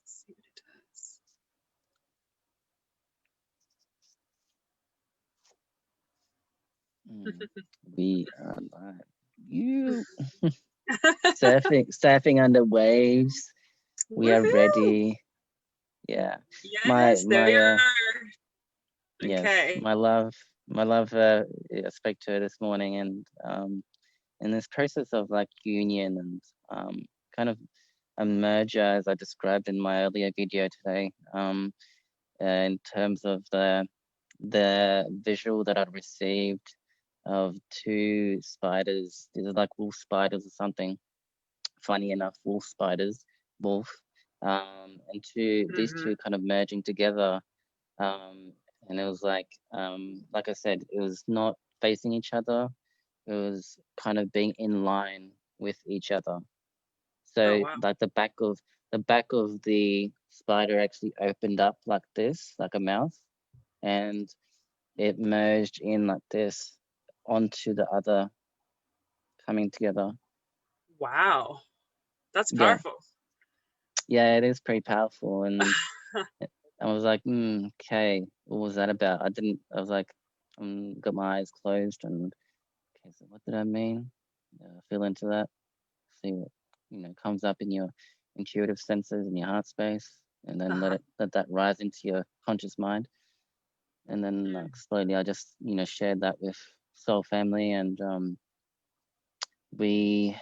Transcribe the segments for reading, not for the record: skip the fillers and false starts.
Let's see what it We are live. You does. surfing under waves. We are Woohoo! ready. Yeah. My Yes, there my you are. yes, Okay. my love I spoke to her this morning, and in this process of like union and kind of a merger, as I described in my earlier video today, in terms of the visual that I'd received of two spiders. These are like wolf spiders or something. Funny enough, wolf spiders, wolf, and these Mm-hmm. two kind of merging together. And it was like I said, it was not facing each other. It was kind of being in line with each other. Oh, So wow. like the back of the spider actually opened up like this, like a mouth, and it merged in like this onto the other, coming together. Wow. That's Yeah, powerful. yeah, it is pretty powerful. And I was like, okay, what was that about? I was like, got my eyes closed and, okay, so what did I mean? Feel into that, see what, comes up in your intuitive senses in your heart space, and then Uh-huh. let that rise into your conscious mind. And then like slowly I just, shared that with soul family, and we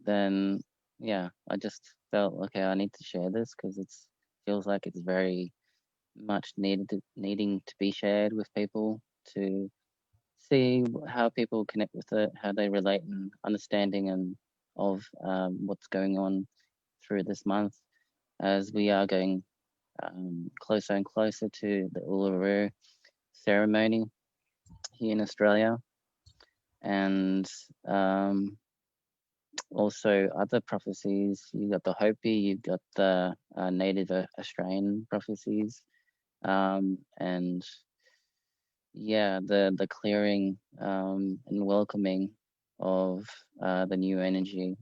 then, yeah, I just felt, okay, I need to share this because it's feels like it's very much needing to be shared with people, to see how people connect with it, how they relate, and understanding and of what's going on through this month, as we are going closer and closer to the Uluru ceremony here in Australia, and um, also other prophecies. You got the Hopi, you've got the Native Australian prophecies, and yeah, the clearing and welcoming of the new energy.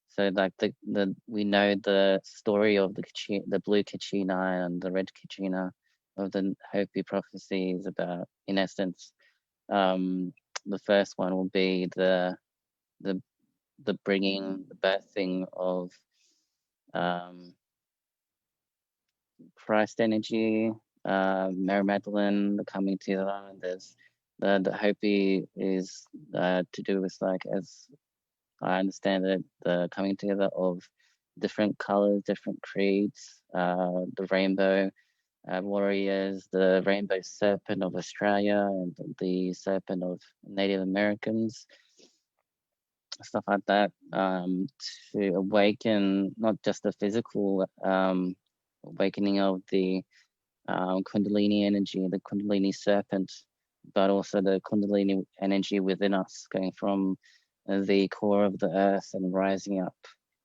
So like the we know the story of the blue Kachina and the red Kachina of the Hopi prophecies about, in essence, um, the first one will be the the bringing, the birthing of um, Christ energy, Mary Magdalene, the coming together. And there's the Hopi is to do with, like, as I understand it, the coming together of different colors, different creeds, the rainbow warriors, the rainbow serpent of Australia, and the serpent of Native Americans, stuff like that, to awaken not just the physical awakening of the Kundalini energy, the Kundalini serpent, but also the Kundalini energy within us, going from the core of the earth and rising up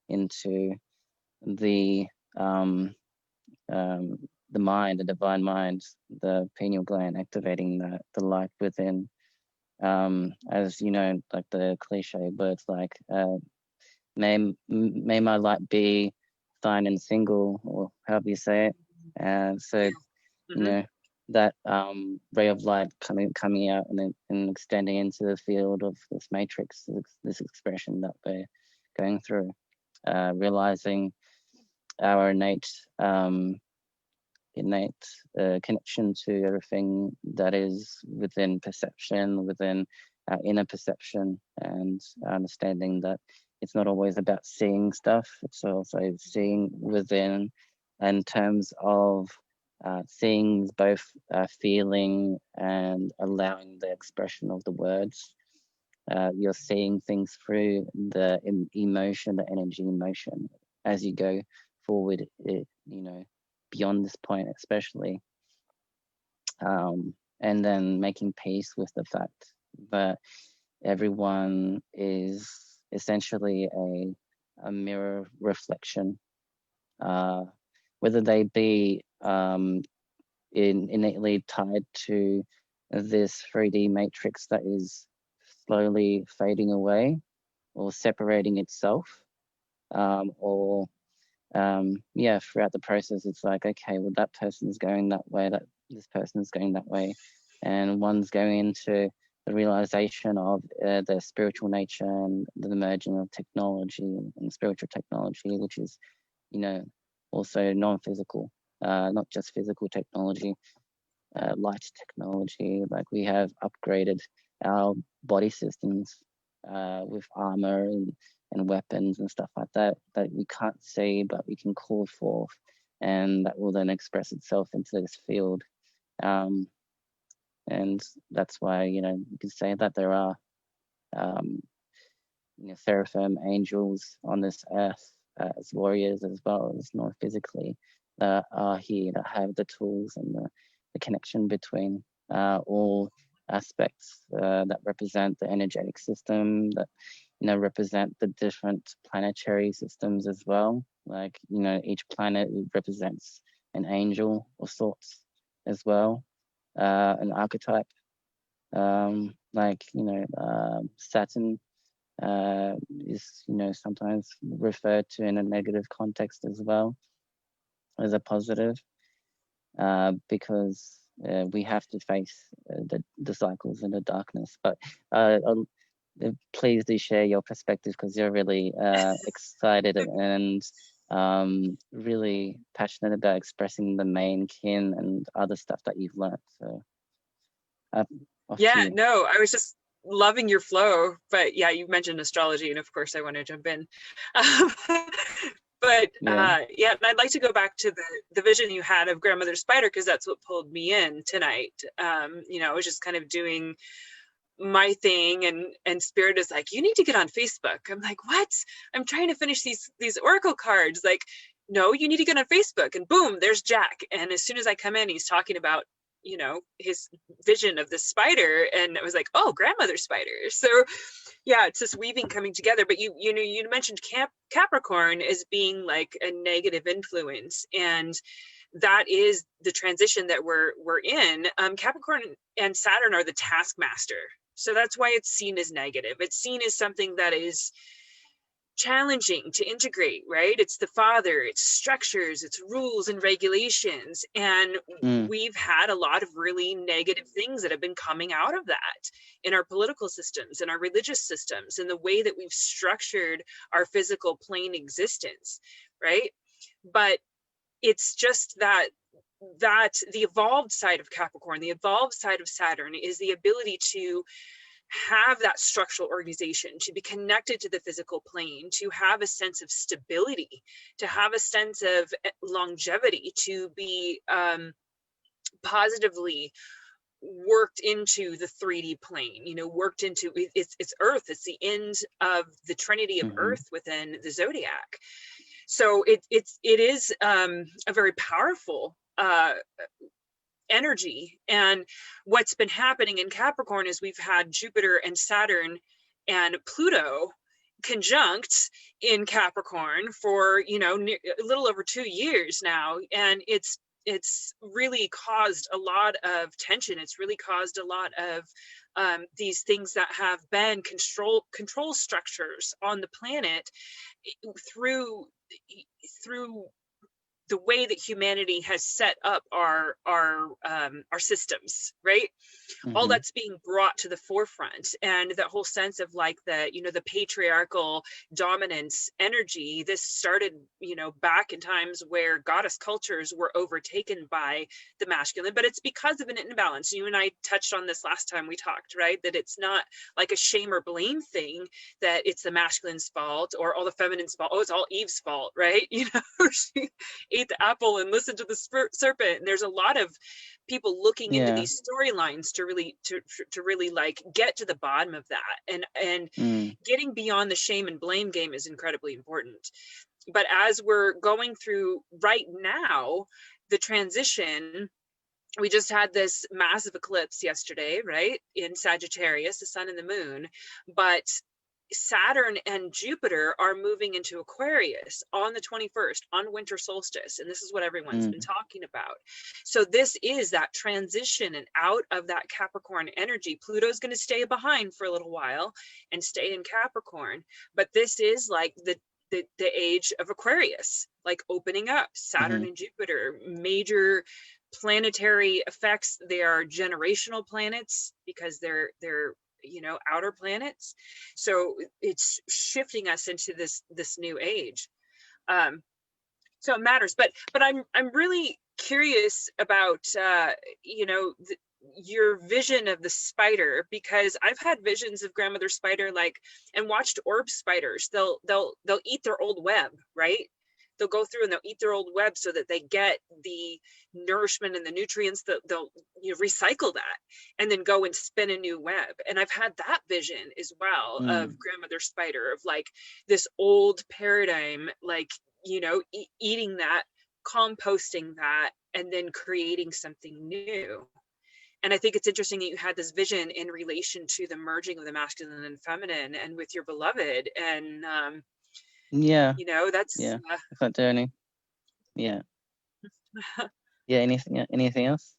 into the um, um, the mind, the divine mind, the pineal gland, activating the light within. As you know, like the cliche words like may my light be thine and single, or however you say it. And so, you Mm-hmm. know, that ray of light coming out and then and extending into the field of this matrix, this expression that we're going through, realizing our innate connection to everything that is within perception, within our inner perception, and understanding that it's not always about seeing stuff, it's also seeing within, in terms of seeing both feeling and allowing the expression of the words. You're seeing things through the emotion, the energy emotion, as you go forward, beyond this point, especially, and then making peace with the fact that everyone is essentially a mirror reflection, uh, whether they be innately tied to this 3D matrix that is slowly fading away or separating itself, or yeah, throughout the process, it's like, okay, well, that person's going that way, that this person's going that way, and one's going into the realization of their spiritual nature and the merging of technology and spiritual technology, which is, you know, also non-physical, not just physical technology, light technology. Like, we have upgraded our body systems with armor and weapons and stuff like that we can't see, but we can call forth, and that will then express itself into this field. And that's why, you know, you can say that there are, you know, seraphim angels on this earth as warriors, as well as non-physically, that are here, that have the tools and the connection between all aspects that represent the energetic system, that, you know, represent the different planetary systems as well. Like, you know, each planet represents an angel of sorts as well, an archetype. Like, you know, Saturn is, you know, sometimes referred to in a negative context as well as a positive, because we have to face the cycles and the darkness. But please do share your perspective, because you're really excited and really passionate about expressing the main kin and other stuff that you've learned. So yeah, no, I was just loving your flow, but yeah, you mentioned astrology, and of course I want to jump in. But yeah, and I'd like to go back to the vision you had of grandmother spider, because that's what pulled me in tonight. You know, I was just kind of doing my thing, and spirit is like, you need to get on Facebook. I'm like, what? I'm trying to finish these oracle cards. Like, no, you need to get on Facebook. And boom, there's Jack. And as soon as I come in, he's talking about, you know, his vision of the spider, and I was like, oh, grandmother spider. So yeah, it's this weaving coming together. But you know, you mentioned Capricorn as being like a negative influence, and that is the transition that we're in. Capricorn and Saturn are the taskmaster, so that's why it's seen as negative. It's seen as something that is challenging to integrate, right? It's the father, it's structures, it's rules and regulations. And we've had a lot of really negative things that have been coming out of that in our political systems, in our religious systems, in the way that we've structured our physical plane existence, right? But it's just that the evolved side of Capricorn, the evolved side of Saturn, is the ability to have that structural organization, to be connected to the physical plane, to have a sense of stability, to have a sense of longevity, to be positively worked into the 3D plane, you know, worked into it's Earth. It's the end of the trinity of Earth within the zodiac. So it is a very powerful energy. And what's been happening in Capricorn is we've had Jupiter and Saturn and Pluto conjunct in Capricorn for, you know, a little over 2 years now, and it's really caused a lot of tension. It's really caused a lot of these things that have been control structures on the planet through the way that humanity has set up our systems, right? All that's being brought to the forefront, and that whole sense of like the patriarchal dominance energy. This started, you know, back in times where goddess cultures were overtaken by the masculine, but it's because of an imbalance. You and I touched on this last time we talked, right? That it's not like a shame or blame thing, that it's the masculine's fault or all the feminine's fault. Oh, it's all Eve's fault, right? You know, she ate the apple and listened to the serpent. And there's a lot of people looking into these storylines to really like get to the bottom of that, and getting beyond the shame and blame game is incredibly important. But as we're going through right now, the transition, we just had this massive eclipse yesterday, right, in Sagittarius, the sun and the moon, but Saturn and Jupiter are moving into Aquarius on the 21st, on winter solstice. And this is what everyone's been talking about. So this is that transition and out of that Capricorn energy. Pluto's going to stay behind for a little while and stay in Capricorn. But this is like the age of Aquarius, like opening up. Saturn Mm-hmm. and Jupiter, major planetary effects. They are generational planets because they're outer planets. So it's shifting us into this new age. So it matters. But I'm really curious about your vision of the spider, because I've had visions of grandmother spider, like, and watched orb spiders. They'll eat their old web, right? They'll go through and they'll eat their old web so that they get the nourishment and the nutrients, that they'll recycle that and then go and spin a new web. And I've had that vision as well of grandmother spider, of like this old paradigm, like, eating that, composting that, and then creating something new. And I think it's interesting that you had this vision in relation to the merging of the masculine and feminine, and with your beloved. And Yeah. that's Yeah. That journey. Yeah. Yeah. Anything else?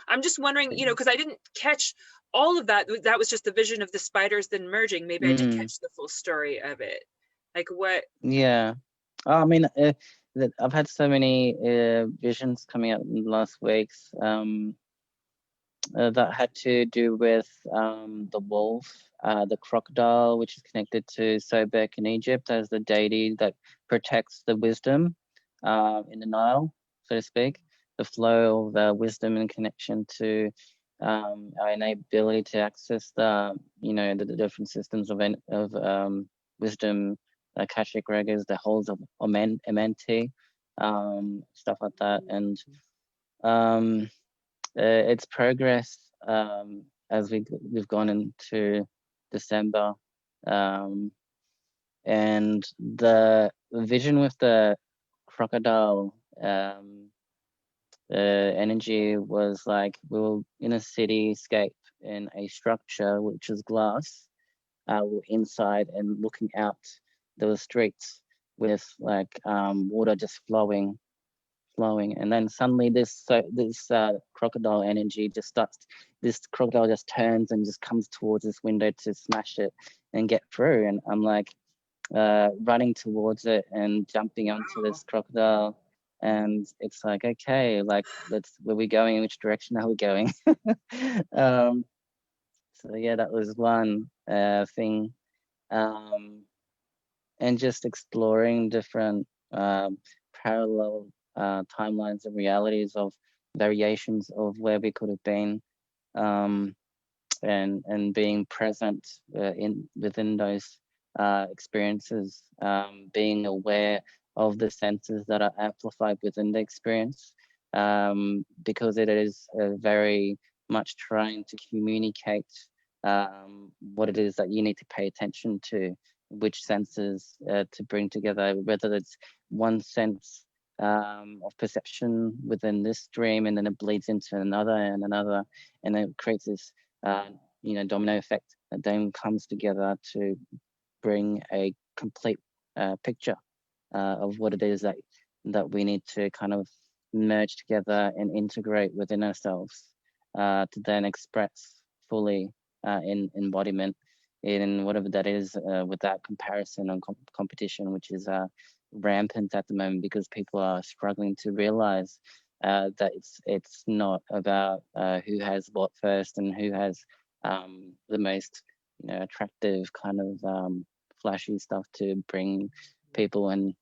I'm just wondering, because I didn't catch all of that. That was just the vision of the spiders then merging. Maybe I didn't catch the full story of it. Like what? Yeah. I mean, I've had so many visions coming out in the last weeks that had to do with the wolf, the crocodile, which is connected to Sobek in Egypt as the deity that protects the wisdom in the Nile, so to speak, the flow of the wisdom and connection to our innate ability to access the different systems of wisdom, Akashic records, the holes of Amenti, stuff like that, and its progress as we've gone into December, and the vision with the crocodile energy was like we were in a cityscape in a structure which is glass. We're inside and looking out the streets with like water just flowing, and then suddenly this crocodile energy just starts. This crocodile just turns and just comes towards this window to smash it and get through, and I'm like running towards it and jumping onto this crocodile, and it's like, okay, like where are we going, in which direction are we going? So yeah, that was one thing, and just exploring different parallel timelines and realities of variations of where we could have been, and being present within those experiences, being aware of the senses that are amplified within the experience, because it is very much trying to communicate what it is that you need to pay attention to, which senses to bring together, whether it's one sense of perception within this dream, and then it bleeds into another and another, and it creates this domino effect that then comes together to bring a complete picture of what it is that we need to kind of merge together and integrate within ourselves to then express fully in embodiment, in whatever that is, without comparison and competition, which is rampant at the moment, because people are struggling to realize that it's not about who has what first and who has the most attractive kind of flashy stuff to bring people. And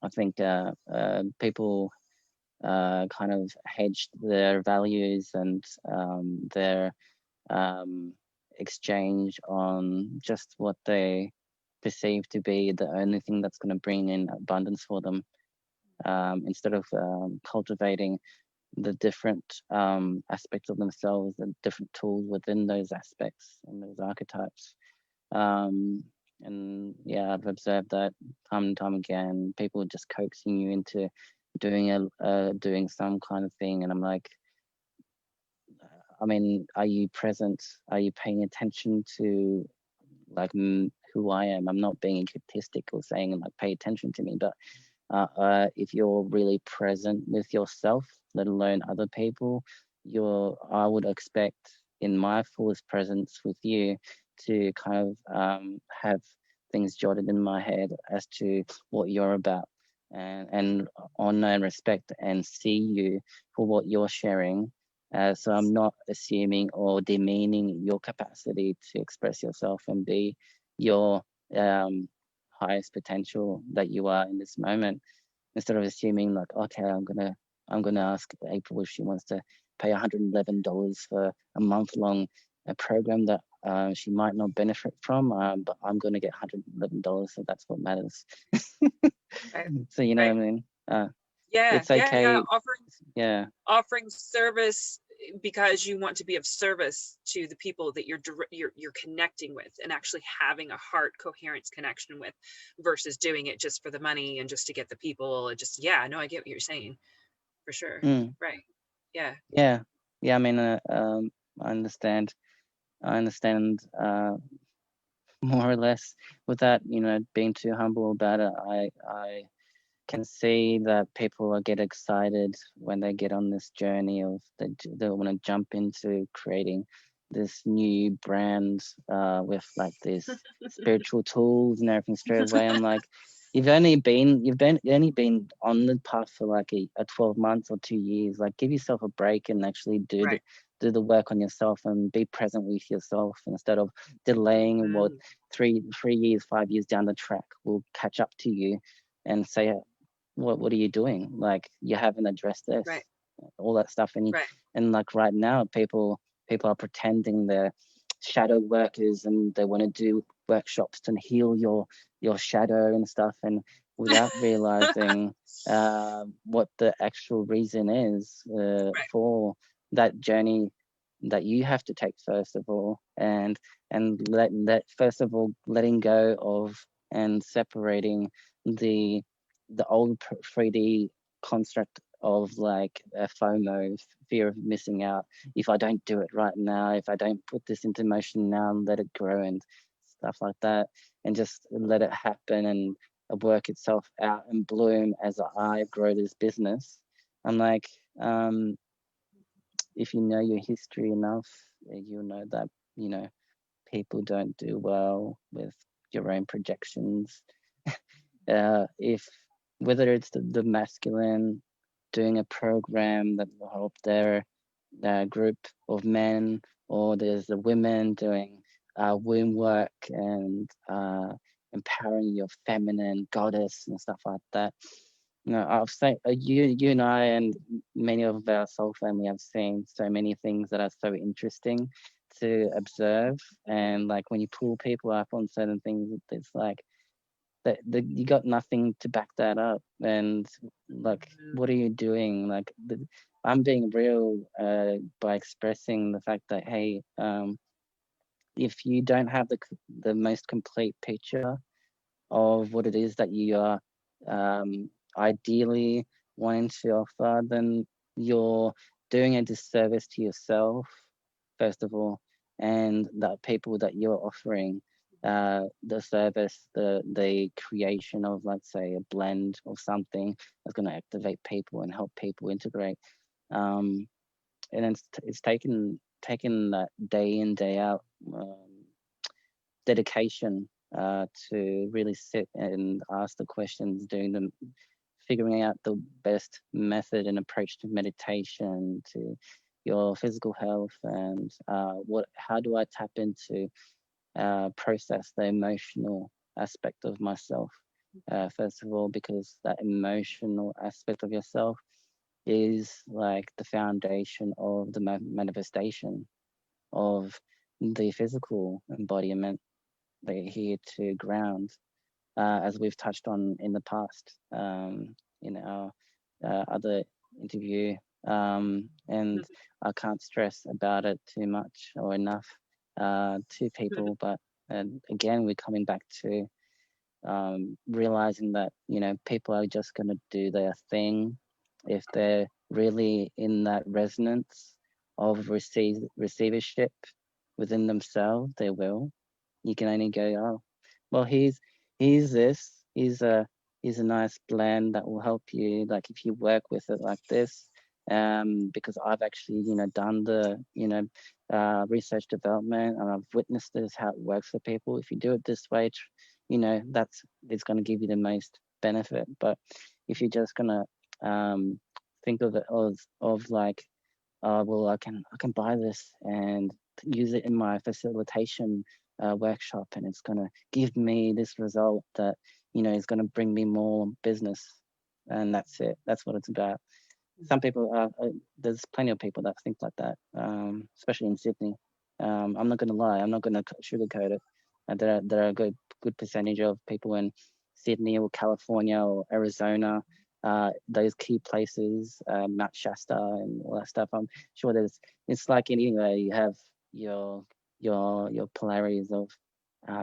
I think people kind of hedged their values and their exchange on just what they perceive to be the only thing that's going to bring in abundance for them, instead of cultivating the different aspects of themselves and different tools within those aspects and those archetypes. And yeah, I've observed that time and time again, people just coaxing you into doing some kind of thing, and I'm like, I mean, are you present? Are you paying attention to like who I am? I'm not being egotistic or saying like pay attention to me, but if you're really present with yourself, let alone other people, I would expect in my fullest presence with you to kind of have things jotted in my head as to what you're about, and honor and respect and see you for what you're sharing. So I'm not assuming or demeaning your capacity to express yourself and be your highest potential that you are in this moment. Instead of assuming like, okay, I'm gonna ask April if she wants to pay $111 for a month-long program that she might not benefit from, but I'm gonna get $111, so that's what matters. Right. So you know Right. what I mean? Yeah. It's okay. Yeah. Offering service because you want to be of service to the people that you're connecting with, and actually having a heart coherence connection with, versus doing it just for the money and just to get the people. And just, yeah, no, I get what you're saying, for sure. Right. Yeah. I mean, I understand more or less, without being too humble about it. I can see that people get excited when they get on this journey of they want to jump into creating this new brand with like these spiritual tools and everything straight away. I'm like, you've only been on the path for like a 12 months or 2 years. Like, give yourself a break and actually do the work on yourself and be present with yourself, instead of delaying what 3 years, 5 years down the track will catch up to you and say, what are you doing? Like, you haven't addressed this, all that stuff. And like right now, people are pretending they're shadow workers and they want to do workshops to heal your shadow and stuff, and without realizing what the actual reason is for that journey that you have to take, first of all, and first of all, letting go of and separating the old 3D construct of like a FOMO, fear of missing out. If I don't do it right now, if I don't put this into motion now and let it grow and stuff like that, and just let it happen and work itself out and bloom as I grow this business. I'm like, if you know your history enough, you'll know that, people don't do well with your own projections. If whether it's the masculine doing a program that will help their group of men, or there's the women doing womb work and empowering your feminine goddess and stuff like that. I've seen you and I and many of our soul family have seen so many things that are so interesting to observe, and like when you pull people up on certain things, it's like that you got nothing to back that up, and like, what are you doing? Like, I'm being real by expressing the fact that, hey, if you don't have the most complete picture of what it is that you are ideally wanting to offer, then you're doing a disservice to yourself, first of all, and the people that you're offering the service, the creation of, let's say, a blend or something that's going to activate people and help people integrate. And it's taken that day in, day out dedication to really sit and ask the questions, figuring out the best method and approach to meditation, to your physical health, and how do I tap into process the emotional aspect of myself, first of all, because that emotional aspect of yourself is like the foundation of the manifestation of the physical embodiment that you're here to ground, as we've touched on in the past in our other interview. And I can't stress about it too much or enough to people, but again, we're coming back to realizing that, people are just going to do their thing. If they're really in that resonance of receivership within themselves, they will. You can only go, oh, well, here's this. Here's a nice blend that will help you. Like, if you work with it like this, because I've actually, done the, research development, and I've witnessed this, how it works for people. If you do it this way, you know, it's going to give you the most benefit. But if you're just going to think of it of like, well, I can buy this and use it in my facilitation workshop, and it's going to give me this result that, you know, is going to bring me more business, and that's it. That's what it's about. Some people, there's plenty of people that think like that, especially in Sydney. I'm not going to lie. I'm not going to sugarcoat it. There are a good percentage of people in Sydney or California or Arizona, those key places, Mount Shasta and all that stuff. I'm sure it's like anywhere you have your polarities of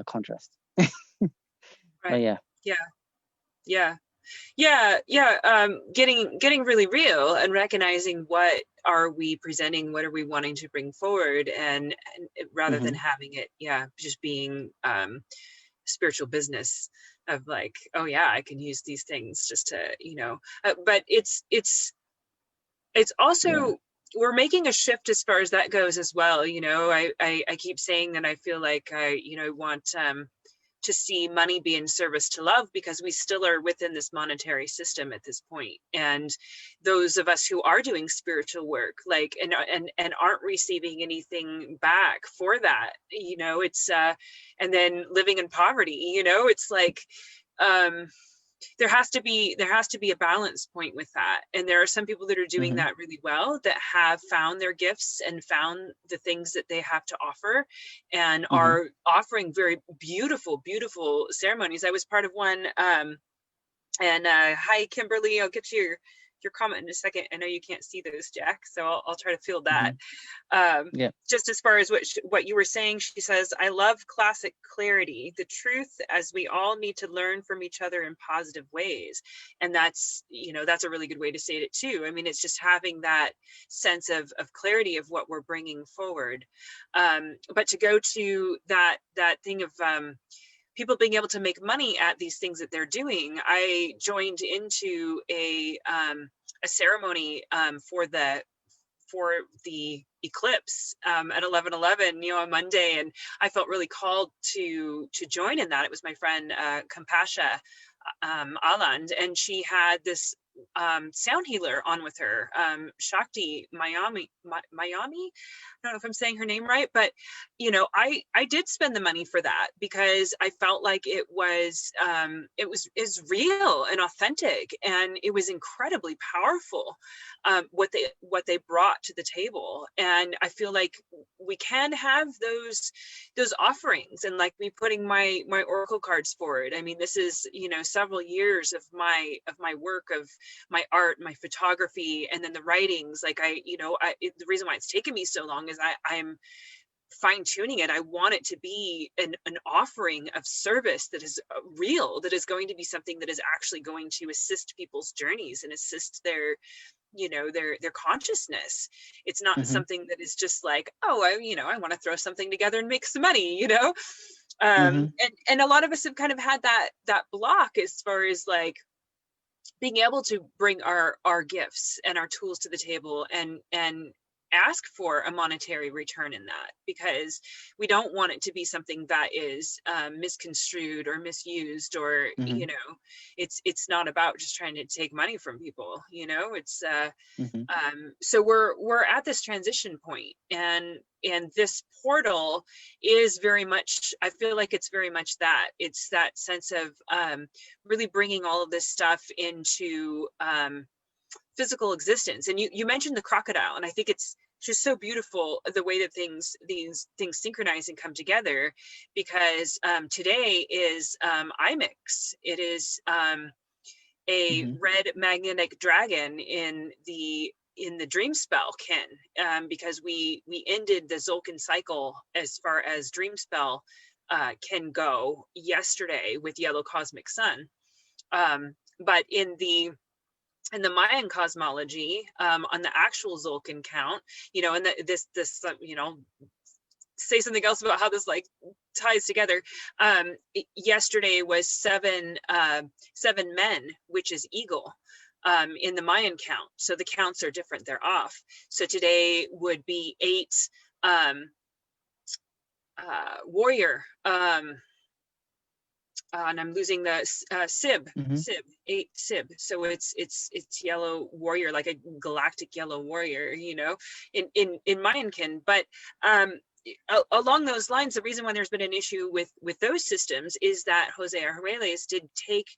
contrast. Right. But yeah. Getting really real and recognizing what are we presenting, what are we wanting to bring forward, and rather than having it just being spiritual business of like, oh yeah, I can use these things just to, you know, but it's also we're making a shift as far as that goes as well. You know, I keep saying that I feel like I, you know, want to see money be in service to love, because we still are within this monetary system at this point. And those of us who are doing spiritual work, like, and aren't receiving anything back for that, you know, it's and then living in poverty, you know, it's like there has to be a balance point with that. And there are some people that are doing that really well, that have found their gifts and found the things that they have to offer, and are offering very beautiful ceremonies. I was part of one, and hi Kimberly, I'll get you your comment in a second. I know you can't see those, Jack, so I'll try to field that. Just as far as what you were saying, she says, I love classic clarity, the truth, as we all need to learn from each other in positive ways. And that's, you know, that's a really good way to say it too. I mean, it's just having that sense of clarity of what we're bringing forward. But to go to that thing of people being able to make money at these things that they're doing. I joined into a ceremony for the eclipse at 11:11, you know, on Monday, and I felt really called to join in that. It was my friend Kampasha Aland, and she had this sound healer on with her, Shakti Mayami. I don't know if I'm saying her name right, but you know, I did spend the money for that because I felt like it was real and authentic, and it was incredibly powerful what they brought to the table. And I feel like we can have those offerings, and like me putting my oracle cards forward. I mean, this is, you know, several years of my work, of my art, my photography, and then the writings. Like the reason why it's taken me so long is I'm fine tuning it. I want it to be an offering of service that is real, that is going to be something that is actually going to assist people's journeys and assist their, you know, their consciousness. It's not something that is just like, oh, I want to throw something together and make some money, you know. And a lot of us have kind of had that block as far as like being able to bring our gifts and our tools to the table and ask for a monetary return in that, because we don't want it to be something that is misconstrued or misused, or you know, it's not about just trying to take money from people, you know. It's so we're at this transition point, and this portal is very much, I feel like it's very much that. It's that sense of really bringing all of this stuff into physical existence. And you mentioned the crocodile, and I think it's just so beautiful the way that these things synchronize and come together, because today is IMIX. It is a red magnetic dragon in the dream spell kin, because we ended the Zolkin cycle as far as dream spell can go yesterday with yellow cosmic sun. But in the Mayan cosmology, on the actual Zolkin count, you know, and this you know, say something else about how this like ties together. Yesterday was seven men, which is eagle, in the Mayan count. So the counts are different, they're off. So today would be 8 warrior, and I'm losing the Sib, Mm-hmm. 8 Sib. So it's yellow warrior, like a galactic yellow warrior, you know, in Mayankin. But along those lines, the reason why there's been an issue with those systems is that Jose Arreles did take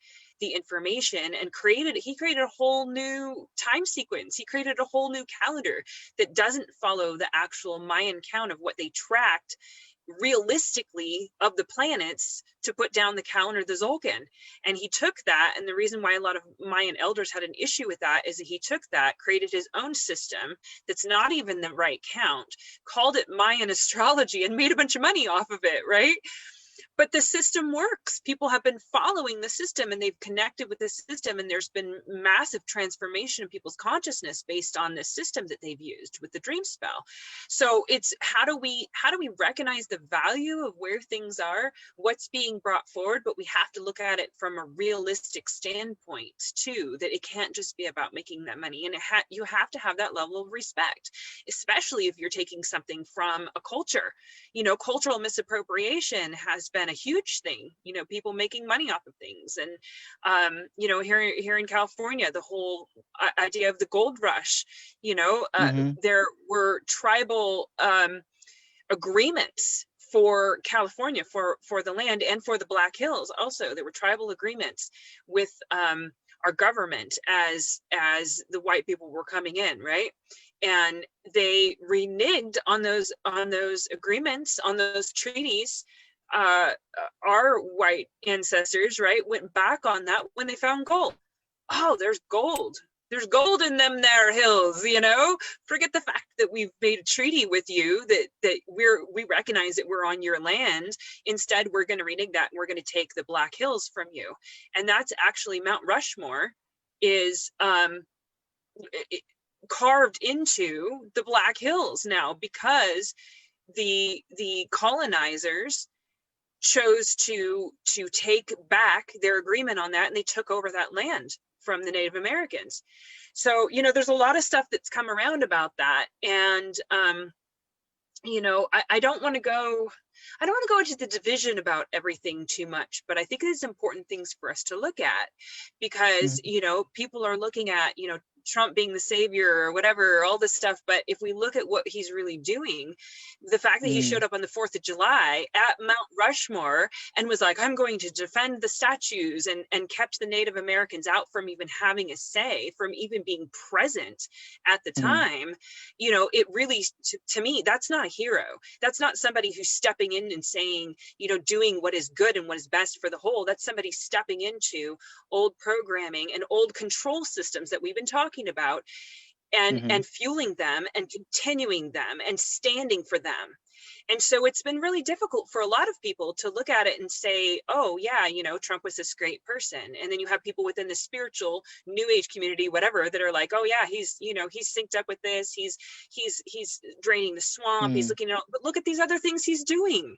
the information and created a whole new time sequence. He created a whole new calendar that doesn't follow the actual Mayan count of what they tracked realistically of the planets to put down the calendar, the Zolkin. And he took that, and the reason why a lot of Mayan elders had an issue with that is that he took that, created his own system that's not even the right count, called it Mayan astrology, and made a bunch of money off of it, right? But the system works. People have been following the system and they've connected with the system, and there's been massive transformation in people's consciousness based on this system that they've used with the dream spell. So it's how do we recognize the value of where things are, what's being brought forward, but we have to look at it from a realistic standpoint too, that it can't just be about making that money. And you have to have that level of respect, especially if you're taking something from a culture. You know, cultural misappropriation has been a huge thing, you know, people making money off of things. And you know, here in California, the whole idea of the gold rush, you know, Mm-hmm. there were tribal agreements for California, for the land, and for the Black Hills also. There were tribal agreements with our government as the white people were coming in, right? And they reneged on those agreements, on those treaties. Our white ancestors, right, went back on that when they found gold. Oh, there's gold. There's gold in them there hills, you know. Forget the fact that we've made a treaty with you, that we recognize that we're on your land. Instead, we're going to renege that, and we're going to take the Black Hills from you. And that's actually Mount Rushmore is carved into the Black Hills now, because the colonizers chose to take back their agreement on that, and they took over that land from the Native Americans. So, you know, there's a lot of stuff that's come around about that. And you know, I don't want to go into the division about everything too much, but I think it's important things for us to look at, because, you know, people are looking at, you know, Trump being the savior or whatever, all this stuff. But if we look at what he's really doing, the fact that he showed up on the 4th of July at Mount Rushmore and was like, I'm going to defend the statues, and kept the Native Americans out from even having a say, from even being present at the time, you know, it really, to me, that's not a hero. That's not somebody who's stepping in and saying, you know, doing what is good and what is best for the whole. That's somebody stepping into old programming and old control systems that we've been talking about, and fueling them and continuing them and standing for them. And so it's been really difficult for a lot of people to look at it and say, oh yeah, you know, Trump was this great person. And then you have people within the spiritual new age community, whatever, that are like, oh yeah, he's, you know, he's synced up with this, he's draining the swamp, he's looking at, but look at these other things he's doing.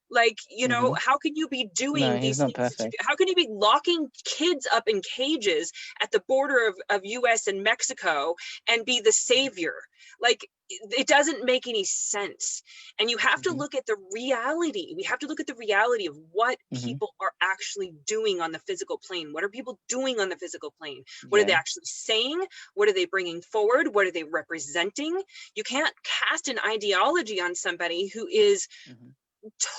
Like, you know, how can you be doing No, he's these not things? perfect. How can you be locking kids up in cages at the border of US and Mexico and be the savior? Like, it doesn't make any sense. And you have to look at the reality. We have to look at the reality of what people are actually doing on the physical plane. What are people doing on the physical plane? What are they actually saying? What are they bringing forward? What are they representing? You can't cast an ideology on somebody who is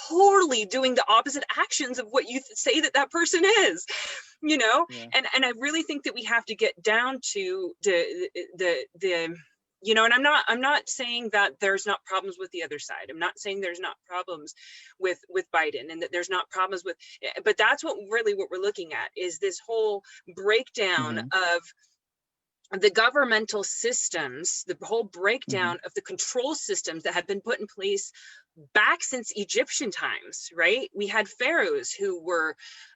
totally doing the opposite actions of what you say that person is, you know. And I really think that we have to get down to the you know, and I'm not saying that there's not problems with the other side. I'm not saying there's not problems with Biden, and that there's not problems with, but that's what we're looking at, is this whole breakdown of the governmental systems, the whole breakdown of the control systems that have been put in place back since Egyptian times, right? We had pharaohs who were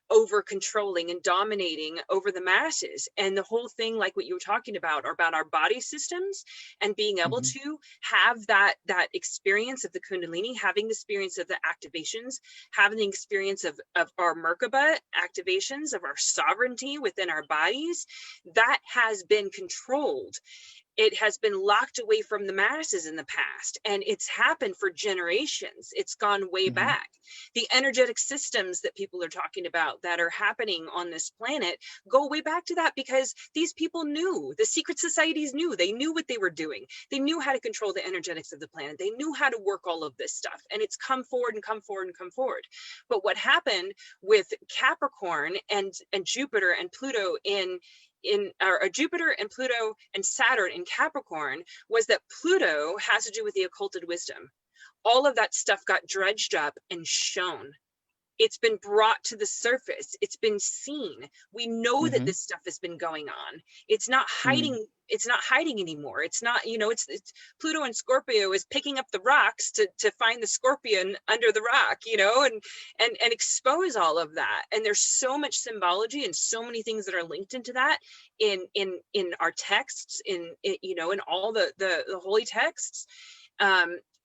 over controlling and dominating over the masses. And the whole thing, like what you were talking about our body systems, and being able to have that experience of the Kundalini, having the experience of the activations, having the experience of our Merkaba activations, of our sovereignty within our bodies, that has been controlled. It has been locked away from the masses in the past, and it's happened for generations. It's gone way Mm-hmm. back. The energetic systems that people are talking about that are happening on this planet go way back to that, because these people knew, the secret societies knew, they knew what they were doing. They knew how to control the energetics of the planet. They knew how to work all of this stuff, and it's come forward and come forward and come forward. But what happened with Capricorn and Jupiter and Pluto in Jupiter and Pluto and Saturn in Capricorn was that Pluto has to do with the occulted wisdom. All of that stuff got dredged up and shown. It's been brought to the surface. It's been seen. We know that Mm-hmm. this stuff has been going on. It's not hiding. It's not hiding anymore. It's not, it's Pluto and Scorpio is picking up the rocks to find the scorpion under the rock, and expose all of that. And there's so much symbology and so many things that are linked into that in our texts, in all the holy texts.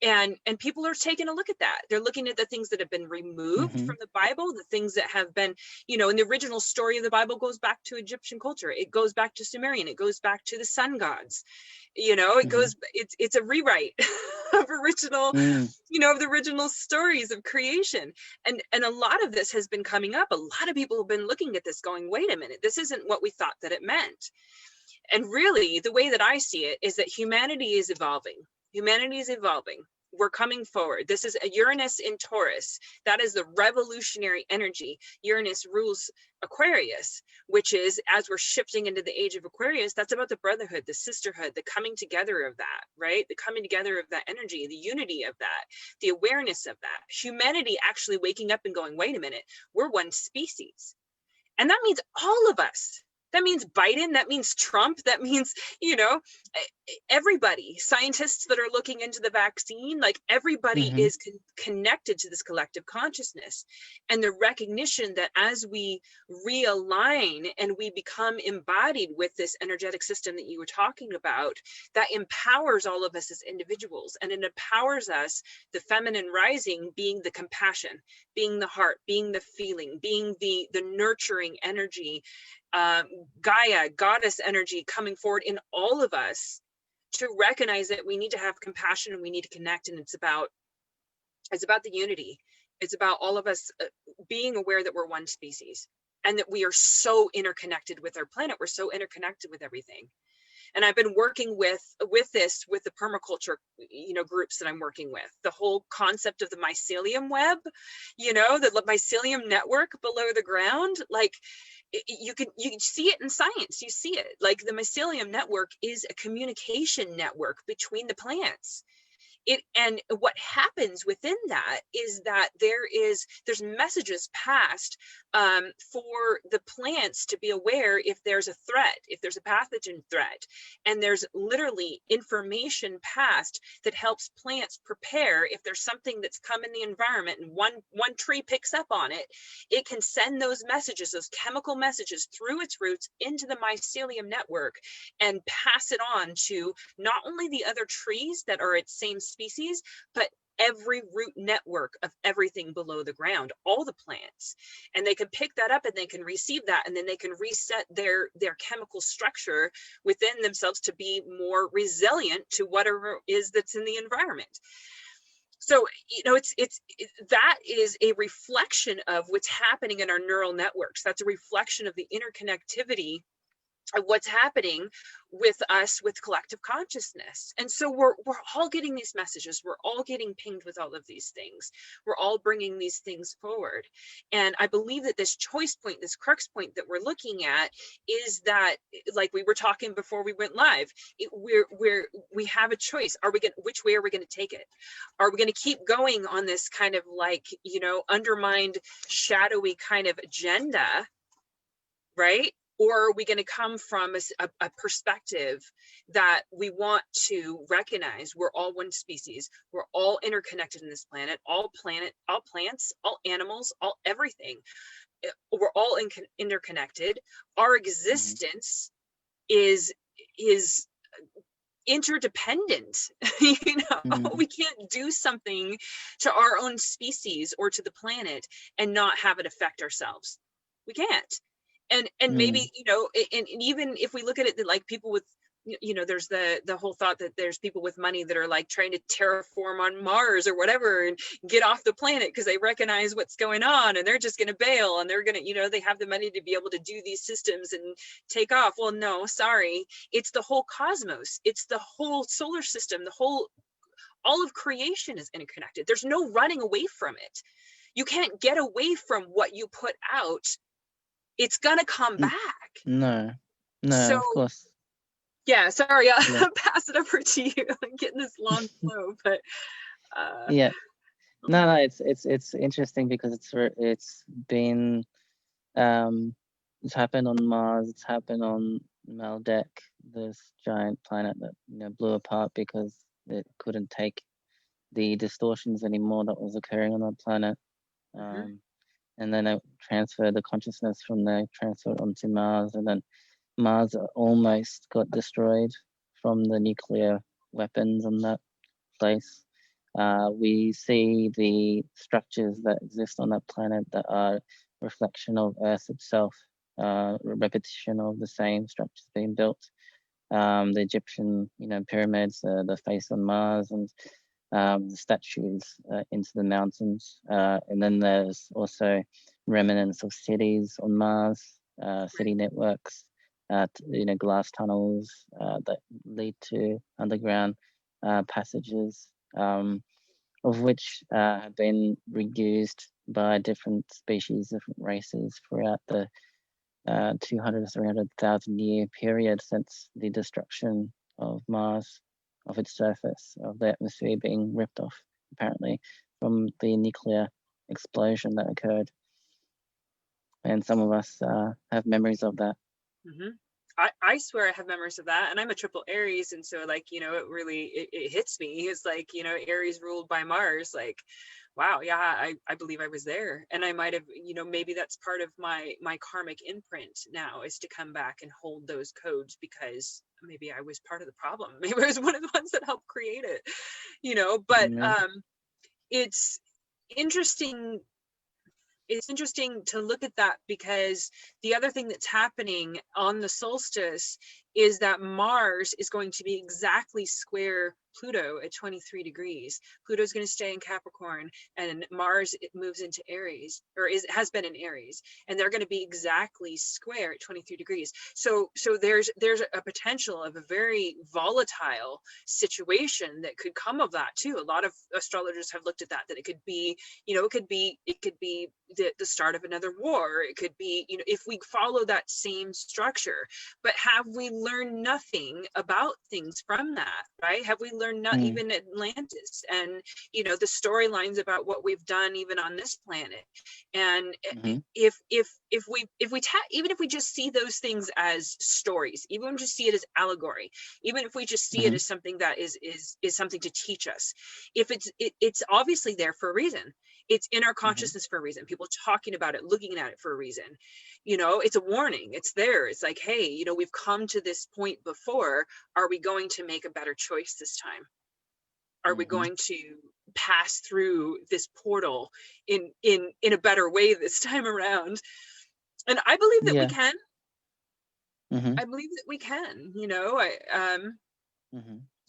And people are taking a look at that. They're looking at the things that have been removed Mm-hmm. from the Bible, the things that have been, and the original story of the Bible goes back to Egyptian culture. It goes back to Sumerian. It goes back to the sun gods. It Mm-hmm. goes, it's a rewrite of original, of the original stories of creation. And a lot of this has been coming up. A lot of people have been looking at this going, wait a minute, this isn't what we thought that it meant. And really, the way that I see it is that humanity is evolving. Humanity is evolving. We're coming forward. This is a Uranus in Taurus. That is the revolutionary energy. Uranus rules Aquarius, which is, as we're shifting into the age of Aquarius, that's about the brotherhood, the sisterhood, the coming together of that, right? The coming together of that energy, the unity of that, the awareness of that. Humanity actually waking up and going, wait a minute, we're one species. And that means all of us. That means Biden, that means Trump, that means, everybody, scientists that are looking into the vaccine, like everybody Mm-hmm. is connected to this collective consciousness. And the recognition that as we realign and we become embodied with this energetic system that you were talking about, that empowers all of us as individuals, and it empowers us, the feminine rising being the compassion, being the heart, being the feeling, being the nurturing energy, Gaia, goddess energy coming forward in all of us, to recognize that we need to have compassion and we need to connect. And it's about the unity. It's about all of us being aware that we're one species and that we are so interconnected with our planet. We're so interconnected with everything. And I've been working with the permaculture, groups that I'm working with, the whole concept of the mycelium web, the mycelium network below the ground. Like you can see it in science. You see it, like the mycelium network is a communication network between the plants. And what happens within that is that there's messages passed for the plants to be aware if there's a threat, if there's a pathogen threat, and there's literally information passed that helps plants prepare. If there's something that's come in the environment and one tree picks up on it, it can send those messages, those chemical messages, through its roots into the mycelium network and pass it on to not only the other trees that are its same species, but every root network of everything below the ground, all the plants. And they can pick that up and they can receive that, and then they can reset their chemical structure within themselves to be more resilient to whatever is that's in the environment. So, that is a reflection of what's happening in our neural networks. That's a reflection of the interconnectivity of what's happening with us, with collective consciousness. And so we're all getting these messages. We're all getting pinged with all of these things. We're all bringing these things forward. And I believe that this choice point, this crux point that we're looking at, is that, like we were talking before we went live, we have a choice. Which way are we going to take it? Are we going to keep going on this kind of like, undermined, shadowy kind of agenda, right? Or are we going to come from a perspective that we want to recognize we're all one species, we're all interconnected in this planet, all plants, all animals, all everything. We're all interconnected. Our existence is interdependent. We can't do something to our own species or to the planet and not have it affect ourselves. We can't. And maybe, and even if we look at it like people with you know, there's the whole thought that there's people with money that are like trying to terraform on Mars or whatever and get off the planet because they recognize what's going on and they're just going to bail and they're going to, you know, they have the money to be able to do these systems and take off. Well, no, sorry. It's the whole cosmos. It's the whole solar system. All of creation is interconnected. There's no running away from it. You can't get away from what you put out. It's going to come back. No, So, of course. Yeah, sorry, I'll pass it over to you. I'm getting this long flow, but yeah, no, it's interesting because it's been it's happened on Mars, it's happened on Maldek, this giant planet that, you know, blew apart because it couldn't take the distortions anymore that was occurring on that planet. And then it transferred the consciousness from there, transferred onto Mars, and then Mars almost got destroyed from the nuclear weapons on that place. We see the structures that exist on that planet that are reflection of Earth itself, repetition of the same structures being built. The Egyptian, you know, pyramids, the face on Mars, and the statues into the mountains. And then there's also remnants of cities on Mars, city networks, you know, glass tunnels that lead to underground passages, of which have been reused by different species, different races throughout the 200 to 300,000 year period since the destruction of Mars, of its surface, of the atmosphere being ripped off, apparently, from the nuclear explosion that occurred. And some of us have memories of that. I swear I have memories of that, and I'm a triple Aries, and so, like, you know, it really it hits me. It's like, you know, Aries ruled by Mars. Like, wow, yeah, I believe I was there, and I might have, you know, maybe that's part of my karmic imprint now, is to come back and hold those codes, because maybe I was part of the problem. Maybe I was one of the ones that helped create it, you know. But it's interesting. It's interesting to look at that, because the other thing that's happening on the solstice is that Mars is going to be exactly square Pluto at 23 degrees. Pluto's going to stay in Capricorn, and Mars, it moves into Aries, or has been in Aries, and they're going to be exactly square at 23 degrees. So there's a potential of a very volatile situation that could come of that too. A lot of astrologers have looked at that it could be, you know, it could be the start of another war. It could be, you know, if we follow that same structure. But have we learned nothing about things from that, right? Have we learned not even Atlantis, and, you know, the storylines about what we've done even on this planet? And even if we just see those things as stories, even if we just see it as allegory, even if we just see it as something that is something to teach us, if it's obviously there for a reason. It's in our consciousness for a reason. People talking about it, looking at it for a reason. You know, it's a warning. It's there. It's like, hey, you know, we've come to this point before. Are we going to make a better choice this time? Are we going to pass through this portal in a better way this time around? And I believe that we can. I believe that we can. You know,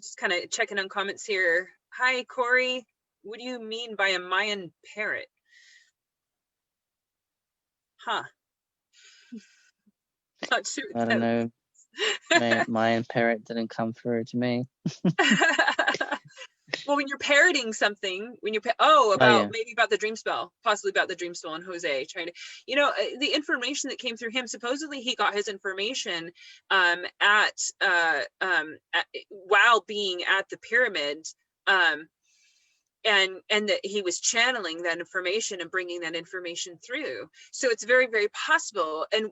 just kind of checking on comments here. Hi, Corey. What do you mean by a Mayan parrot? Huh. Not sure. I don't know. Mayan parrot didn't come through to me. Well, when you're parroting something, maybe about the dream spell, possibly about the dream spell and Jose trying to, you know, the information that came through him, supposedly he got his information while being at the pyramids, and that he was channeling that information and bringing that information through. So it's very, very possible. And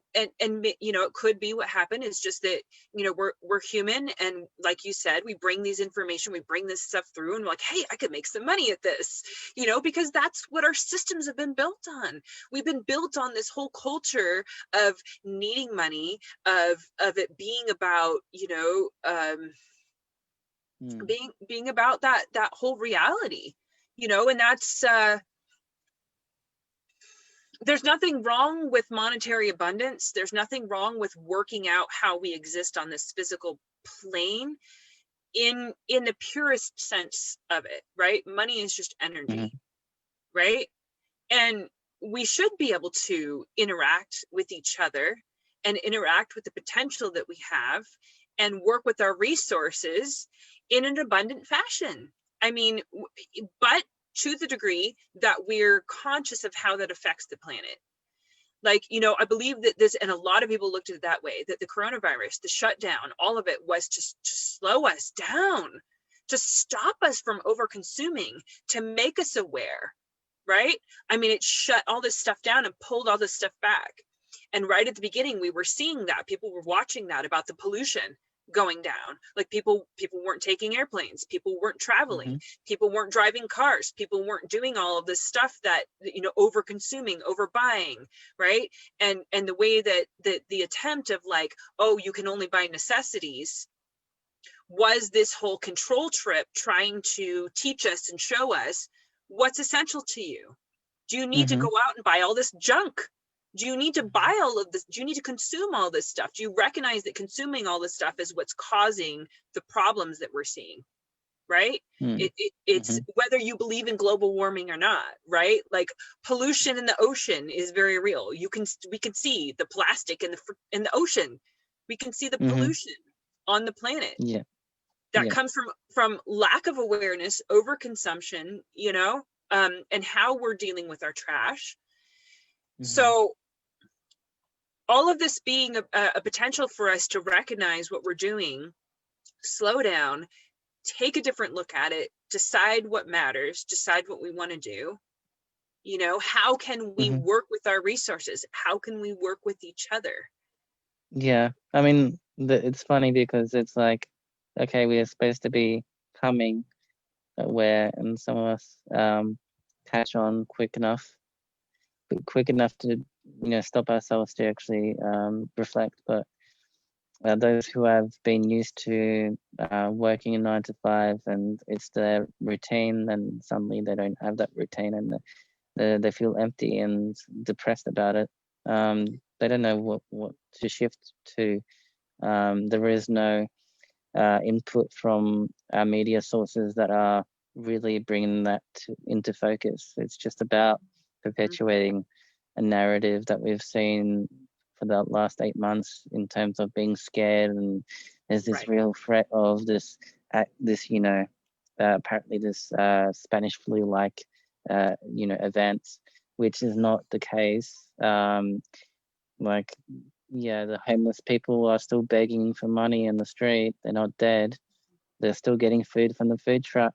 you know, it could be what happened is just that, you know, we're human, and like you said, we bring these information, we bring this stuff through, and we're like, hey, I could make some money at this, you know, because that's what our systems have been built on. We've been built on this whole culture of needing money, of it being about, you know, being about that whole reality, you know. And that's there's nothing wrong with monetary abundance. There's nothing wrong with working out how we exist on this physical plane in the purest sense of it, right? Money is just energy, right? And we should be able to interact with each other and interact with the potential that we have and work with our resources in an abundant fashion. I mean, but to the degree that we're conscious of how that affects the planet. Like, you know, I believe that this, and a lot of people looked at it that way, that the coronavirus, the shutdown, all of it was to slow us down, to stop us from over consuming, to make us aware, right? I mean, it shut all this stuff down and pulled all this stuff back. And right at the beginning, we were seeing that. People were watching that about the pollution going down. Like people weren't taking airplanes, people weren't traveling, people weren't driving cars, people weren't doing all of this stuff that, you know, over consuming, over buying, right? And the way that the attempt of like, oh, you can only buy necessities, was this whole control trip trying to teach us and show us what's essential to you. Do you need to go out and buy all this junk? Do you need to buy all of this? Do you need to consume all this stuff? Do you recognize that consuming all this stuff is what's causing the problems that we're seeing, right? It's whether you believe in global warming or not, right? Like pollution in the ocean is very real. We can see the plastic in the ocean. We can see the pollution on the planet. Yeah. That comes from lack of awareness, overconsumption, you know, and how we're dealing with our trash. So all of this being a potential for us to recognize what we're doing, slow down, take a different look at it, decide what matters, decide what we want to do. You know, how can we work with our resources? How can we work with each other? Yeah, I mean, it's funny because it's like, okay, we are supposed to be coming aware, and some of us catch on quick enough to, you know, stop ourselves to actually reflect. But those who have been used to working a 9 to 5 and it's their routine, and suddenly they don't have that routine, and they feel empty and depressed about it. They don't know what to shift to. There is no input from our media sources that are really bringing that into focus. It's just about perpetuating a narrative that we've seen for the last 8 months in terms of being scared, and there's this real threat of this you know, apparently this Spanish flu-like you know, events, which is not the case. Like, yeah, the homeless people are still begging for money in the street. They're not dead. They're still getting food from the food truck.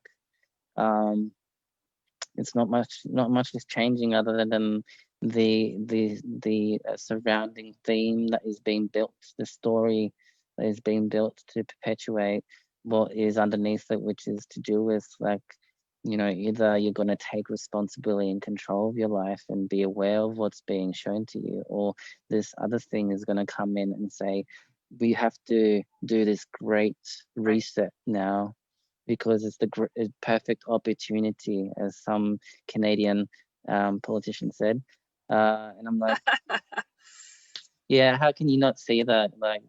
It's not much is changing other than the surrounding theme that is being built, the story that is being built to perpetuate what is underneath it, which is to do with, like, you know, either you're going to take responsibility and control of your life and be aware of what's being shown to you, or this other thing is going to come in and say, we have to do this great reset now because it's the perfect opportunity, as some Canadian politician said. And I'm like, yeah, how can you not see that? Like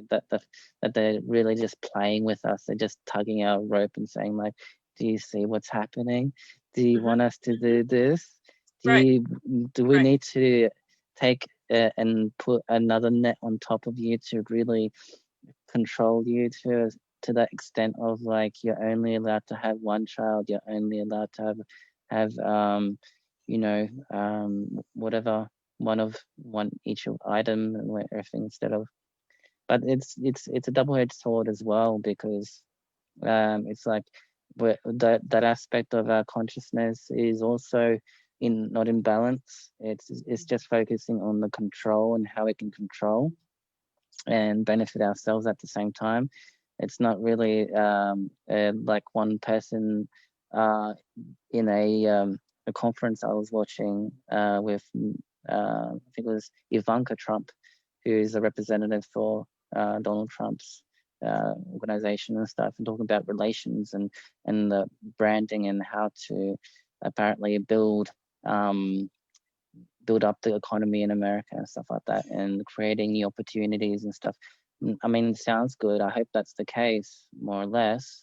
that they're really just playing with us. They're just tugging our rope and saying, like, do you see what's happening? Do you want us to do this? Do we need to take and put another net on top of you to really control you to that extent of, like, you're only allowed to have one child, you're only allowed to have you know, whatever, one each item and everything, instead of, but it's a double-edged sword as well, because it's like that aspect of our consciousness is also not in balance. It's just focusing on the control and how it can control and benefit ourselves at the same time. It's not really like one person in a conference I was watching with I think it was Ivanka Trump, who is a representative for Donald Trump's organization and stuff, and talking about relations and the branding and how to apparently build build up the economy in America and stuff like that, and creating new opportunities and stuff. I mean, it sounds good. I hope that's the case, more or less.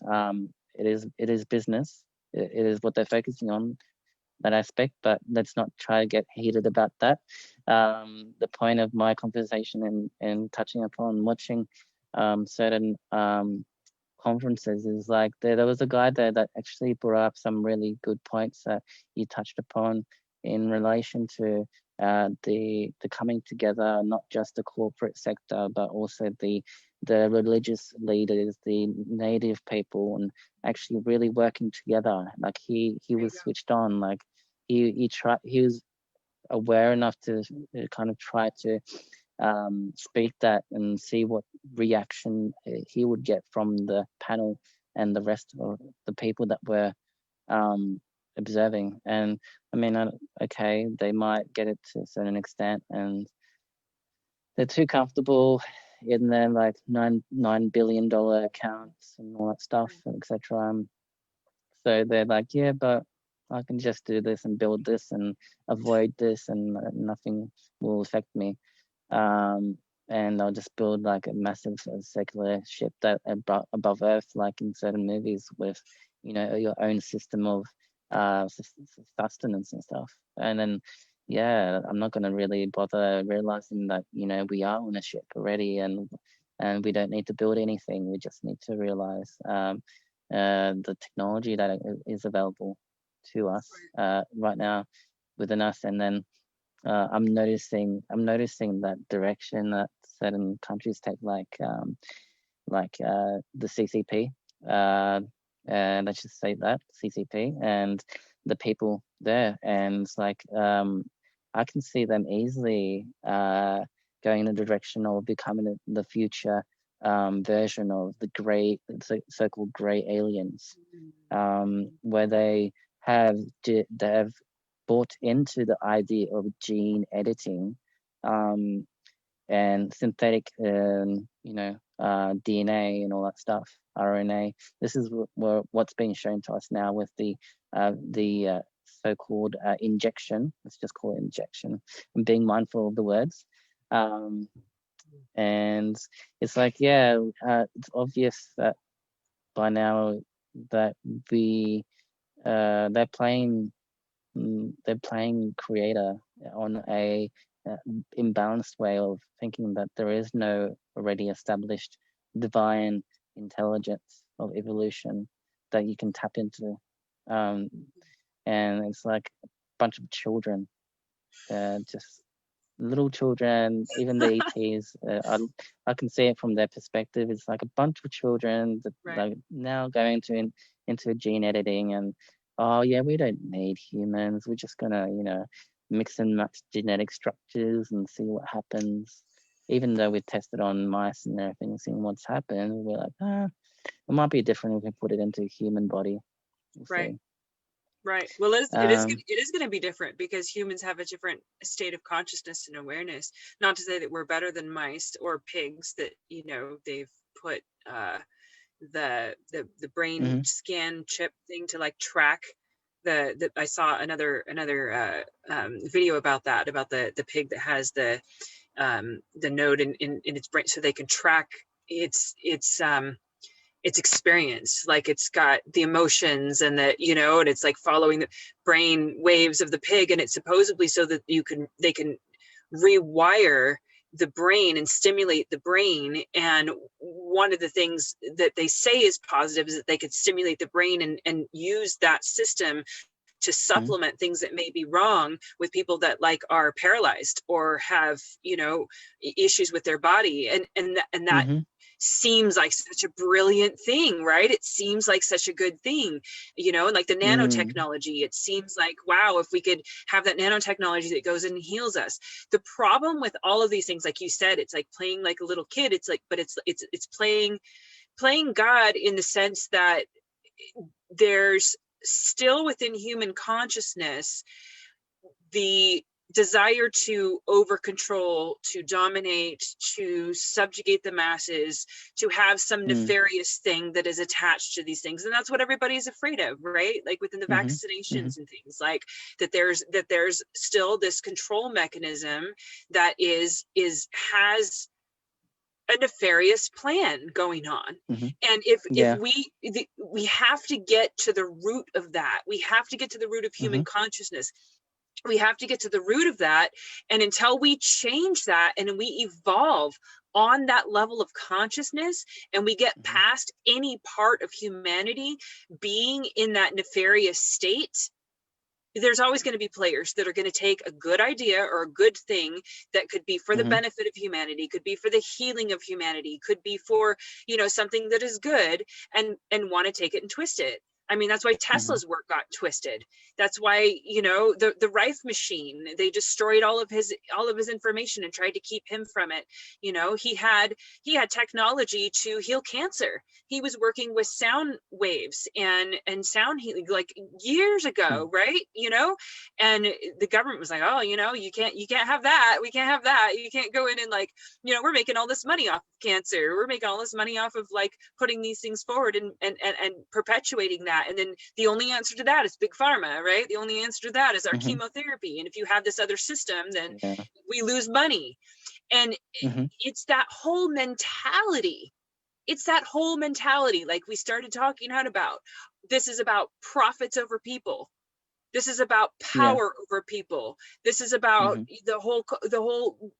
It is business. It is what they're focusing on, that aspect, but let's not try to get heated about that. The point of my conversation and touching upon watching certain conferences is like there was a guy there that actually brought up some really good points that you touched upon in relation to the coming together, not just the corporate sector, but also the religious leaders, the native people, and actually really working together. Like he was switched on. Like he was aware enough to kind of try to speak that and see what reaction he would get from the panel and the rest of the people that were observing. And I mean, okay, they might get it to a certain extent, and they're too comfortable in their like $9 billion accounts and all that stuff, etc. So they're like, yeah, but I can just do this and build this and avoid this, and nothing will affect me. And I'll just build like a massive circular ship that above Earth, like in certain movies, with your own system of sustenance and stuff. And then I'm not going to really bother realizing that we are on a ship already, and we don't need to build anything. We just need to realize the technology that is available to us right now within us. And then I'm noticing that direction that certain countries take, like the CCP, and let's just say that CCP and the people there, and it's like I can see them easily going in the direction of becoming the future version of the so-called grey aliens, where they have bought into the idea of gene editing and synthetic DNA and all that stuff, RNA. This is what's being shown to us now with the so-called injection. Let's just call it injection. I'm being mindful of the words. And it's like, it's obvious that by now that they're playing creator on a imbalanced way of thinking that there is no already established divine intelligence of evolution that you can tap into, and it's like a bunch of children, just little children, even the ETs. I can see it from their perspective. It's like a bunch of children that like now going into gene editing, and we don't need humans. We're just gonna mix and match genetic structures and see what happens. Even though we tested on mice and everything, seeing what's happened, we're like, it might be different if we put it into a human body. Right. Right. Well, it is going to be different because humans have a different state of consciousness and awareness. Not to say that we're better than mice or pigs that they've put the brain scan chip thing to like track the. I saw another video about the pig that has the node in its brain, so they can track its experience. Like it's got the emotions and and it's like following the brain waves of the pig, and it's supposedly so that they can rewire the brain and stimulate the brain. And one of the things that they say is positive is that they could stimulate the brain and use that system to supplement things that may be wrong with people that like are paralyzed or have issues with their body, and that seems like such a brilliant thing, right? It seems like such a good thing, and like the nanotechnology, it seems like, wow, if we could have that nanotechnology that goes in and heals us. The problem with all of these things, like you said, it's like playing like a little kid. It's like, but it's playing God, in the sense that there's still within human consciousness the desire to over control, to dominate, to subjugate the masses, to have some Mm. nefarious thing that is attached to these things. And that's what everybody's afraid of, right? Like within the Mhm. Mhm. vaccinations and things, like that there's still this control mechanism that has a nefarious plan going on. Mhm. And if Yeah. we have to get to the root of that. We have to get to the root of human Mhm. consciousness. We have to get to the root of that. And until we change that and we evolve on that level of consciousness, and we get Mhm. past any part of humanity being in that nefarious state, there's always going to be players that are going to take a good idea or a good thing that could be for the Mhm. benefit of humanity, could be for the healing of humanity, could be for, something that is good, and want to take it and twist it. I mean, that's why Mhm. Tesla's work got twisted. That's why, the Rife machine, they destroyed all of his information and tried to keep him from it. He had technology to heal cancer. He was working with sound waves and sound healing like years ago, Mhm. right? And the government was like, oh, you can't have that. We can't have that. You can't go in and like, we're making all this money off of cancer. We're making all this money off of like putting these things forward and perpetuating that. And then the only answer to that is big pharma, right? The only answer to that is our Mhm. chemotherapy. And if you have this other system, then Yeah. we lose money. And Mhm. it's that whole mentality. It's that whole mentality, like we started talking about. This is about profits over people. This is about Yeah. power over people. This is about Mhm. the whole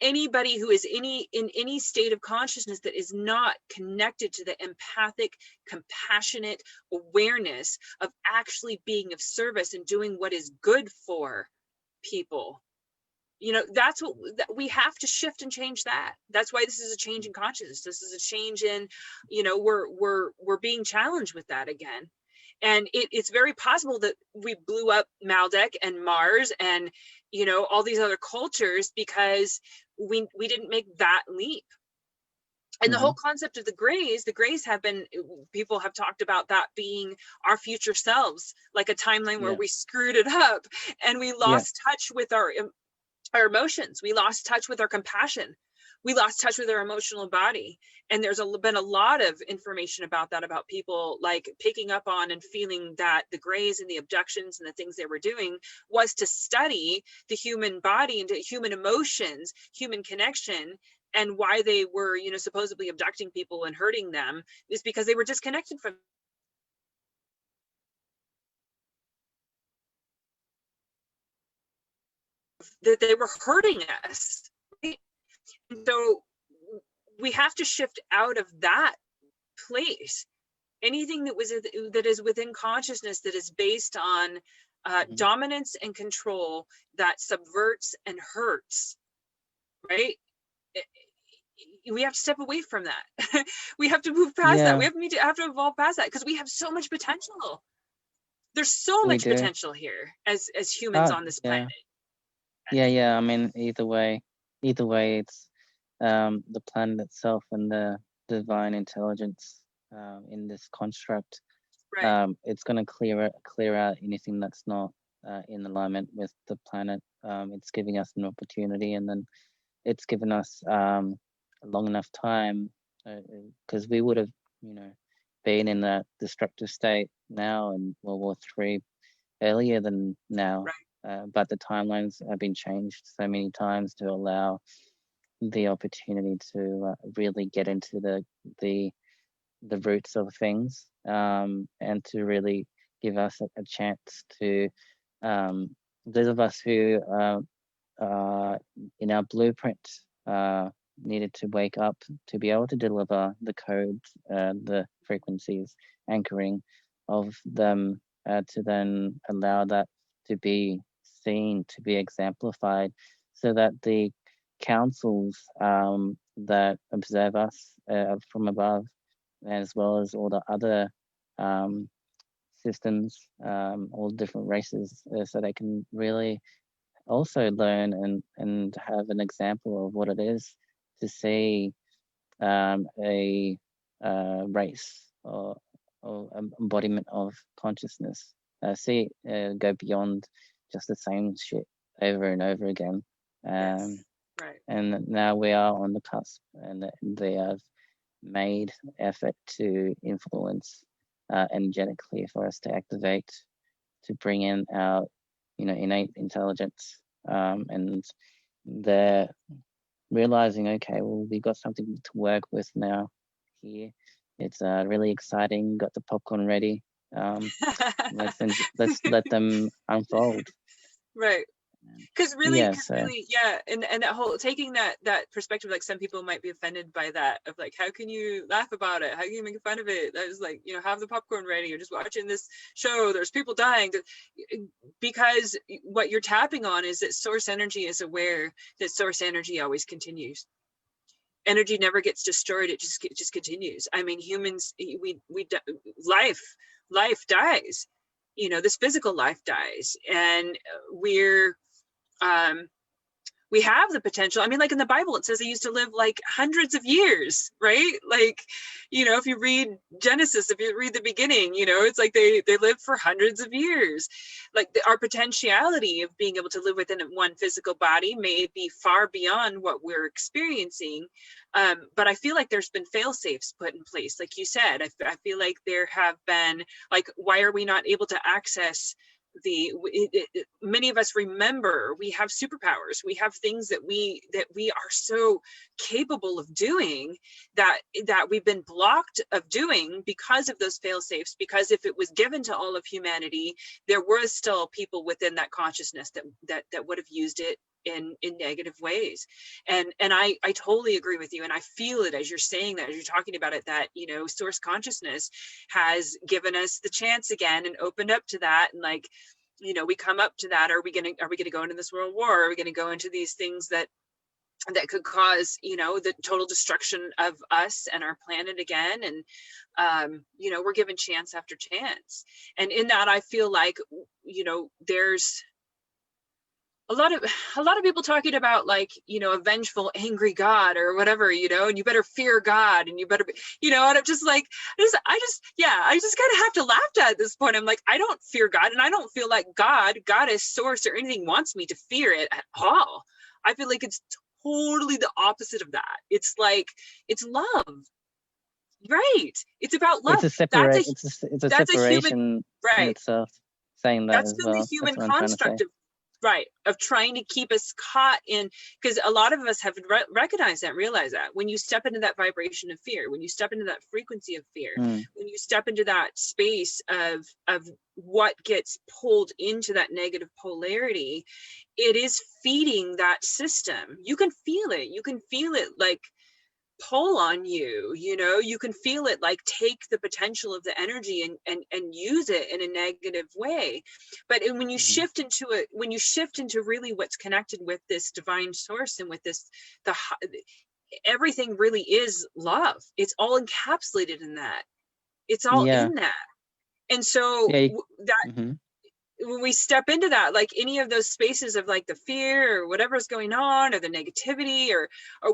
anybody who is in any state of consciousness that is not connected to the empathic, compassionate awareness of actually being of service and doing what is good for people. That's what we have to shift and change that. That's why this is a change in consciousness. This is a change in, we're being challenged with that again. And it's very possible that we blew up Maldek and Mars and, all these other cultures because we didn't make that leap. And the whole Mhm. concept of the grays have been, people have talked about that being our future selves, like a timeline where Yeah. we screwed it up and we Yeah. lost touch with our emotions. We lost touch with our compassion. We lost touch with our emotional body. And there's been a lot of information about that, about people like picking up on and feeling that the grays and the abductions and the things they were doing was to study the human body and human emotions, human connection, and why they were, supposedly abducting people and hurting them is because they were disconnected from that, they were hurting us. Right? And so we have to shift out of that place. Anything that is within consciousness that is based on Mhm. dominance and control that subverts and hurts, right? We have to step away from that. We have to move past that. Yeah. We have to evolve past that because we have so much potential. There's so We much do. potential here as humans Oh, on this planet. yeah. Yeah. Yeah. I mean, either way, it's the planet itself and the divine intelligence in this construct. Right. It's going to clear out anything that's not in alignment with the planet. It's giving us an opportunity, and then it's given us a long enough time because we would have, you know, been in that destructive state now in World War III earlier than now. Right. But the timelines have been changed so many times to allow the opportunity to really get into the the roots of things, and to really give us a chance to those of us who in our blueprint needed to wake up to be able to deliver the codes, the frequencies, anchoring of them, to then allow that to be seen, to be exemplified, so that the councils that observe us from above, as well as all the other um, systems, all different races, so they can really also learn and have an example of what it is to see a race or embodiment of consciousness. See it go beyond just the same shit. over and over again. Yes. Right. And now we are on the cusp, and they have made effort to influence energetically for us to activate, to bring in our, innate intelligence. And they're realizing, okay, well, we got something to work with now here. It's really exciting. Got the popcorn ready. Let's let them unfold. Right. Because Yeah, and that whole taking that perspective, like some people might be offended by that, of like, how can you laugh about it, how can you make fun of it, that is like, have the popcorn ready, you're just watching this show, there's people dying, because what you're tapping on is that source energy is aware that source energy always continues. Energy never gets destroyed, it just continues. I mean, humans, life dies, this physical life dies, and we have the potential. I mean, like in the Bible, it says they used to live like hundreds of years, right? Like, if you read Genesis, if you read the beginning, it's like they lived for hundreds of years. Like our potentiality of being able to live within one physical body may be far beyond what we're experiencing. But I feel like there's been fail safes put in place. Like you said, I feel like there have been, like, why are we not able to access many of us remember we have superpowers, we have things that we are so capable of doing that we've been blocked of doing because of those fail safes, because if it was given to all of humanity, there were still people within that consciousness that would have used it in negative ways. And I totally agree with you, and I feel it as you're saying that, as you're talking about it, that source consciousness has given us the chance again and opened up to that, and like, we come up to that. Are we gonna go into this world war? Are we gonna go into these things that could cause the total destruction of us and our planet again? And we're given chance after chance, and in that I feel like there's a lot of people talking about, like, a vengeful, angry God or whatever, and you better fear God, and you better be, and I'm just like, I just kind of have to laugh at this point. I'm like, I don't fear God, and I don't feel like God, goddess, source, or anything wants me to fear it at all. I feel like it's totally the opposite of that. It's like, it's love, right? It's about love. It's a separation human, right, in itself, saying that that's as been well. the human construct of trying to keep us caught in, because a lot of us have recognized that, realize that when you step into that vibration of fear, when you step into that frequency of fear, when you step into that space of what gets pulled into that negative polarity, it is feeding that system. You can feel it like pull on you, you can feel it like take the potential of the energy and use it in a negative way. But when you shift into it, when you shift into really what's connected with this divine source and with this, everything really is love. It's all encapsulated in that. It's all in that. And so when we step into that, like any of those spaces of like the fear or whatever's going on, or the negativity, or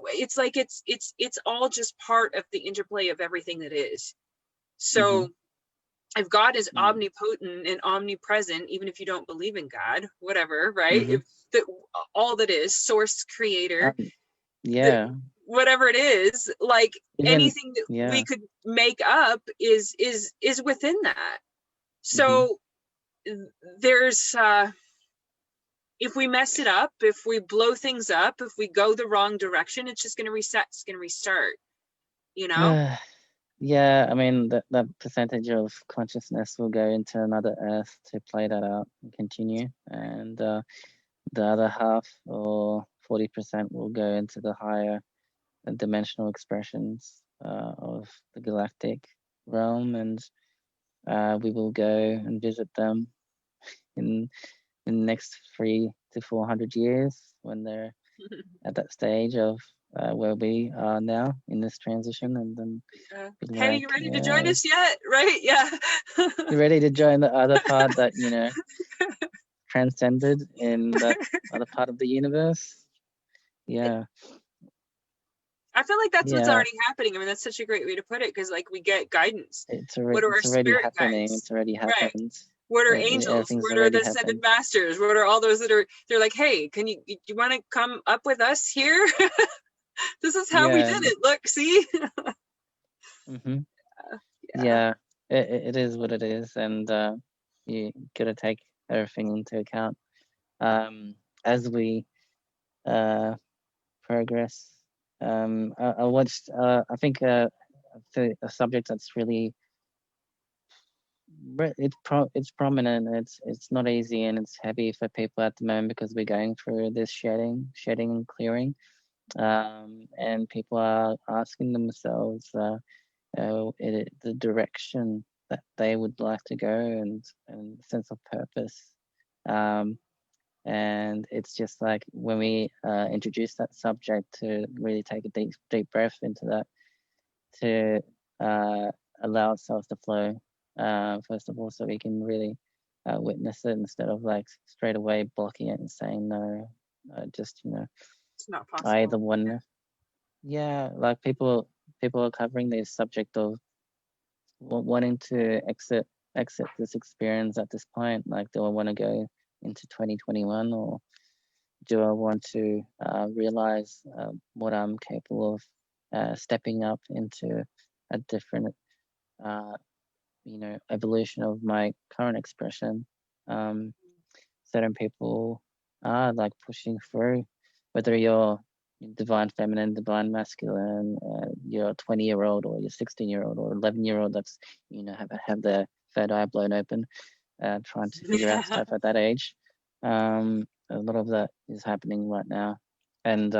it's like it's all just part of the interplay of everything that is. So if God is omnipotent and omnipresent, even if you don't believe in God, whatever, right? If all that is source, creator, whatever it is, like anything that we could make up is within that. So there's if we mess it up, if we blow things up, if we go the wrong direction, it's just going to reset, it's going to restart, Yeah, I mean, that percentage of consciousness will go into another earth to play that out and continue, and the other half, or 40%, will go into the higher dimensional expressions of the galactic realm, and we will go and visit them in the next 300 to 400 years, when they're at that stage of where we are now in this transition. And then hey, you ready to join us yet? Right? Yeah. You ready to join the other part that transcended in that other part of the universe? Yeah, I feel like that's what's already happening. I mean, that's such a great way to put it, because like we get guidance. It's already happening. It's already happened. What are angels? Everything's What are already the ascended happened. masters? What are all those that are, they're like, hey, can you want to come up with us here? This is how we Yeah. did it. Look, see? Mm-hmm. Yeah. Yeah, it is what it is, and you gotta take everything into account as we progress. I watched. I think a subject that's really it's prominent. It's not easy and it's heavy for people at the moment because we're going through this shedding and clearing. And people are asking themselves the direction that they would like to go and sense of purpose. Um, and it's just like when we introduce that subject to really take a deep breath into that, to allow ourselves to flow, first of all, so we can really witness it instead of like straight away blocking it and saying no. Just It's not I possible. the one. Yeah, like people are covering the subject of wanting to exit this experience at this point. Like, do I want to go into 2021, or do I want to realize what I'm capable of stepping up into a different evolution of my current expression? Certain people are like pushing through, whether you're divine feminine, divine masculine, you're a 20-year-old or you're 16-year-old or 11-year-old that's have their third eye blown open, trying to figure out stuff at that age. A lot of that is happening right now, and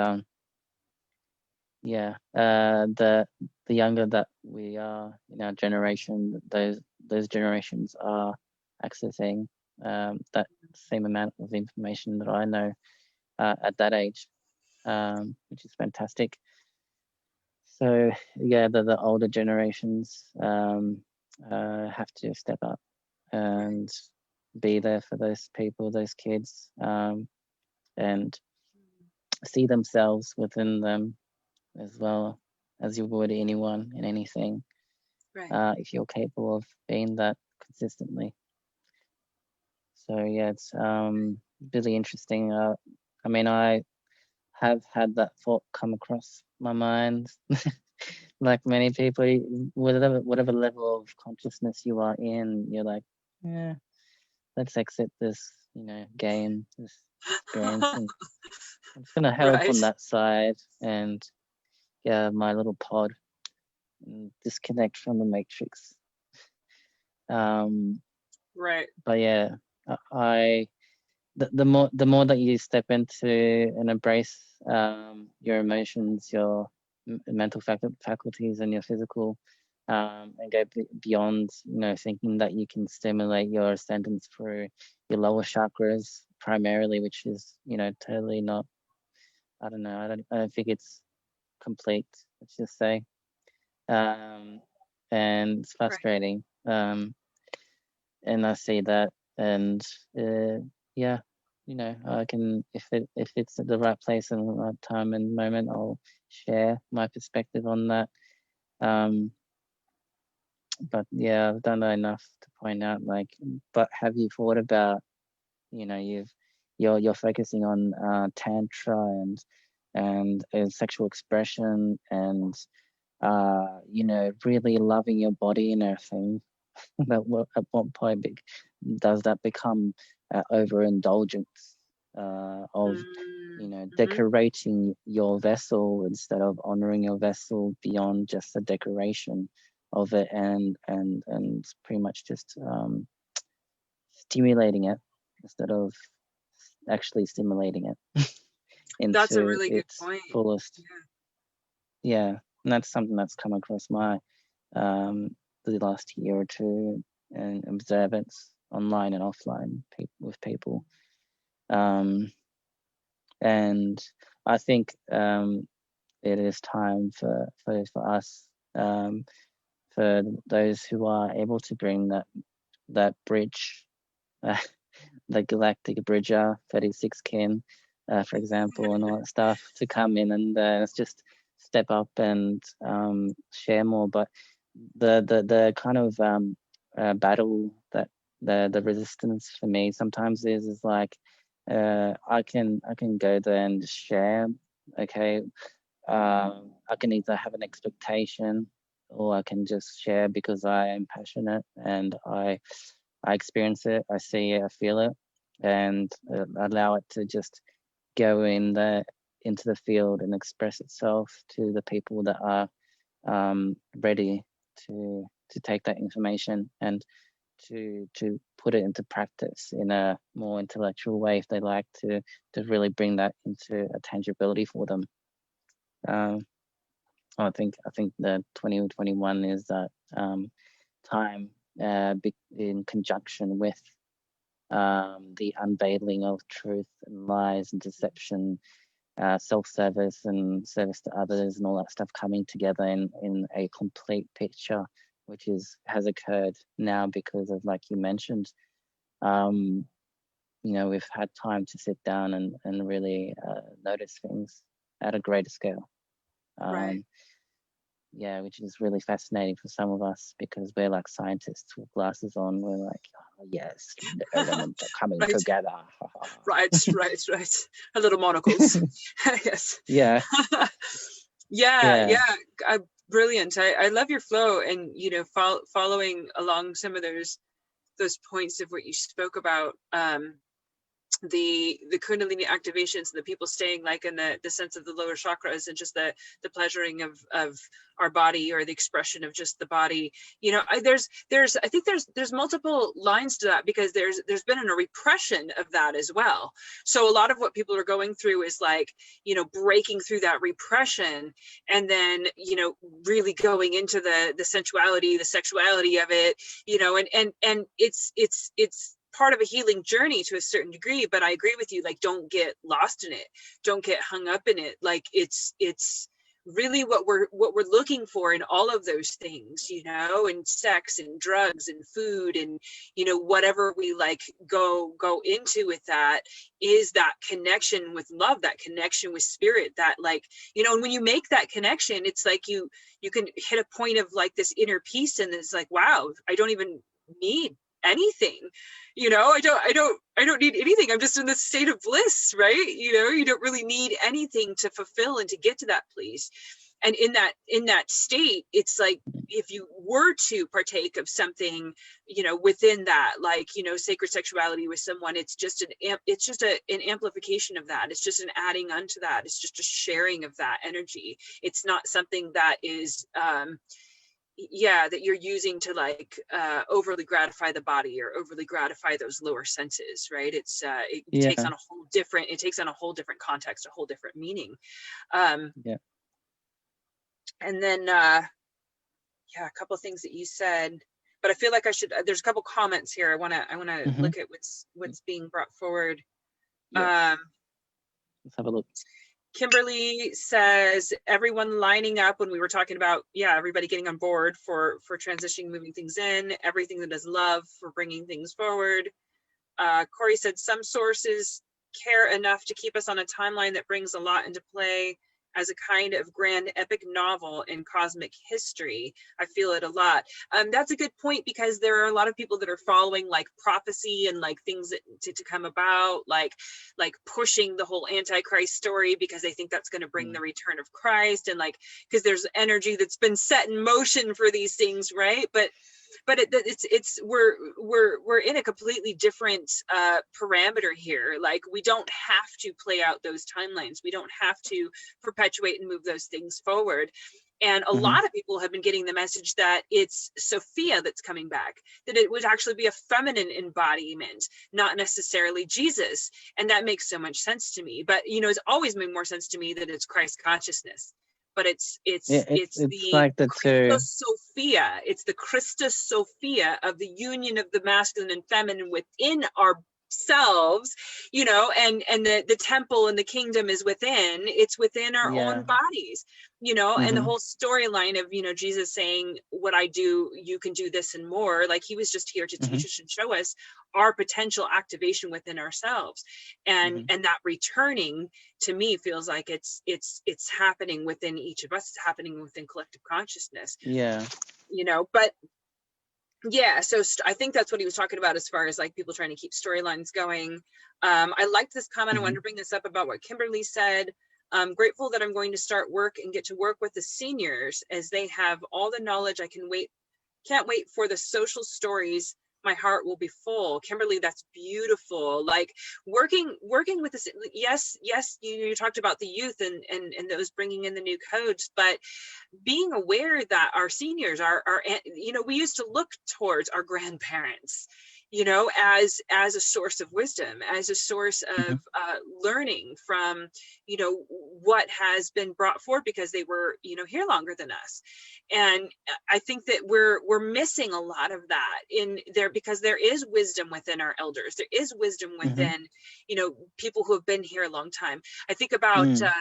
yeah, the younger that we are in our generation, those generations are accessing that same amount of information that I know at that age, which is fantastic. So yeah, the older generations have to step up and be there for those people, those kids, and see themselves within them as well as you would anyone in anything, Right. if you're capable of being that consistently. So yeah, it's really interesting. I mean, I have had that thought come across my mind. Like many people, whatever level of consciousness you are in, you're like, yeah, let's exit this, game, this experience, and I'm just gonna help Right. on that side, and yeah, my little pod, and disconnect from the matrix. Um, Right. but yeah, I the more that you step into and embrace your emotions, your mental faculties, and your physical, and go beyond, thinking that you can stimulate your ascendance through your lower chakras primarily, which is, totally not. I don't know. I don't think it's complete. Let's just say, um, and it's Right. frustrating. And I see that, and yeah, I can, if it's at the right place and the right time and moment, I'll share my perspective on that. But yeah, I've done enough to point out, like, but have you thought about, you're focusing on tantra and sexual expression and really loving your body and everything. But at what point does that become overindulgence of Mm-hmm. decorating your vessel instead of honoring your vessel beyond just the decoration of it, and pretty much just stimulating it instead of actually stimulating it That's a into really good its point. fullest. Yeah. Yeah, and that's something that's come across my um, the last year or two, and observance online and offline with people. And I think it is time for us, for those who are able to bring that bridge, uh, the galactic bridger, 36 kin, for example, and all that stuff, to come in and let's just step up and share more. But the kind of battle that the resistance for me sometimes is like I can go there and just share. Okay, I can either have an expectation, or I can just share because I am passionate and I experience it, I see it, I feel it, and allow it to just go into the field and express itself to the people that are ready to take that information and to put it into practice in a more intellectual way if they like to really bring that into a tangibility for them. I think the 2021 is that time in conjunction with the unveiling of truth and lies and deception, self-service and service to others and all that stuff coming together in a complete picture, which has occurred now because of, like you mentioned, we've had time to sit down and really notice things at a greater scale. Right. Yeah, which is really fascinating for some of us because we're like scientists with glasses on. We're like, oh, yes, the elements are coming Right. together. Right. A little monocles. Yes. Yeah. Yeah. Brilliant. I love your flow, and following along some of those points of what you spoke about. The Kundalini activations, the people staying like in the sense of the lower chakras, and just the pleasuring of our body, or the expression of just the body. I think there's multiple lines to that, because there's been a repression of that as well. So a lot of what people are going through is like, breaking through that repression, and then, really going into the sensuality, the sexuality of it, and it's part of a healing journey to a certain degree. But I agree with you, like, don't get lost in it, don't get hung up in it. Like, it's really what we're looking for in all of those things, and sex and drugs and food and whatever we like go into with that, is that connection with love, that connection with spirit, that, like, and when you make that connection, it's like you can hit a point of like this inner peace, and it's like, wow, I don't even need anything. I don't need anything. I'm just in this state of bliss, right? You don't really need anything to fulfill and to get to that place. And in that state, it's like, if you were to partake of something, within that, like, sacred sexuality with someone, it's just an amplification of that. It's just an adding unto that. It's just a sharing of that energy. It's not something that is that you're using to like overly gratify the body, or overly gratify those lower senses, right? It takes on a whole different context, a whole different meaning. And then a couple of things that you said, but I feel like there's a couple comments here. I want to look at what's being brought forward. Let's have a look. Kimberly says, everyone lining up, when we were talking about, everybody getting on board for transitioning, moving things in, everything that is love for bringing things forward. Corey said, some sources care enough to keep us on a timeline that brings a lot into play as a kind of grand epic novel in cosmic history. I feel it a lot. That's a good point, because there are a lot of people that are following like prophecy and like things that to come about, like pushing the whole Antichrist story, because they think that's going to bring the return of Christ, and like, because there's energy that's been set in motion for these things, right? But we're in a completely different parameter here. Like, we don't have to play out those timelines. We don't have to perpetuate and move those things forward. And a lot of people have been getting the message that it's Sophia that's coming back, that it would actually be a feminine embodiment, not necessarily Jesus. And that makes so much sense to me. But, it's always made more sense to me that it's Christ consciousness. But it's the like the Christus Sophia. It's the Christus Sophia of the union of the masculine and feminine within ourselves, and the temple and the kingdom is within. It's within our own bodies, and the whole storyline of, Jesus saying, what I do, you can do this and more. Like, he was just here to teach us and show us our potential activation within ourselves, and that returning, to me, feels like it's happening within each of us. It's happening within collective consciousness. But Yeah, so I think that's what he was talking about as far as like people trying to keep storylines going. I liked this comment. I wanted Hmm. to bring this up about what Kimberly said. I'm grateful that I'm going to start work and get to work with the seniors as they have all the knowledge. Can't wait for the social stories. My heart will be full. Kimberly, that's beautiful. Like working with this. Yes, you talked about the youth and those bringing in the new codes, but being aware that our seniors are, you know, we used to look towards our grandparents, you know, as a source of wisdom, as a source of Hmm. learning from, you know, what has been brought forward because they were, you know, here longer than us. And I think that we're missing a lot of that in there, because there is wisdom within our elders. There is wisdom Hmm. within, you know, people who have been here a long time. I think about Mm.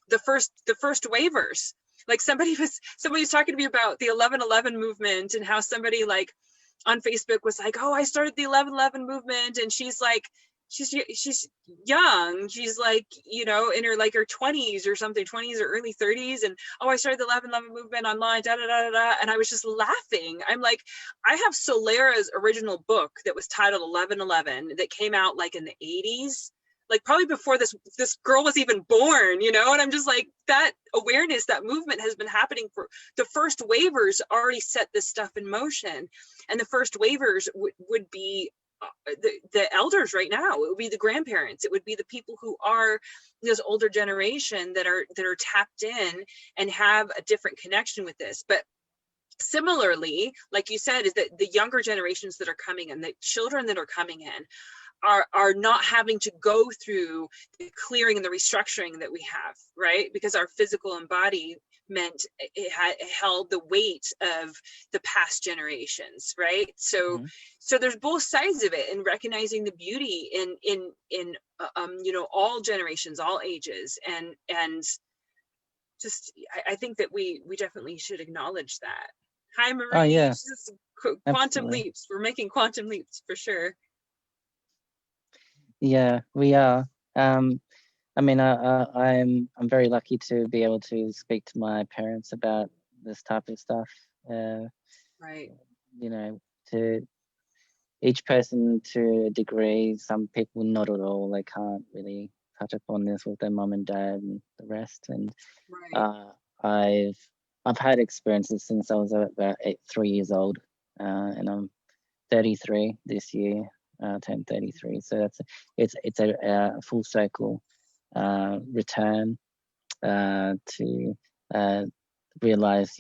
the first waivers. Like somebody was talking to me about the 11/11 movement, and how somebody like on Facebook was like, oh, I started the 11/11 movement. And she's like, she's young. She's like, you know, in her like her 20s or something, 20s or early 30s. And oh, I started the 11/11 movement online, da da da da da. And I was just laughing. I'm like, I have Solera's original book that was titled 11/11 that came out like in the 80s, like probably before this girl was even born, you know. And I'm just like, that awareness, that movement has been happening for the first waivers already set this stuff in motion. And the first waivers would be the elders right now. It would be the grandparents. It would be the people who are this older generation that are tapped in and have a different connection with this. But similarly, like you said, is that the younger generations that are coming in, the children that are coming in, are not having to go through the clearing and the restructuring that we have, right? Because our physical embodiment, it held the weight of the past generations, right? So Hmm. there's both sides of it, and recognizing the beauty in you know, all generations, all ages, and just I think that we definitely should acknowledge that. Hi Oh Marie, yeah, just quantum absolutely. leaps. We're making quantum leaps for sure. Yeah, we are. Um, I mean, I'm very lucky to be able to speak to my parents about this type of stuff. Uh, Right. you know, to each person to a degree. Some people not at all. They can't really touch upon this with their mum and dad and the rest. And Right. uh, I've I've had experiences since I was about 3 years old, and I'm 33 this year. Turned 33, so it's a full circle return to uh, realize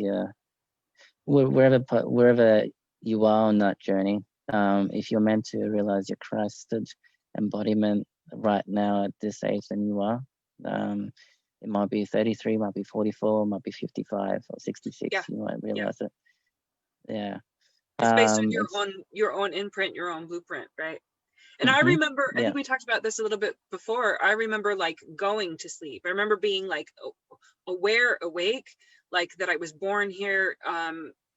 wherever you are on that journey. If you're meant to realize your Christed embodiment right now at this age, then you are. Um, it might be 33, might be 44, might be 55 or 66. Yeah. You might Yeah. realize it. Yeah. It's based on It's your own imprint, your own blueprint, right? And I hmm remember, I yeah. think we talked about this a little bit before. I remember like going to sleep. I remember being like aware, awake, like that I was born here,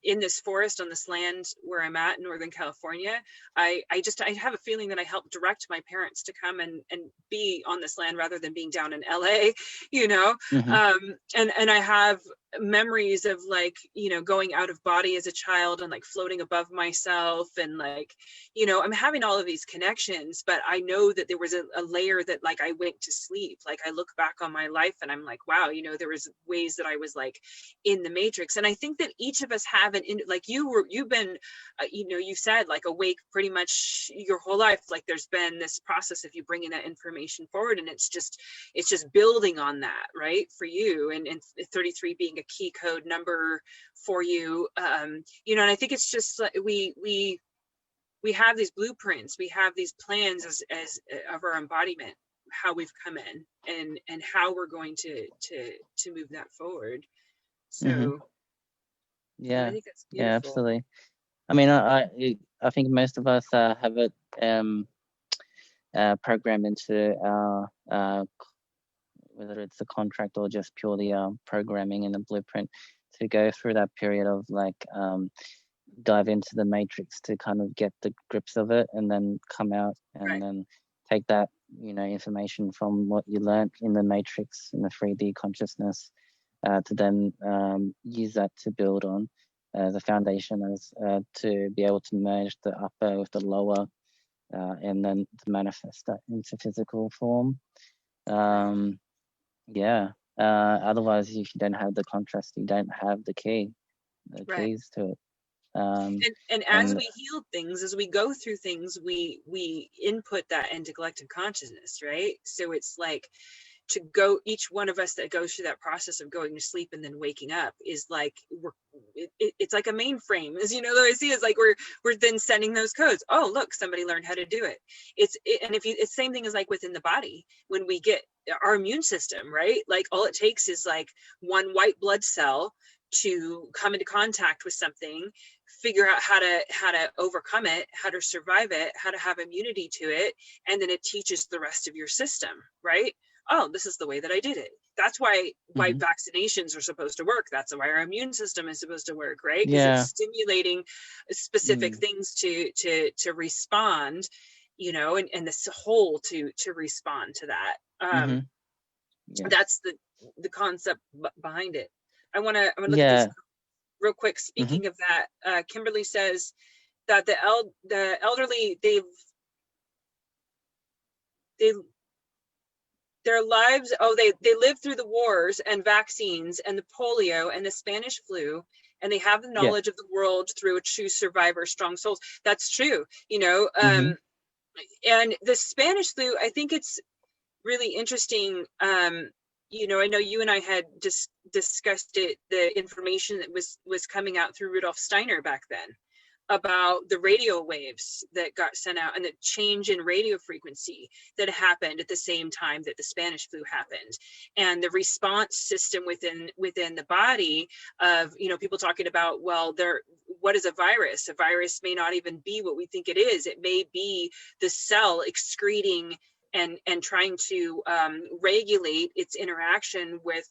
in this forest on this land where I'm at in Northern California. I have a feeling that I helped direct my parents to come and be on this land rather than being down in LA, you know. Hmm. And I have memories of like, you know, going out of body as a child and like floating above myself, and like, you know, I'm having all of these connections, but I know that there was a layer that like I went to sleep. Like I look back on my life and I'm like, wow, you know, there was ways that I was like in the matrix. And I think that each of us have like you've been, you know, you said like awake pretty much your whole life. Like there's been this process of you bringing that information forward, and it's just building on that, right, for you. And 33 being a key code number for you, you know. And I think it's just like we have these blueprints, we have these plans as of our embodiment, how we've come in, and how we're going to move that forward. Hmm. So yeah, I Yeah. think that's Yeah. beautiful. Absolutely. I mean, I think most of us have it programmed into our whether it's a contract or just purely programming in the blueprint to go through that period of like dive into the matrix to kind of get the grips of it, and then come out and Right. then take that information from what you learned in the matrix in the 3D consciousness to then use that to build on. as a foundation, as to be able to merge the upper with the lower, and then to manifest that into physical form. Yeah. Otherwise, if you don't have the contrast, you don't have the keys to it. And as we heal things, as we go through things, we input that into collective consciousness, right? So it's like, to go, each one of us that goes through that process of going to sleep and then waking up is like, it's like a mainframe, as you know, though I see, is like we're then sending those codes. Oh, look, somebody learned how to do it. And if you, it's same thing as like within the body, when we get our immune system, right? Like all it takes is like one white blood cell to come into contact with something, figure out how to overcome it, how to survive it, how to have immunity to it, and then it teaches the rest of your system, right? Oh, this is the way that I did it. That's why vaccinations are supposed to work. That's why our immune system is supposed to work, right? Because it's stimulating specific things to respond, you know, and this whole to respond to that. That's the concept behind it. I want to look at this real quick. Speaking of that, Kimberly says that the elderly, their lives, they lived through the wars and vaccines and the polio and the Spanish flu, and they have the knowledge of the world through a true survivor, strong souls. That's true, you know. And the Spanish flu, I think it's really interesting. You know, I know you and I had discussed it, the information that was coming out through Rudolf Steiner back then about the radio waves that got sent out and the change in radio frequency that happened at the same time that the Spanish flu happened, and the response system within the body of, you know, people talking about, well, what is a virus? A virus may not even be what we think it is. It may be the cell excreting and trying to regulate its interaction with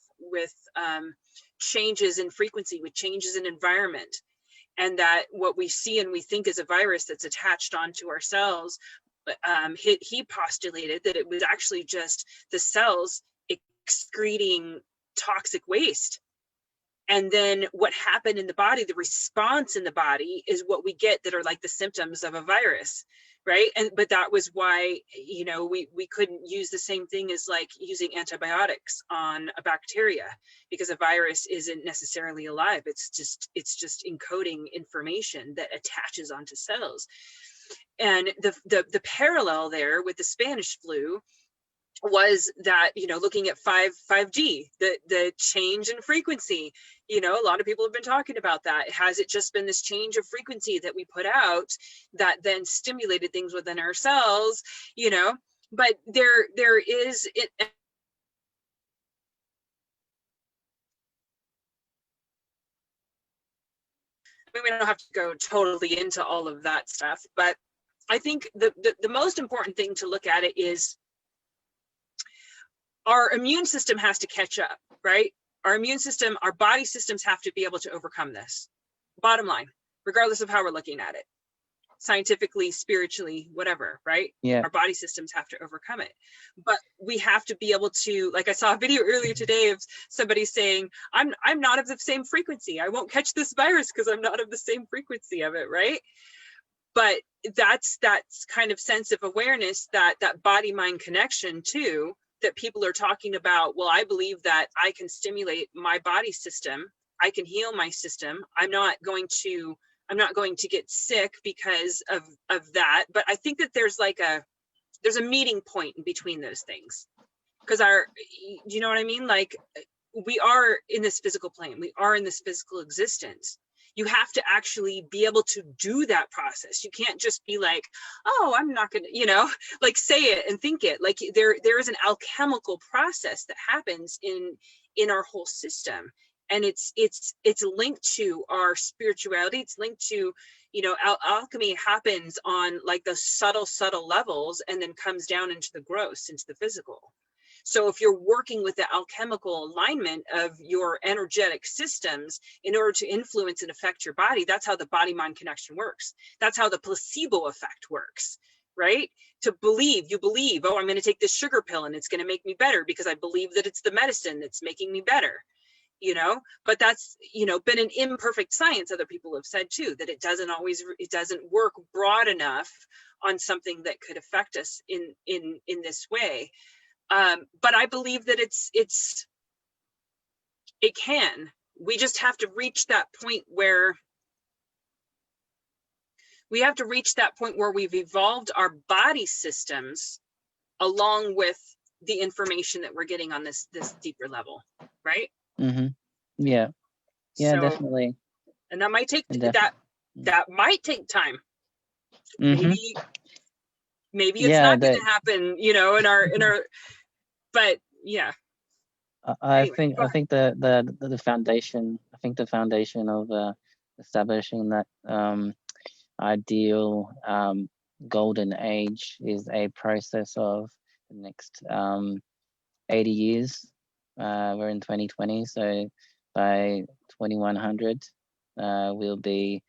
changes in frequency, with changes in environment. And that what we see and we think is a virus that's attached onto our cells, he postulated that it was actually just the cells excreting toxic waste. And then what happened in the body, the response in the body, is what we get that are like the symptoms of a virus, right? But that was why, you know, we couldn't use the same thing as like using antibiotics on a bacteria, because a virus isn't necessarily alive. It's just encoding information that attaches onto cells. And the parallel there with the Spanish flu was that, you know, looking at 5G, the change in frequency, you know, a lot of people have been talking about that. Has it just been this change of frequency that we put out that then stimulated things within our cells, you know? But there is it. I mean, we don't have to go totally into all of that stuff, but I think the most important thing to look at it is our immune system has to catch up, right? Our immune system, our body systems have to be able to overcome this. Bottom line, regardless of how we're looking at it, scientifically, spiritually, whatever, right? Yeah. Our body systems have to overcome it. But we have to be able to, like I saw a video earlier today of somebody saying, I'm not of the same frequency. I won't catch this virus because I'm not of the same frequency of it, right? But that's kind of sense of awareness, that body-mind connection too, that people are talking about. Well, I believe that I can stimulate my body system. I can heal my system. I'm not going to get sick because of that. But I think that there's a meeting point in between those things, because you know what I mean? Like, we are in this physical plane. We are in this physical existence. You have to actually be able to do that process. You can't just be like, oh, I'm not gonna, you know, like say it and think it. Like there is an alchemical process that happens in our whole system. And it's linked to our spirituality. It's linked to, you know, alchemy happens on like the subtle levels and then comes down into the gross, into the physical. So if you're working with the alchemical alignment of your energetic systems in order to influence and affect your body, that's how the body-mind connection works. That's how the placebo effect works, right? You believe, oh, I'm going to take this sugar pill and it's going to make me better because I believe that it's the medicine that's making me better. but that's, been an imperfect science. Other people have said too, that it doesn't work broad enough on something that could affect us in this way. But I believe that it can. We just have to reach that point where we've evolved our body systems along with the information that we're getting on this deeper level, right? Mm-hmm. Yeah. Yeah, So, definitely. And that might take might take time. Mm-hmm. Maybe it's not going to happen, in our. But yeah. I think the foundation. I think the foundation of establishing that ideal golden age is a process of the next 80 years. We're in 2020, so by 2100 we'll be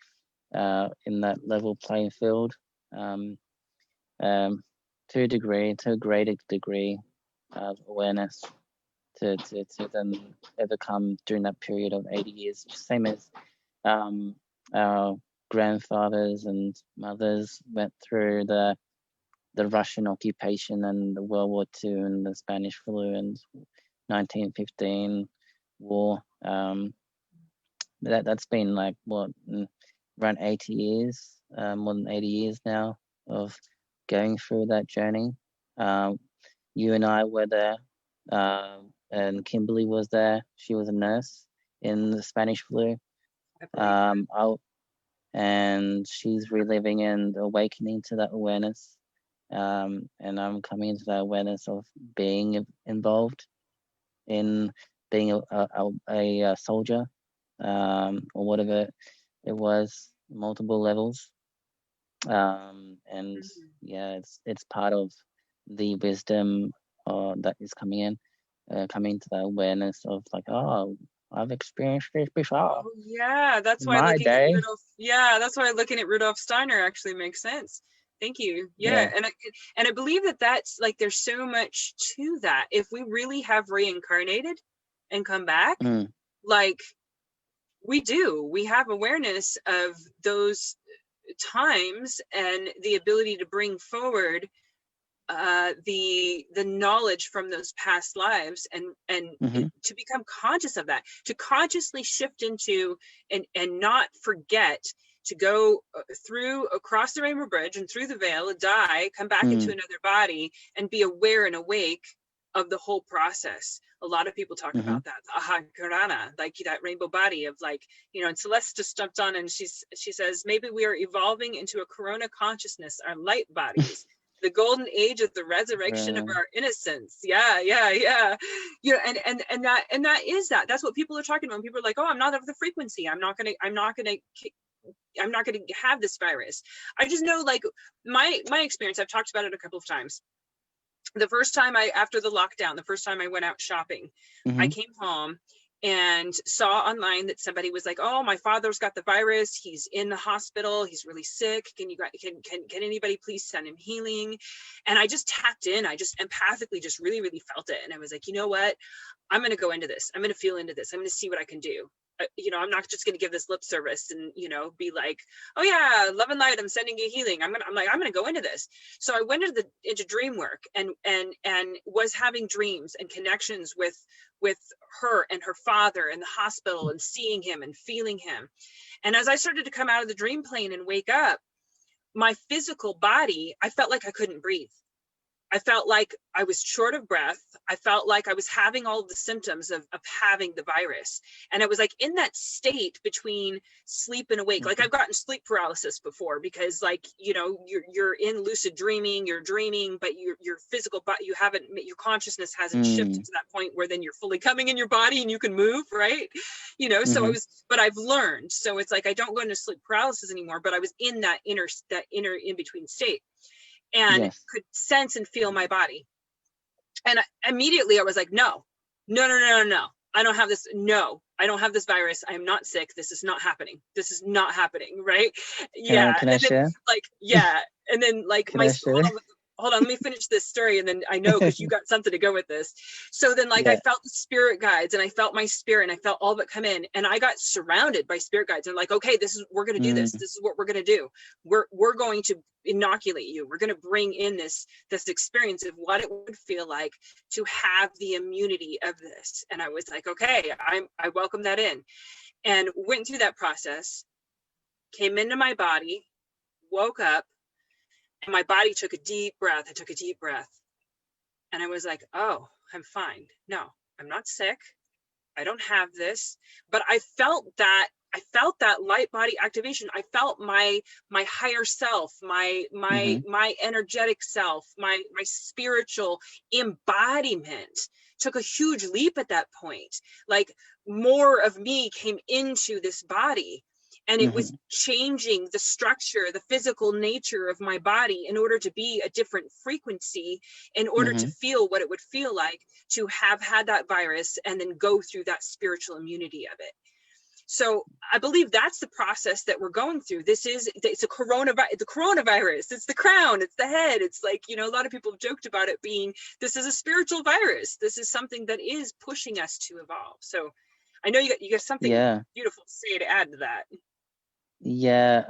in that level playing field to a greater degree of awareness to then overcome during that period of 80 years, same as our grandfathers and mothers went through the Russian occupation and the World War II and the Spanish flu and 1915 war. That's been like around 80 years, more than 80 years now of going through that journey. You and I were there, and Kimberly was there. She was a nurse in the Spanish flu. And she's reliving and awakening to that awareness. And I'm coming into that awareness of being involved in being a soldier, or whatever it was, multiple levels. And yeah, it's part of the wisdom that is coming to the awareness of like, oh, I've experienced this before. Oh, yeah, that's why looking at Rudolf Steiner actually makes sense. Thank you. Yeah. And I believe that's like, there's so much to that. If we really have reincarnated and come back, like we have awareness of those times and the ability to bring forward the knowledge from those past lives and to become conscious of that, to consciously shift into and not forget to go across the Rainbow Bridge and through the veil, die, come back into another body, and be aware and awake of the whole process. A lot of people talk about that, aha karana, like that rainbow body of like, and Celeste just jumped on and she says, maybe we are evolving into a corona consciousness, our light bodies. The golden age of the resurrection of our innocence. Yeah. And that is that. That's what people are talking about. When people are like, oh, I'm not of the frequency. I'm not gonna have this virus. I just know, like, my experience, I've talked about it a couple of times. The first time after the lockdown, the first time I went out shopping, I came home and saw online that somebody was like, oh, my father's got the virus. He's in the hospital. He's really sick. Can anybody please send him healing? And I just tapped in. I just empathically just really, really felt it. And I was like, you know what? I'm going to go into this. I'm going to feel into this. I'm going to see what I can do. I'm not just going to give this lip service and, be like, oh yeah, love and light, I'm sending you healing. I'm going to go into this. So I went into dream work and was having dreams and connections with her and her father in the hospital and seeing him and feeling him. And as I started to come out of the dream plane and wake up, my physical body, I felt like I couldn't breathe. I felt like I was short of breath. I felt like I was having all of the symptoms of having the virus. And I was like in that state between sleep and awake. Like I've gotten sleep paralysis before because like, you're in lucid dreaming, you're dreaming, but your physical body, your consciousness hasn't shifted to that point where then you're fully coming in your body and you can move, right? So but I've learned. So it's like, I don't go into sleep paralysis anymore, but I was in that inner in between state. And could sense and feel my body. And immediately I was like, no, I don't have this. No, I don't have this virus. I am not sick. This is not happening. This is not happening. Right. Can I share? Like, yeah. And then like my hold on, let me finish this story, and then I know, because you got something to go with this. So then, like, I Yeah. felt the spirit guides, and I felt my spirit, and I felt all of it come in, and I got surrounded by spirit guides, and like, okay, we're going to do this. Mm, This is what we're going to do. We're going to inoculate you. We're going to bring in this experience of what it would feel like to have the immunity of this. And I was like, okay, I welcome that in, and went through that process, came into my body, woke up, and my body took a deep breath. I took a deep breath, and I was like, oh, I'm fine. No, I'm not sick. I don't have this. But I felt that light body activation. I felt my higher self, mm-hmm, my energetic self, my spiritual embodiment took a huge leap at that point. Like, more of me came into this body, and it was mm-hmm, changing the structure, the physical nature of my body, in order to be a different frequency, in order to mm-hmm. feel what it would feel like to have had that virus and then go through that spiritual immunity of it. So I believe that's the process that we're going through. It's a coronavirus. It's the crown. It's the head. It's like, a lot of people have joked about it being, this is a spiritual virus. This is something that is pushing us to evolve. So I know you got something Yeah. beautiful to say to add to that. Yeah.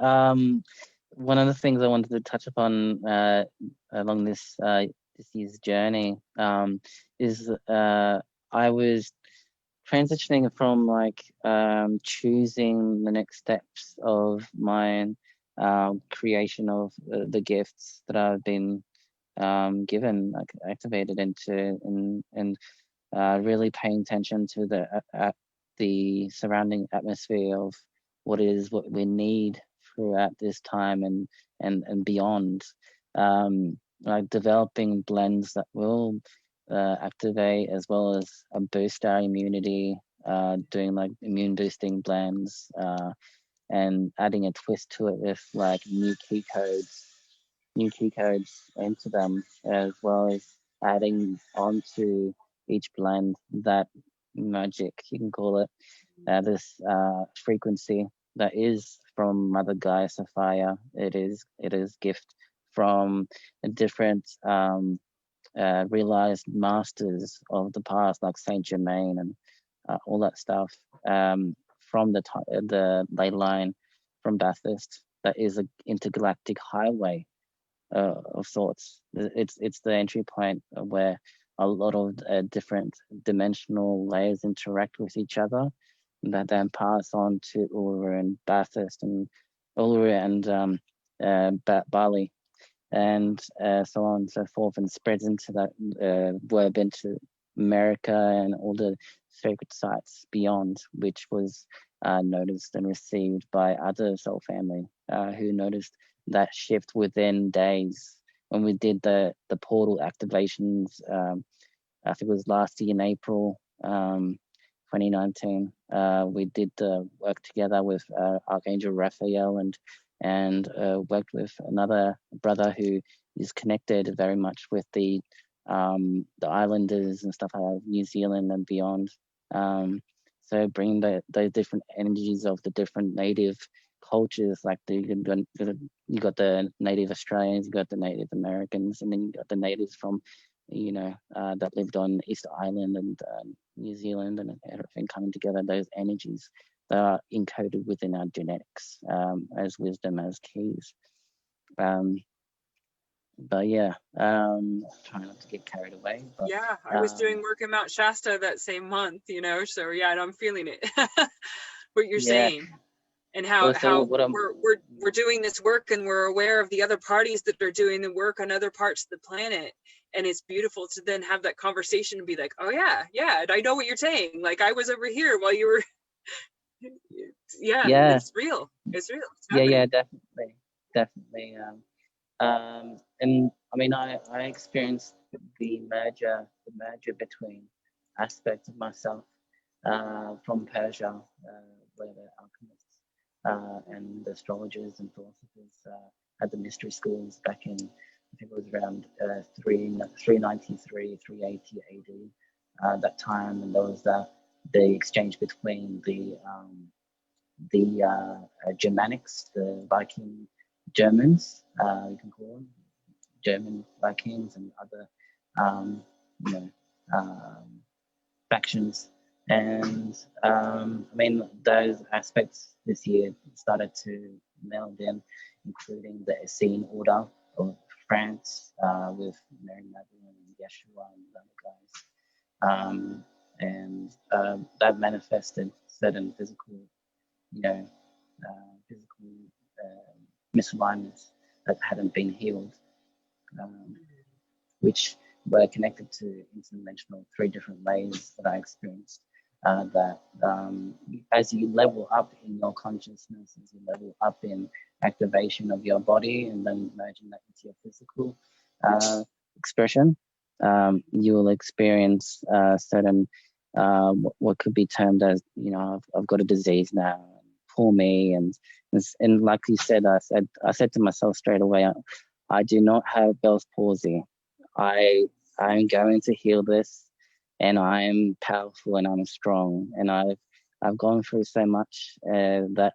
One of the things I wanted to touch upon along this year's journey is I was transitioning from like choosing the next steps of my creation of the gifts that I've been given, like activated into, and really paying attention to the surrounding atmosphere of what we need throughout this time and beyond. Like developing blends that will activate as well as boost our immunity, doing like immune boosting blends, and adding a twist to it with like new key codes into them, as well as adding onto each blend that magic, you can call it, this frequency that is from Mother Gaia Sapphire. It is gift from a different realized masters of the past, like Saint Germain and all that stuff, from the ley line from Bathurst. That is an intergalactic highway of sorts. It's the entry point where a lot of different dimensional layers interact with each other, that then pass on to Uluru and Bathurst and Bali, and so on and so forth, and spreads into that web into America and all the sacred sites beyond, which was noticed and received by other soul family who noticed that shift within days when we did the portal activations. I think it was last year in April 2019. We did the work together with Archangel Raphael and worked with another brother who is connected very much with the islanders and stuff like that, New Zealand and beyond. So bringing those different energies of the different native cultures, like you got the native Australians, you got the Native Americans, and then you got the natives from, that lived on Easter Island and New Zealand, and everything coming together. Those energies that are encoded within our genetics as wisdom, as keys. But yeah, trying not to get carried away. But Yeah, I was doing work in Mount Shasta that same month, so yeah, and I'm feeling it. What you're yeah. saying, and how Also, what I'm we're doing this work, and we're aware of the other parties that are doing the work on other parts of the planet, and it's beautiful to then have that conversation and be like, oh yeah, I know what you're saying. Like, I was over here while you were. Yeah, yeah, it's real. It's real. It's yeah, happening. definitely. And I mean, I experienced the merger between aspects of myself from Persia, where the alchemists and astrologers and philosophers had the mystery schools back in, I think it was around 393, 380 AD, that time, and there was the exchange between the Germanics, the Viking Germans, you can call them, German Vikings and other, you know, factions. And I mean, those aspects this year started to meld in, including the Essene Order of France with Mary Magdalene and Yeshua and other guys. And that manifested certain physical, you know, physical misalignments that hadn't been healed, which were connected to interdimensional 3 different layers that I experienced. That as you level up in your consciousness, as you level up in activation of your body, and then merging that into your physical expression, you will experience certain what could be termed as, you know, I've got a disease now, poor me, and like you said, I said to myself straight away, I do not have Bell's palsy. I'm going to heal this, and I'm powerful and I'm strong, and I've gone through so much that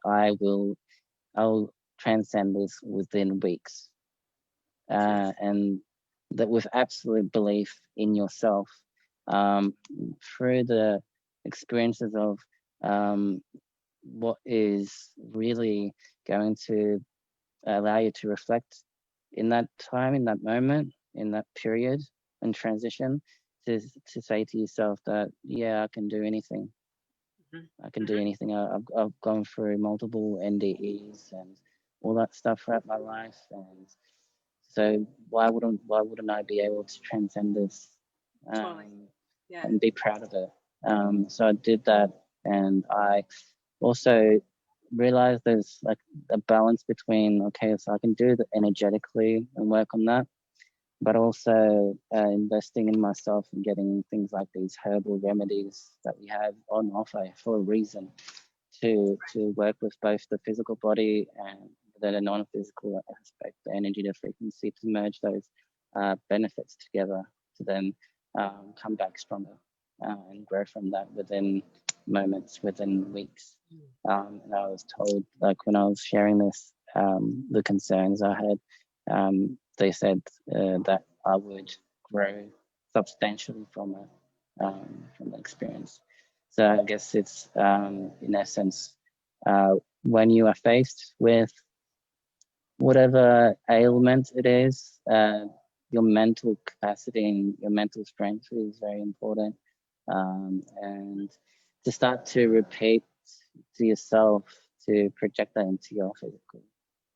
I'll transcend this within weeks, and that with absolute belief in yourself, through the experiences of what is really going to allow you to reflect in that time, in that moment, in that period and transition, to say to yourself that, yeah, I can do anything. I can do anything. I've gone through multiple NDEs and all that stuff throughout my life, and so why wouldn't I be able to transcend this, and be proud of it? So I did that, and I also realized there's like a balance between, okay, so I can do that energetically and work on that, but also investing in myself and getting things like these herbal remedies that we have on offer for a reason, to work with both the physical body and the non-physical aspect, the energy, the frequency, to merge those benefits together, to then come back stronger and grow from that within moments, within weeks. And I was told, like when I was sharing this, the concerns I had, they said that I would grow substantially from the experience. So I guess it's, in essence, when you are faced with whatever ailment it is, your mental capacity and your mental strength is very important. And to start to repeat to yourself, to project that into your physical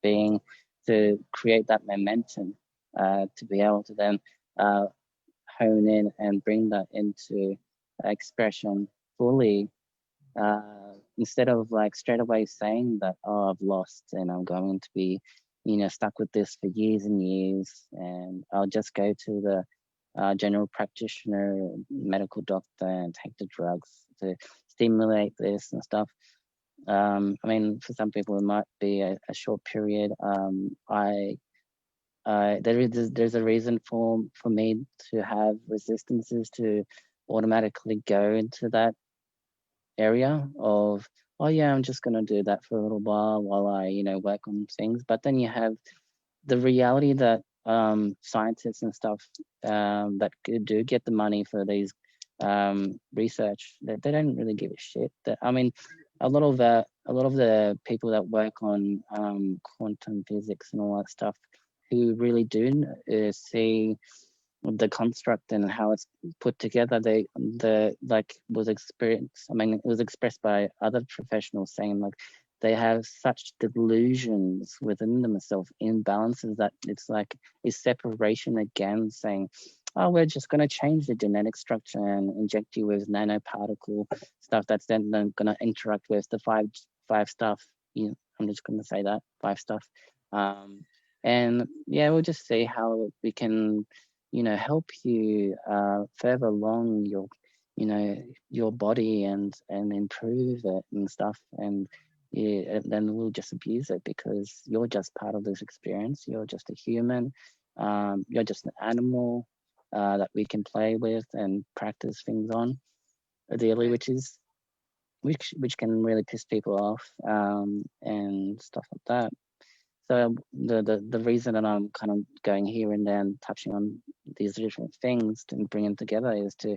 being, to create that momentum, to be able to then hone in and bring that into expression fully, instead of like straight away saying that, oh, I've lost and I'm going to be, you know, stuck with this for years and years, and I'll just go to the general practitioner, medical doctor, and take the drugs to stimulate this and stuff. I mean, for some people it might be a short period. There's a reason for me to have resistances to automatically go into that area of, oh yeah, I'm just going to do that for a little while I, you know, work on things. But then you have the reality that scientists and stuff that do get the money for these research, that they don't really give a shit. That, I mean, a lot of the people that work on quantum physics and all that stuff, who really do see the construct and how it's put together, was experienced. I mean, it was expressed by other professionals saying like they have such delusions within themselves, imbalances, that it's like a separation again, saying, oh, we're just going to change the genetic structure and inject you with nanoparticle stuff that's then going to interact with the five stuff. You know, I'm just going to say that 5 stuff. And yeah, we'll just see how we can, you know, help you further along your, you know, your body and improve it and stuff. And yeah, then we'll just abuse it because you're just part of this experience. You're just a human. You're just an animal that we can play with and practice things on ideally, which can really piss people off and stuff like that. So the reason that I'm kind of going here and there and touching on these different things and bring them together is to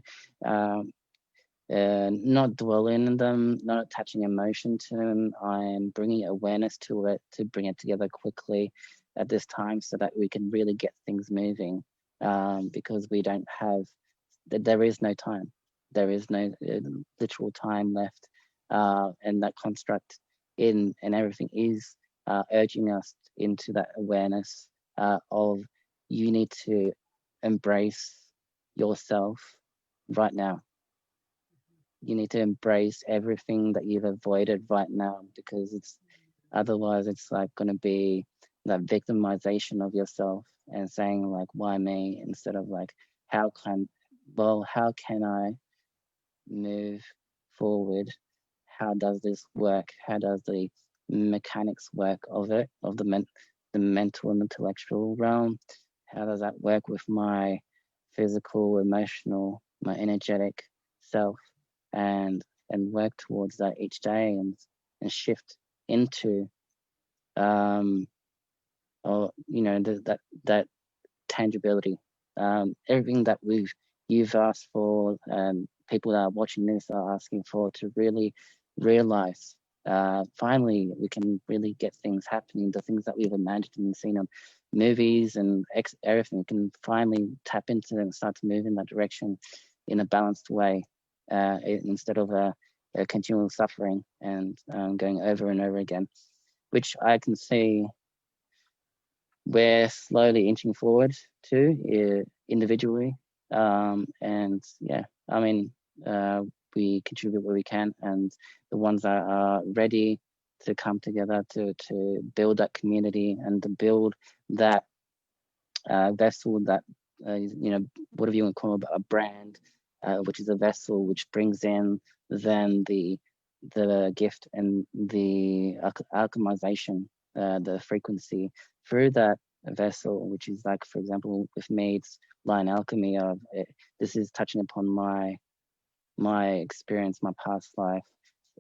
not dwell in them, not attaching emotion to them. I'm bringing awareness to it to bring it together quickly at this time so that we can really get things moving, because we don't have, there is no time. There is no literal time left. And that construct and everything is urging us into that awareness of you need to embrace yourself right now. You need to embrace everything that you've avoided right now, because it's otherwise it's like going to be that victimization of yourself and saying like, why me, instead of like, how can I move forward? How does this work? How does the mechanics work of it, of the mental and intellectual realm? How does that work with my physical, emotional, my energetic self, and work towards that each day and shift into or that tangibility. Everything that you've asked for, people that are watching this are asking for, to really realize. Finally, we can really get things happening. The things that we've imagined and seen on movies and everything, we can finally tap into them and start to move in that direction in a balanced way, instead of a continual suffering and going over and over again, which I can see we're slowly inching forward to individually. And yeah, I mean, we contribute where we can, and the ones that are ready to come together to build that community and to build that vessel, that whatever you want to call it, a brand, which is a vessel which brings in then the gift and the alchemization, the frequency through that vessel, which is like, for example, with me, it's line alchemy of it. This is touching upon my experience, my past life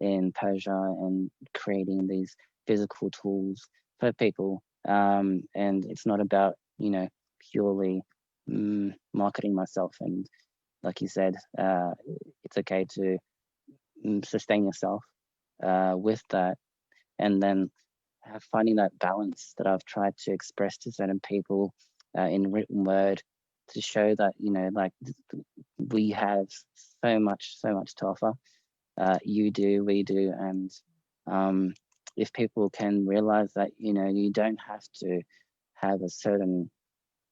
in Persia, and creating these physical tools for people. And it's not about purely marketing myself. And like you said, it's okay to sustain yourself with that, and then finding that balance that I've tried to express to certain people in written word, to show that like we have so much to offer. You do, we do, and if people can realize that you don't have to have a certain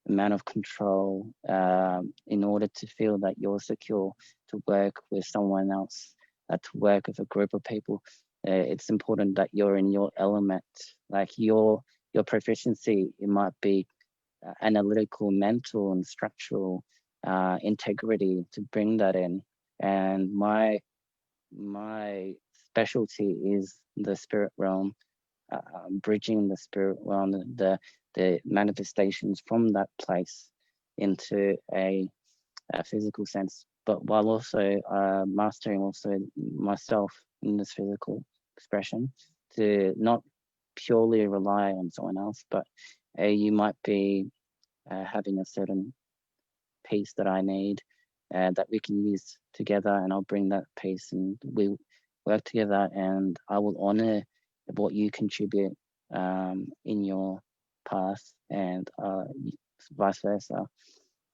amount of control in order to feel that you're secure to work with someone else, to work with a group of people. It's important that you're in your element, like your proficiency. It might be analytical, mental, and structural integrity to bring that in. And my specialty is the spirit realm, bridging the spirit realm, the manifestations from that place into a physical sense, but while also mastering also myself in this physical expression, to not purely rely on someone else, but you might be having a certain piece that I need that we can use together, and I'll bring that piece and we work together, and I will honor what you contribute in your path, and vice versa.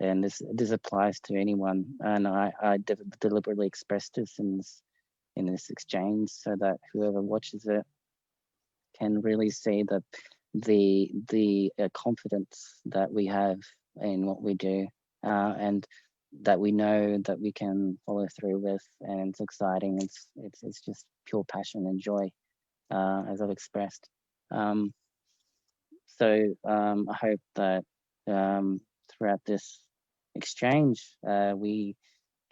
And this applies to anyone, and I deliberately expressed this in this exchange so that whoever watches it can really see that the confidence that we have in what we do, and that we know that we can follow through with, and it's exciting. It's just pure passion and joy, as I've expressed. So I hope that throughout this exchange, we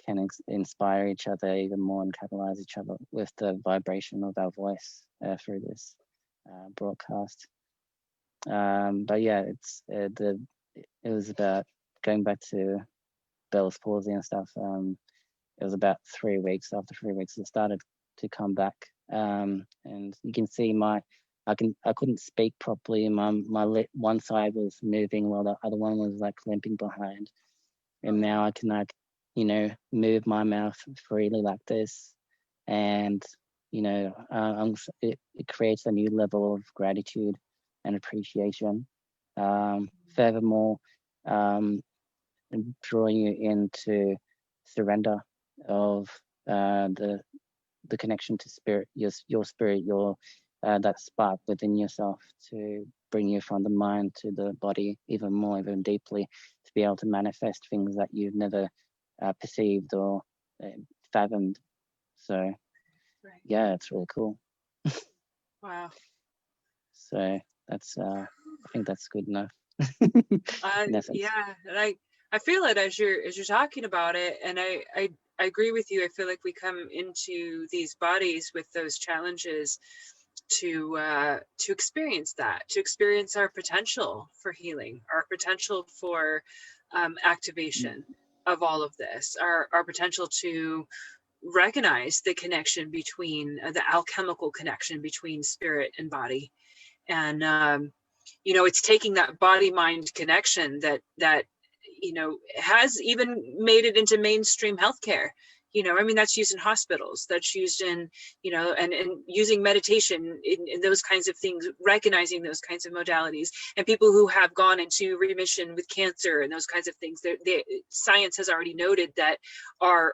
can inspire each other even more and catalyze each other with the vibration of our voice through this broadcast. But yeah, it was about going back to Bell's palsy and stuff. It was about 3 weeks. After 3 weeks, it started to come back, and you can see my I couldn't speak properly. My lip, one side was moving while the other one was like limping behind. And now I can like, you know, move my mouth freely like this, and you know, it creates a new level of gratitude and appreciation. Furthermore, drawing you into surrender of the connection to spirit, your spirit, your that spark within yourself to bring you from the mind to the body even more, even deeply, to be able to manifest things that you've never perceived or fathomed. So yeah, it's really cool. Wow. So that's I think that's good enough. Yeah, and I feel it as you're talking about it, and I agree with you. I feel like we come into these bodies with those challenges to experience that, to experience our potential for healing, our potential for activation of all of this, our potential to recognize the connection between the alchemical connection between spirit and body. And you know, it's taking that body mind connection that you know has even made it into mainstream healthcare. You know, I mean, that's used in hospitals, that's used in, you know, and using meditation in those kinds of things, recognizing those kinds of modalities, and people who have gone into remission with cancer and those kinds of things. Science has already noted that our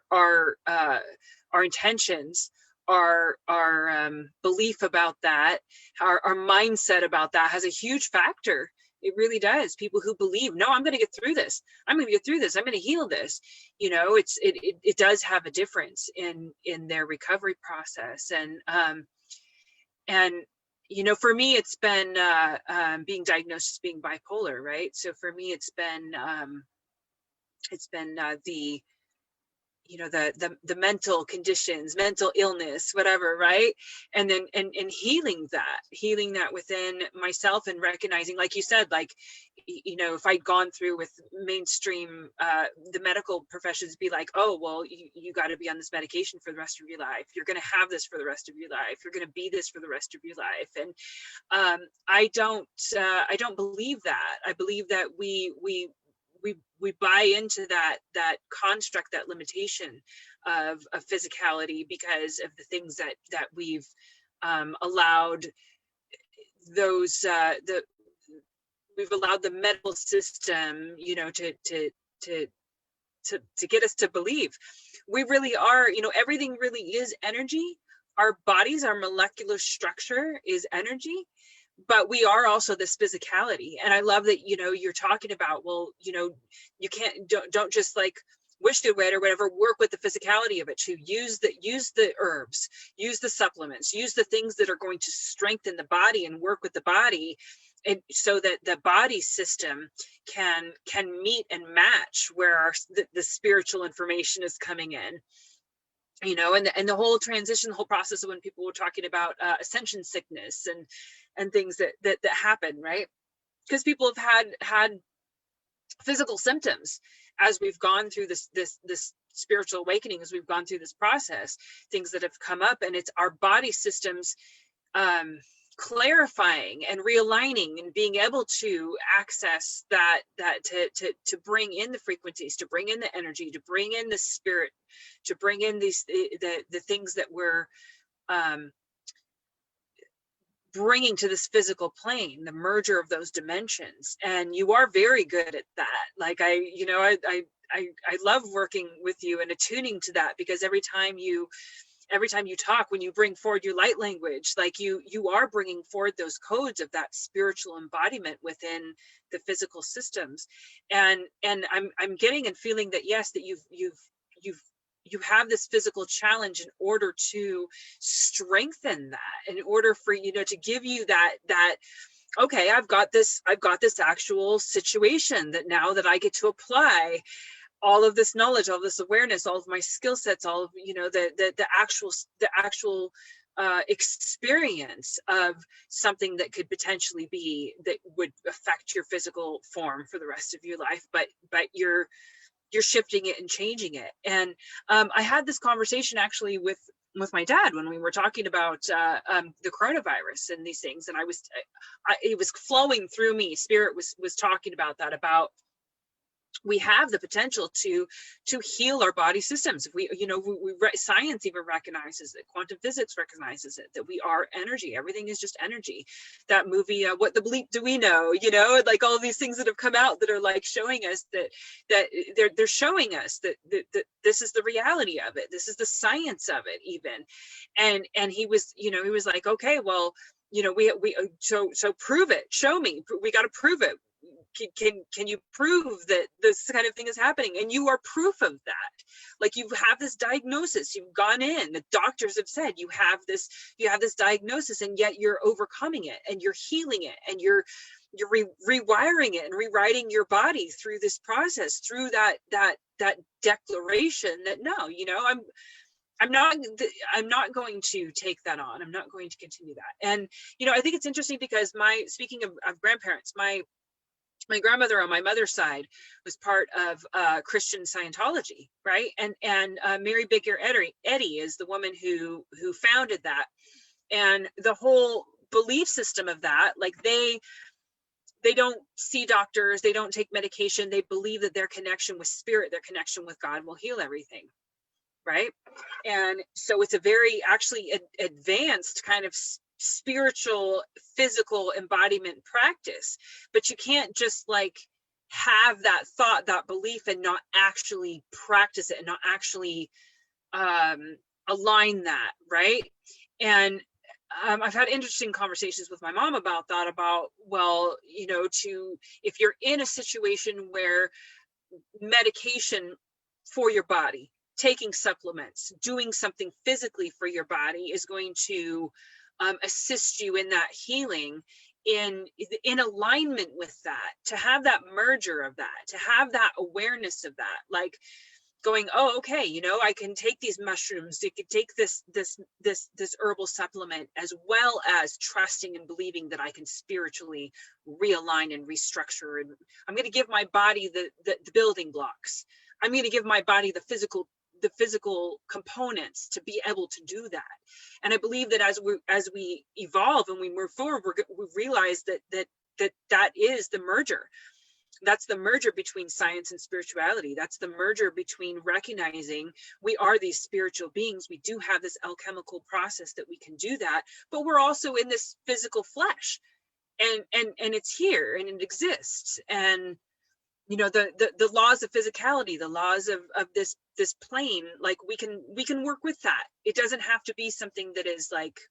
intentions, our belief about that, our mindset about that has a huge factor. It really does. People who believe, no, I'm going to get through this. I'm going to get through this. I'm going to heal this. You know, it does have a difference in their recovery process. And you know, for me, it's been being diagnosed as being bipolar, right? So for me, it's been the, you know, the mental conditions, mental illness, whatever, right? And then and healing that within myself, and recognizing, like you said, like, you know, if I'd gone through with mainstream the medical professions be like, oh well, you got to be on this medication for the rest of your life, you're going to have this for the rest of your life, you're going to be this for the rest of your life. And I don't believe that. I believe that we buy into that construct, that limitation of physicality, because of the things that we've allowed those we've allowed the medical system, you know, to get us to believe. We really are, you know, everything really is energy. Our bodies, our molecular structure is energy, but we are also this physicality. And I love that, you know, you're talking about, well, you know, you don't just like wish to it or whatever, work with the physicality of it, to use the herbs, use the supplements, use the things that are going to strengthen the body and work with the body, and so that the body system can meet and match where the spiritual information is coming in. You know, and the whole transition, the whole process of when people were talking about ascension sickness and things that happen, right? Because people have had physical symptoms as we've gone through this spiritual awakening, as we've gone through this process, things that have come up, and it's our body systems clarifying and realigning and being able to access that to bring in the frequencies, to bring in the energy, to bring in the spirit, to bring in these the things that we're bringing to this physical plane, the merger of those dimensions. And you are very good at that. Like I love working with you and attuning to that, because every time you talk, when you bring forward your light language, like you are bringing forward those codes of that spiritual embodiment within the physical systems. And I'm getting and feeling that, yes, that you have this physical challenge in order to strengthen that, in order for, you know, to give you that okay, I've got this actual situation that now that I get to apply all of this knowledge, all this awareness, all of my skill sets, all of, you know, the actual experience of something that could potentially be, that would affect your physical form for the rest of your life, but you're shifting it and changing it. And I had this conversation actually with with my dad when we were talking about the coronavirus and these things, and it was flowing through me. Spirit was talking about that, about we have the potential to heal our body systems. If we, science even recognizes it, quantum physics recognizes it, that we are energy. Everything is just energy. That movie, What the Bleep Do We Know? Like all these things that have come out that are like showing us that they're showing us that this is the reality of it. This is the science of it even. And he was, he was like, okay, well, so prove it, show me, we got to prove it. Can you prove that this kind of thing is happening? And you are proof of that. Like, you have this diagnosis, you've gone in, the doctors have said you have this diagnosis, and yet you're overcoming it, and you're healing it, and you're rewiring it and rewriting your body through this process, through that declaration that no, I'm not going to take that on. I'm not going to continue that. And I think it's interesting because speaking of grandparents, my grandmother on my mother's side was part of Christian Scientology, right? And Mary Baker Eddy is the woman who founded that. And the whole belief system of that, like they don't see doctors, they don't take medication, they believe that their connection with spirit, their connection with God will heal everything, right? And so it's a very actually advanced kind of spiritual, physical embodiment practice, but you can't just like have that thought, that belief, and not actually practice it, and not actually align that, right? And I've had interesting conversations with my mom about that, about, well, if you're in a situation where medication for your body, taking supplements, doing something physically for your body is going to assist you in that healing, in alignment with that, to have that merger of that, to have that awareness of that, like going, oh, okay, I can take these mushrooms, you can take this herbal supplement, as well as trusting and believing that I can spiritually realign and restructure, and I'm going to give my body the building blocks. I'm going to give my body the physical components to be able to do that. And I believe that as we evolve and we move forward, we realize that is the merger. That's the merger between science and spirituality. That's the merger between recognizing we are these spiritual beings. We do have this alchemical process that we can do that, but we're also in this physical flesh, and it's here and it exists. And the laws of physicality, the laws of this plane, like we can work with that. It doesn't have to be something that is like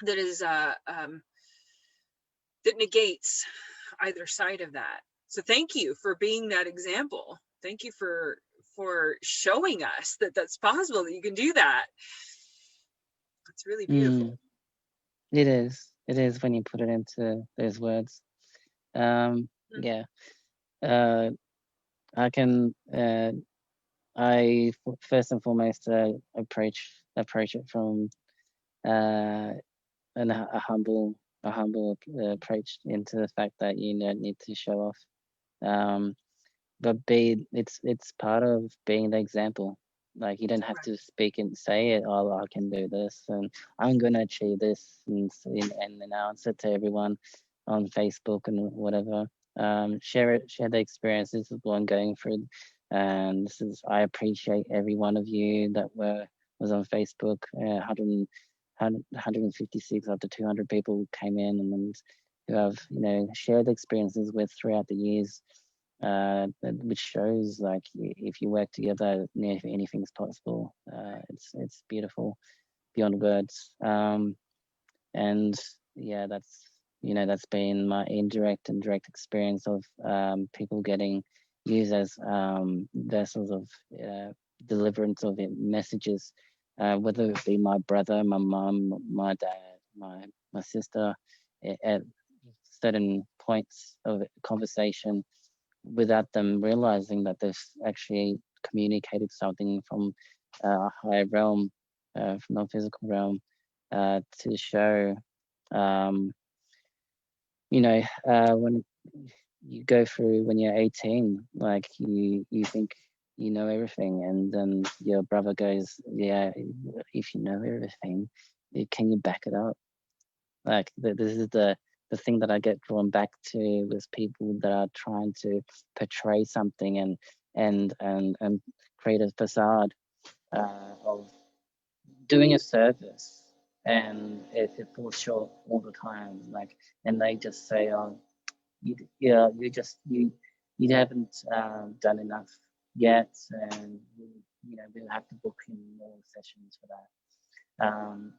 that negates either side of that. So thank you for being that example. Thank you for showing us that that's possible, that you can do that. It's really beautiful. It is when you put it into those words. Yeah. I can. I first and foremost approach it from a humble approach, into the fact that you don't need to show off. But it's part of being the example. Like, you don't have to speak and say it, oh, I can do this and I'm gonna achieve this, and announce it to everyone on Facebook and whatever. Share the experiences of what I'm going through. And I appreciate every one of you that was on Facebook. 156 up to 200 people came in, and who have shared experiences with throughout the years, which shows, like, if you work together, anything's possible. It's beautiful beyond words. And yeah, that's been my indirect and direct experience of people getting used as vessels of deliverance of messages, whether it be my brother, my mum, my dad, my sister, at certain points of conversation, without them realizing that they've actually communicated something from a higher realm, from the physical realm, to show, when you go through, when you're 18, like you think you know everything, and then your brother goes, yeah, if you know everything, can you back it up? Like this is the thing that I get drawn back to with people that are trying to portray something and create a facade of doing a service, and it falls short all the time. Like, and they just say, "Oh, you haven't done enough yet, and we'll have to book in more sessions for that." And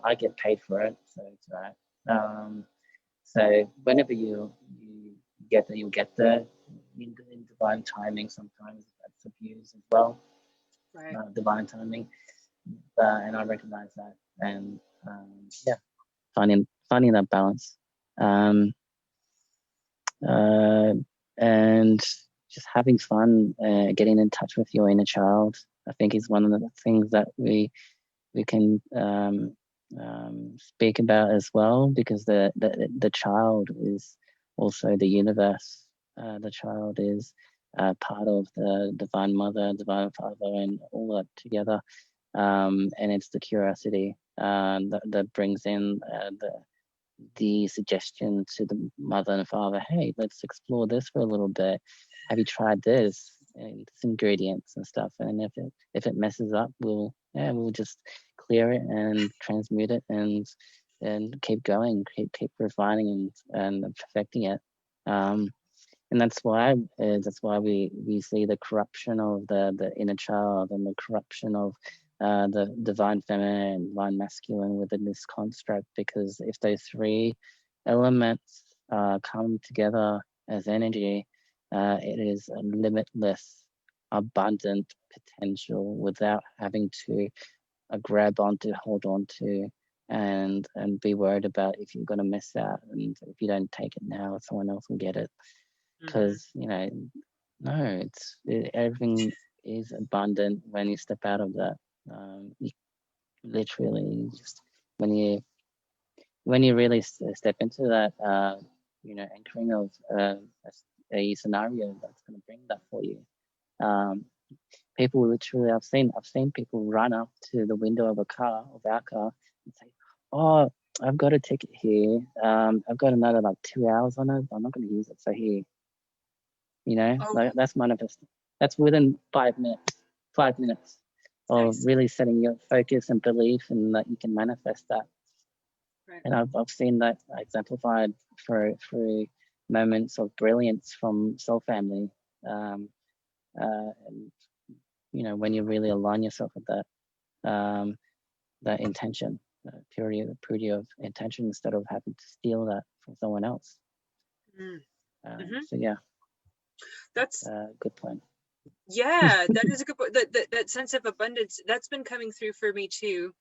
I get paid for it, so it's all right. So whenever you get there, you'll get there in divine timing. Sometimes that's abused as well, Right. divine timing, and I recognize that. And yeah, finding that balance, and just having fun, getting in touch with your inner child. I think is one of the things that we can speak about as well, because the child is also the universe. The child is part of the divine mother, divine father, and all that together. And it's the curiosity that brings in the suggestion to the mother and father, hey, let's explore this for a little bit. Have you tried this? And this ingredients and stuff. And if it messes up, we'll just clear it and transmute it and keep going, keep refining and perfecting it. And that's why we see the corruption of the inner child, and the corruption of the divine feminine and divine masculine within this construct. Because if those three elements come together as energy, it is a limitless, abundant potential without having to grab onto, hold on to, and be worried about if you're going to miss out, and if you don't take it now, someone else will get it. Because no, everything is abundant when you step out of that. You literally just when you really step into that, anchoring of a scenario that's going to bring that for you. People literally, I've seen people run up to the window of our car, and say, "Oh, I've got a ticket here. I've got another like 2 hours on it. I'm not going to use it. So here." Like that's manifesting. That's within 5 minutes. 5 minutes of Nice. really setting your focus and belief, and that you can manifest that. Right. And I've seen that exemplified through moments of brilliance from Soul Family, and when you really align yourself with that intention, purity of intention, instead of having to steal that from someone else. So yeah. That's a good point. Yeah, that is a good point. That sense of abundance, that's been coming through for me too.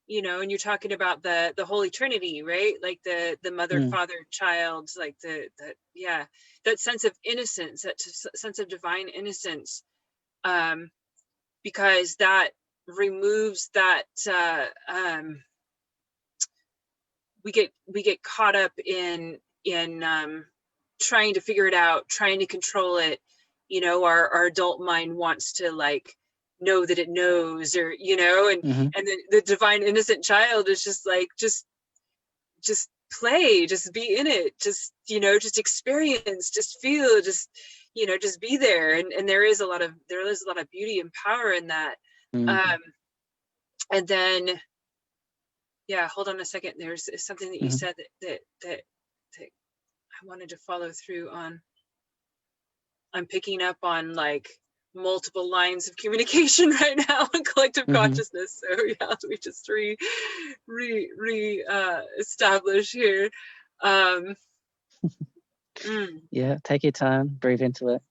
And you're talking about the Holy Trinity, right? Like the mother, father, child, like that sense of innocence, that sense of divine innocence, because that removes that we get caught up in trying to figure it out, trying to control it. Our adult mind wants to like know that it knows, or and the divine innocent child is just like just play, just be in it, just experience, just feel, just be there. And there is a lot of beauty and power in that. And then hold on a second, there's something that you said that I wanted to follow through on. I'm picking up on like multiple lines of communication right now in collective consciousness. So let me just establish here. Yeah, take your time, breathe into it.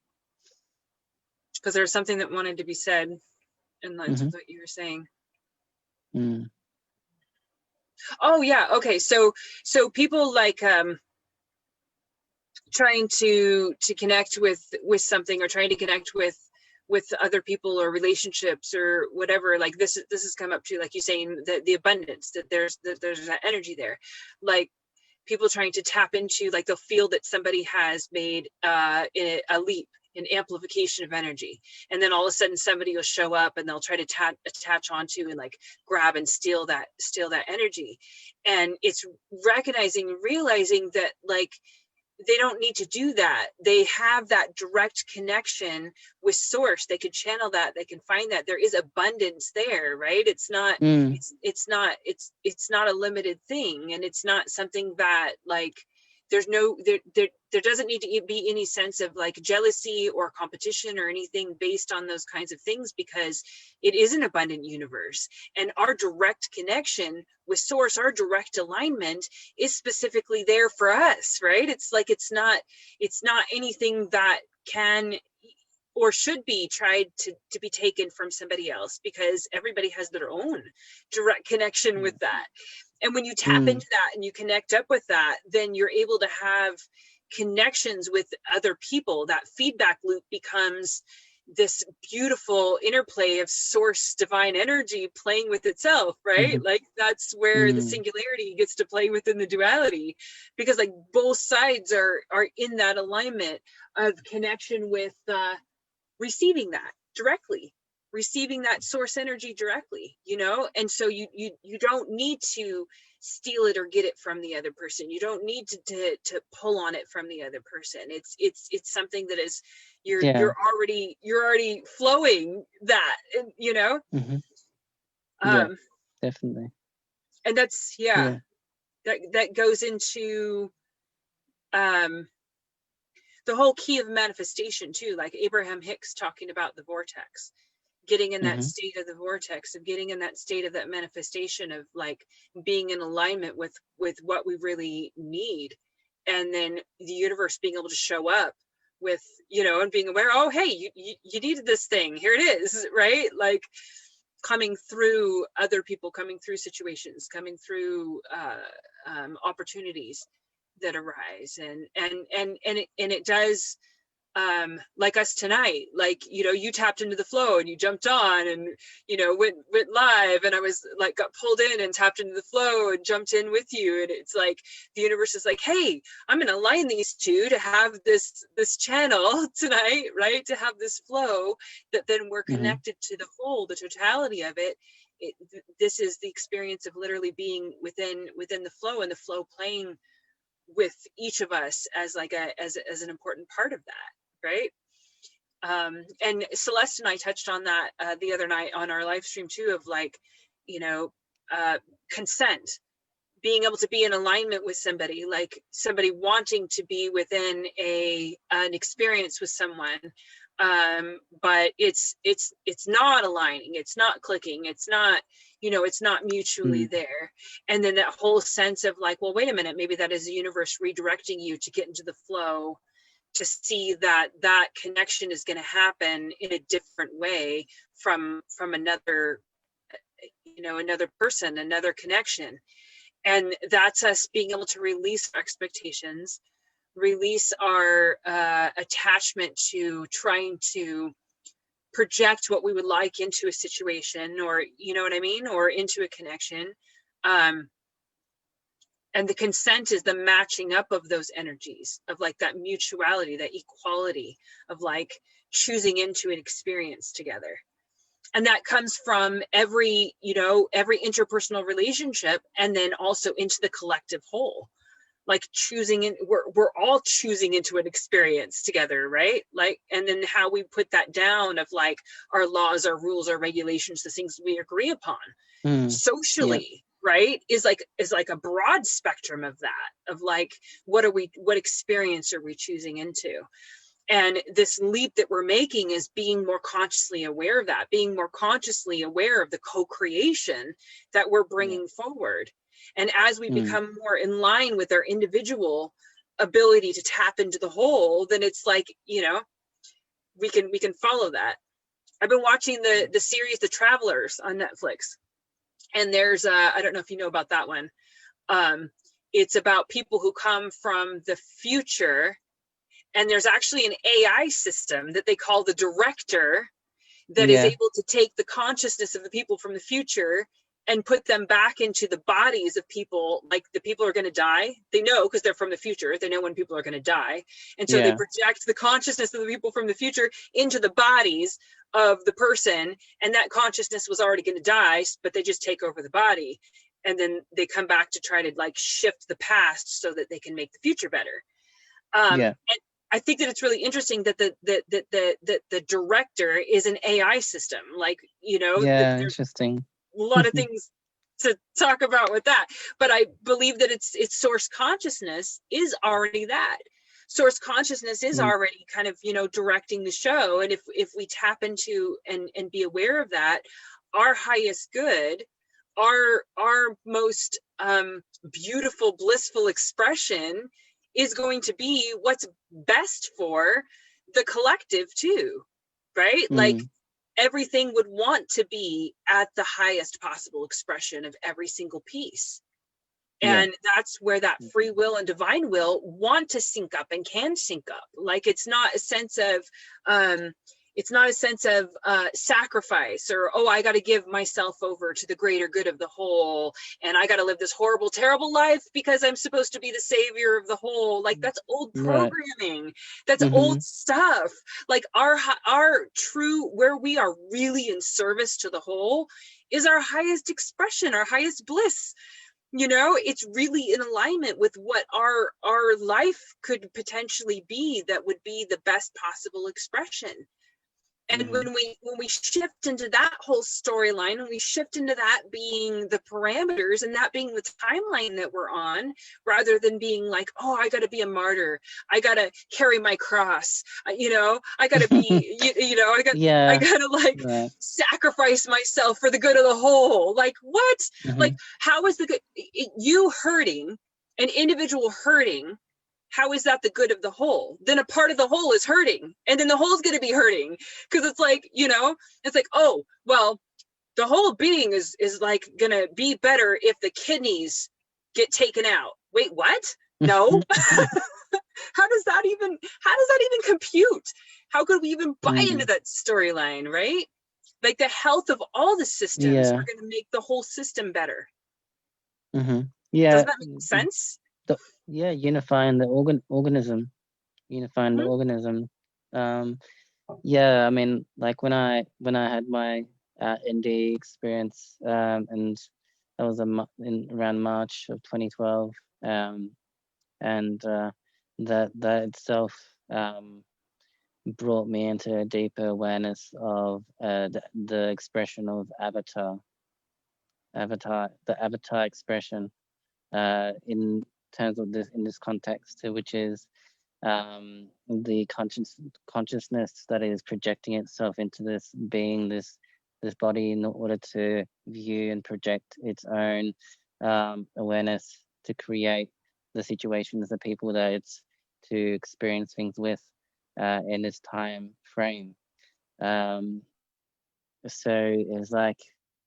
Because there's something that wanted to be said in line with what you were saying. Oh yeah, okay. So people like trying to connect with something, or trying to connect with other people or relationships or whatever, like this has come up to, like you saying, the abundance, that there's that energy there, like people trying to tap into, like they'll feel that somebody has made a leap an amplification of energy. And then all of a sudden somebody will show up and they'll try to attach onto and like grab and steal that energy. And it's realizing that like they don't need to do that. They have that direct connection with source. They could channel that, they can find that there is abundance there, right? It's not it's not a limited thing, and it's not something that like there's no there doesn't need to be any sense of like jealousy or competition or anything based on those kinds of things, because it is an abundant universe, and our direct connection with source, our direct alignment is specifically there for us, right? It's like it's not anything that can or should be tried to be taken from somebody else, because everybody has their own direct connection with that. And when you tap into that and you connect up with that, then you're able to have connections with other people. That feedback loop becomes this beautiful interplay of source divine energy playing with itself, right? Like that's where the singularity gets to play within the duality, because like both sides are in that alignment of connection with receiving that directly, receiving that source energy directly, you know? And so you don't need to steal it or get it from the other person. You don't need to pull on it from the other person. It's something that is, you're already flowing that, you know? Definitely. And that's, that goes into, the whole key of manifestation too, like Abraham Hicks talking about the vortex, getting in that state of the vortex, of getting in that state of that manifestation of like being in alignment with what we really need. And then the universe being able to show up with, you know, and being aware, oh, hey, you needed this thing, here it is, right? Like coming through other people, coming through situations, coming through opportunities that arise, and it does, like us tonight, like, you know, you tapped into the flow and you jumped on and, you know, went live, and I was like, got pulled in and tapped into the flow and jumped in with you. And it's like the universe is like, hey, I'm going to align these two to have this channel tonight, right? To have this flow that then we're connected to the whole, the totality of it. This is the experience of literally being within the flow, and the flow playing with each of us as like as an important part of that, right? And Celeste and I touched on that the other night on our live stream too, of like, you know, consent, being able to be in alignment with somebody, like somebody wanting to be within an experience with someone, but it's not aligning, it's not clicking, it's not, you know, it's not mutually there. And then that whole sense of like, well, wait a minute, maybe that is the universe redirecting you to get into the flow, to see that that connection is going to happen in a different way from another, you know, another person, another connection. And that's us being able to release our expectations, release our attachment to trying to project what we would like into a situation, or, you know what I mean, or into a connection. And the consent is the matching up of those energies, of like that mutuality, that equality of like choosing into an experience together. And that comes from every, you know, every interpersonal relationship, and then also into the collective whole. Like choosing in, we're all choosing into an experience together, right? Like, and then how we put that down of like our laws, our rules, our regulations, the things we agree upon socially, right? Is like a broad spectrum of that, of like, what experience are we choosing into? And this leap that we're making is being more consciously aware of that, being more consciously aware of the co-creation that we're bringing forward. And as we become more in line with our individual ability to tap into the whole, then it's like, you know, we can follow that. I've been watching the series The Travelers on Netflix, and there's I don't know if you know about that one. It's about people who come from the future, and there's actually an AI system that they call the director that is able to take the consciousness of the people from the future and put them back into the bodies of people. Like, the people are going to die. They know, because they're from the future. They know when people are going to die. And so they project the consciousness of the people from the future into the bodies of the person. And that consciousness was already going to die, but they just take over the body. And then they come back to try to like shift the past so that they can make the future better. And I think that it's really interesting that the director is an AI system. Like, you know, there's interesting. a lot of things to talk about with that, but I believe that its source consciousness is already that. Source consciousness is already kind of, you know, directing the show. And if we tap into and be aware of that, our highest good, our most beautiful, blissful expression is going to be what's best for the collective too, right? Like, everything would want to be at the highest possible expression of every single piece. And that's where that free will and divine will want to sync up and can sync up. Like, it's not a sense of sacrifice, or, oh, I got to give myself over to the greater good of the whole, and I got to live this horrible, terrible life because I'm supposed to be the savior of the whole. Like, that's old programming. That's old stuff. Like, our true, where we are really in service to the whole, is our highest expression, our highest bliss. You know, it's really in alignment with what our life could potentially be, that would be the best possible expression. And when we shift into that whole storyline, and we shift into that being the parameters and that being the timeline that we're on, rather than being like, oh, I got to be a martyr, I got to carry my cross, you know, I got to be, you know, I got to like sacrifice myself for the good of the whole. Like, what? Like, how is the good, you hurting, an individual hurting, how is that the good of the whole? Then a part of the whole is hurting, and then the whole's going to be hurting, because it's like, you know, it's like, oh, well, the whole being is like going to be better if the kidneys get taken out. Wait, what? No. How does that even compute? How could we even buy into that storyline, right? Like, the health of all the systems are going to make the whole system better. Yeah. Doesn't that make sense? Unifying the organism. I mean, like, when I had my ND experience, and that was around March of 2012, and that itself brought me into a deeper awareness of the expression of the avatar expression, in terms of this, in this context, which is the consciousness that is projecting itself into this being, this body, in order to view and project its own awareness, to create the situations, the people that it's to experience things with in this time frame. So it's like,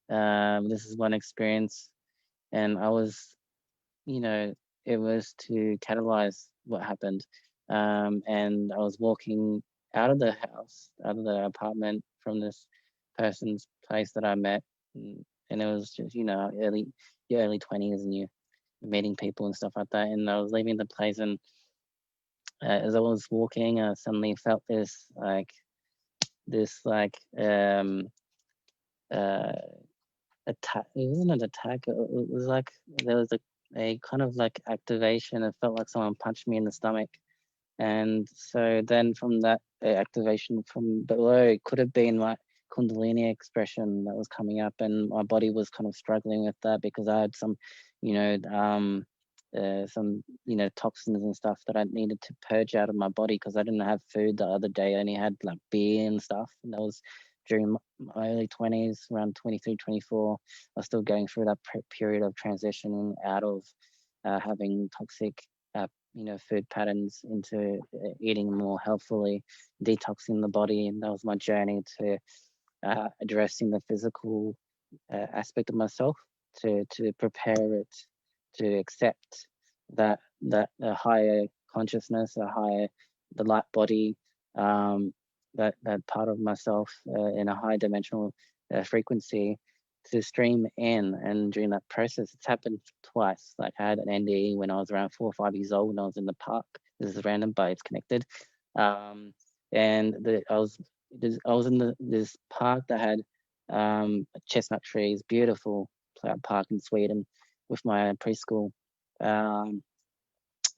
this is one experience, and I was, you know, it was to catalyze what happened. And I was walking out of the house, out of the apartment, from this person's place that I met, and it was just, you know, your early 20s, and you're meeting people and stuff like that. And I was leaving the place, and as I was walking, I suddenly felt this attack. It wasn't an attack. It was like there was a kind of like activation. It felt like someone punched me in the stomach. And so then from that activation from below, it could have been like Kundalini expression that was coming up, and my body was kind of struggling with that, because I had some, toxins and stuff that I needed to purge out of my body, because I didn't have food the other day. I only had like beer and stuff, and that was during my early 20s, around 23, 24. I was still going through that period of transitioning out of having toxic food patterns into eating more healthfully, detoxing the body. And that was my journey to addressing the physical aspect of myself, to prepare it to accept that a higher consciousness, the light body, that part of myself in a high dimensional frequency, to stream in, and during that process, it's happened twice. Like I had an NDE when I was around 4 or 5 years old, when I was in the park. This is random, but it's connected. And I was in this park that had chestnut trees, beautiful park in Sweden, with my preschool. And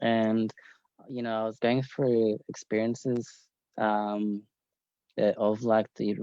I was going through experiences of like the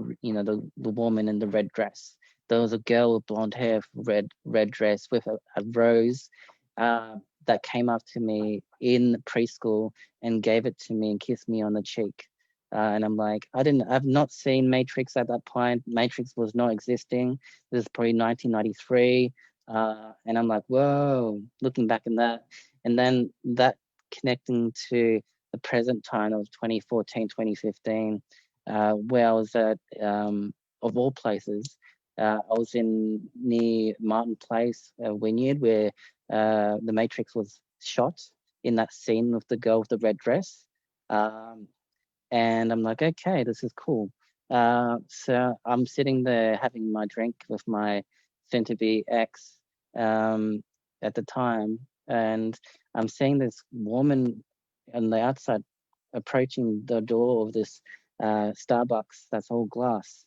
woman in the red dress. There was a girl with blonde hair, red dress with a rose that came up to me in preschool and gave it to me and kissed me on the cheek. And I'm like, I've not seen Matrix at that point. Matrix was not existing. This is probably 1993. And I'm like, whoa, looking back in that. And then that connecting to the present time of 2014, 2015, where I was at, of all places, I was near Martin Place, Wynyard, where the Matrix was shot, in that scene with the girl with the red dress. And I'm like, okay, this is cool. So I'm sitting there having my drink with my soon-to-be ex at the time, and I'm seeing this woman on the outside approaching the door of this Starbucks that's all glass.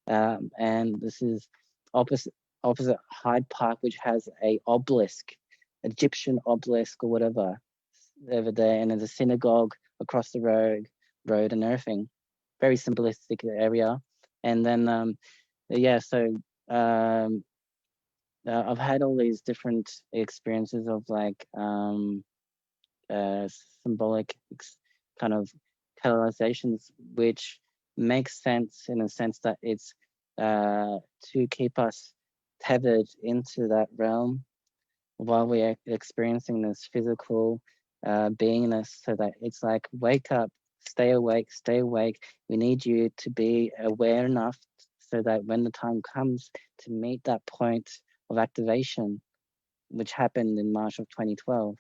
And this is opposite Hyde Park, which has a obelisk, Egyptian obelisk or whatever, over there, and there's a synagogue across the road and everything. Very simplistic area. And then so I've had all these different experiences of like symbolic kind of catalyzations, which makes sense in a sense that it's to keep us tethered into that realm while we're experiencing this physical beingness, so that it's like, wake up, stay awake. We need you to be aware enough so that when the time comes to meet that point of activation, which happened in March of 2012,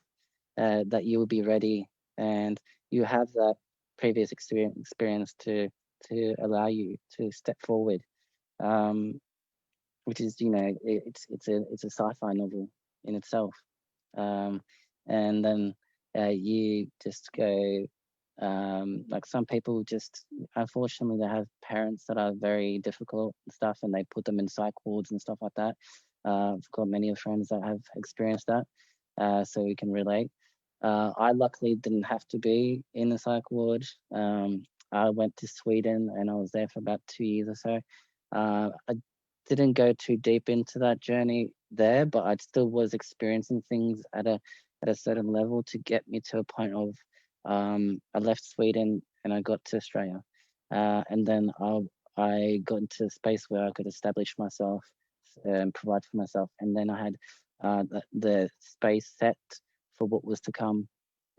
that you will be ready, and you have that previous experience to allow you to step forward, which is, it's a sci-fi novel in itself. And then you just go, like some people just, unfortunately, they have parents that are very difficult and stuff, and they put them in psych wards and stuff like that. I've got many friends that have experienced that, so we can relate. I luckily didn't have to be in a psych ward. I went to Sweden and I was there for about 2 years or so. I didn't go too deep into that journey there, but I still was experiencing things at a certain level to get me to a point of I left Sweden and I got to Australia, and then I got into a space where I could establish myself and provide for myself, and then I had the space set for what was to come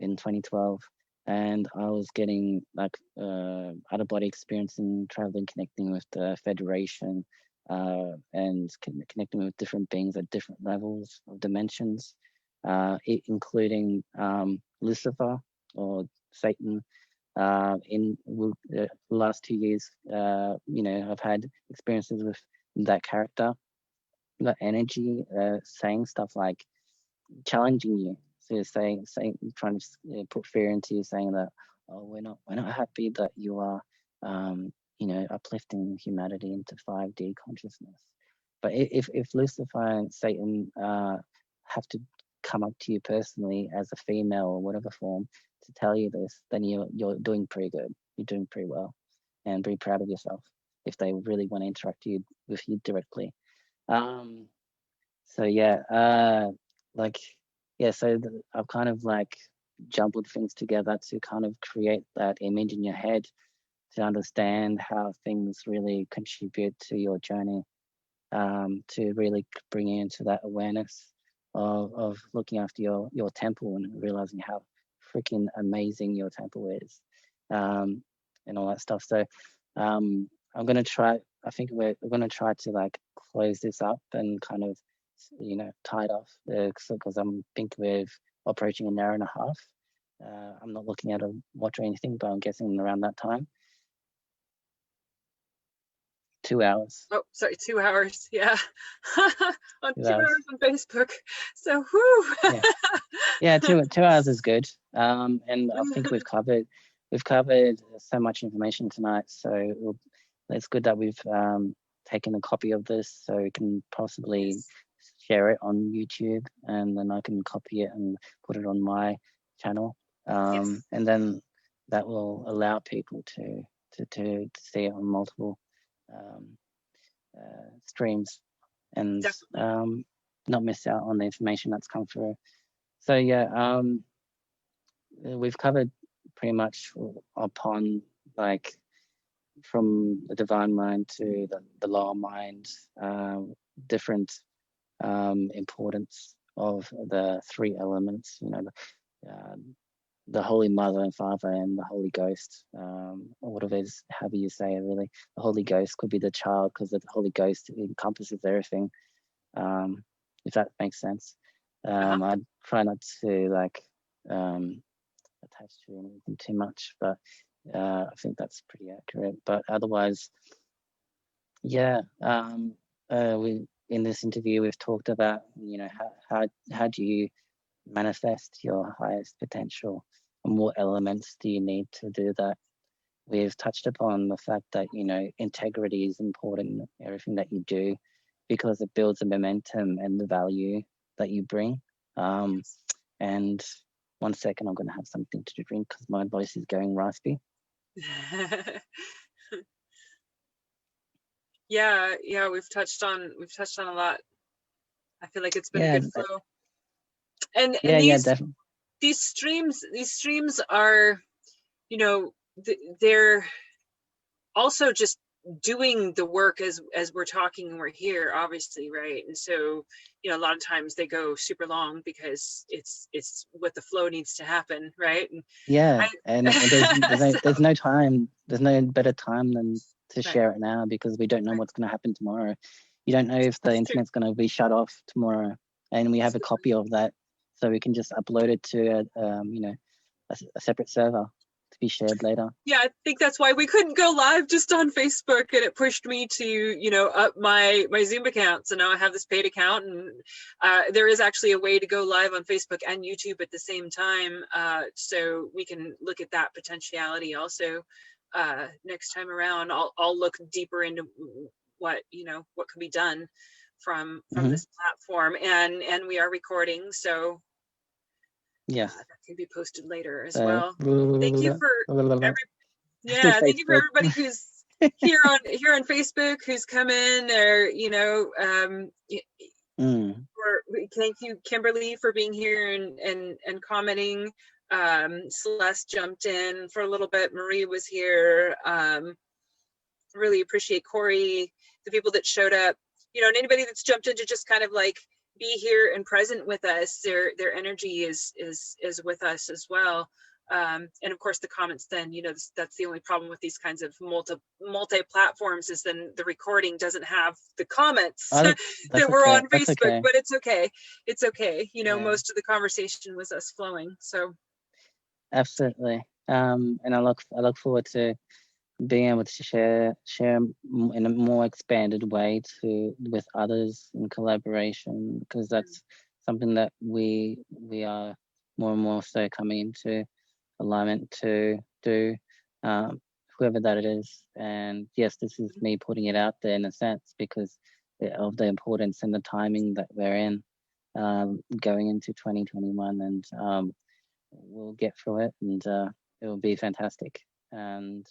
in 2012. And I was getting like out of body experiencing, traveling, connecting with the Federation, and connecting with different beings at different levels of dimensions, including Lucifer or Satan. In the last 2 years, I've had experiences with that character, that energy, saying stuff like challenging you. So saying, trying to put fear into you, saying that, oh, we're not happy that you are, uplifting humanity into 5D consciousness. But if Lucifer and Satan have to come up to you personally as a female or whatever form to tell you this, then you're doing pretty good. You're doing pretty well, and be proud of yourself if they really want to interact with you directly. So yeah, so I've kind of like jumbled things together to kind of create that image in your head to understand how things really contribute to your journey, to really bring you into that awareness of looking after your temple and realizing how freaking amazing your temple is, and all that stuff. So I'm gonna try. I think we're gonna try to like close this up and kind of tie it off, because I'm think we're approaching an hour and a half. I'm not looking at a watch or anything, but I'm guessing around that time. 2 hours. Oh, sorry, 2 hours. Yeah. On 2 2 hours. hours on Facebook. So, whoo. Yeah. Yeah, 2 hours is good. And I think we've covered so much information tonight. So it's good that we've taken a copy of this, so we can possibly Yes. share it on YouTube, and then I can copy it and put it on my channel. Yes. And then that will allow people to see it on multiple um, streams, and Definitely. not miss out on the information that's come through. So yeah, we've covered pretty much upon, like, from the divine mind to the lower mind, different importance of the three elements. You know, the Holy Mother and Father and the Holy Ghost, or whatever it is, however you say it, really. The Holy Ghost could be the child, because the Holy Ghost encompasses everything, if that makes sense. I try not to, like, attach to anything too much, but I think that's pretty accurate. But otherwise, yeah, we in this interview we've talked about, you know, how do you manifest your highest potential, and what elements do you need to do that. We've touched upon the fact that, you know, integrity is important in everything that you do, because it builds the momentum and the value that you bring. And 1 second, I'm going to have something to drink because my voice is going raspy. Yeah, we've touched on a lot. I feel like it's been a good flow. And definitely. these streams are, you know, they're also just doing the work as we're talking and we're here, obviously, right? And so, you know, a lot of times they go super long because it's what the flow needs to happen, right? And there's no time, there's no better time than to share it now, because we don't know what's going to happen tomorrow. You don't know if the internet's going to be shut off tomorrow, and we have a copy of that, so we can just upload it to you know, a separate server to be shared later. Yeah, I think that's why we couldn't go live just on Facebook, and it pushed me to, you know, up my Zoom account. So now I have this paid account, and there is actually a way to go live on Facebook and YouTube at the same time. So we can look at that potentiality also next time around. I'll look deeper into what, you know, what can be done from this platform, and we are recording, so yes, that can be posted later as well. Thank you for thank you for everybody who's here on Facebook, who's come in, or, you know, or thank you, Kimberly, for being here and commenting. Celeste jumped in for a little bit. Marie was here. Really appreciate Corey, the people that showed up, you know, and anybody that's jumped in to just kind of like be here and present with us. Their energy is with us as well. And of course the comments, then, you know, that's the only problem with these kinds of multi platforms, is then the recording doesn't have the comments that were on Facebook. But it's okay, you know. Most of the conversation was us flowing, so absolutely. And I look forward to being able to share in a more expanded way with others in collaboration, because that's something that we are more and more so coming into alignment to do, whoever that it is. And yes, this is me putting it out there in a sense, because of the importance and the timing that we're in, going into 2021, and we'll get through it, and it will be fantastic. And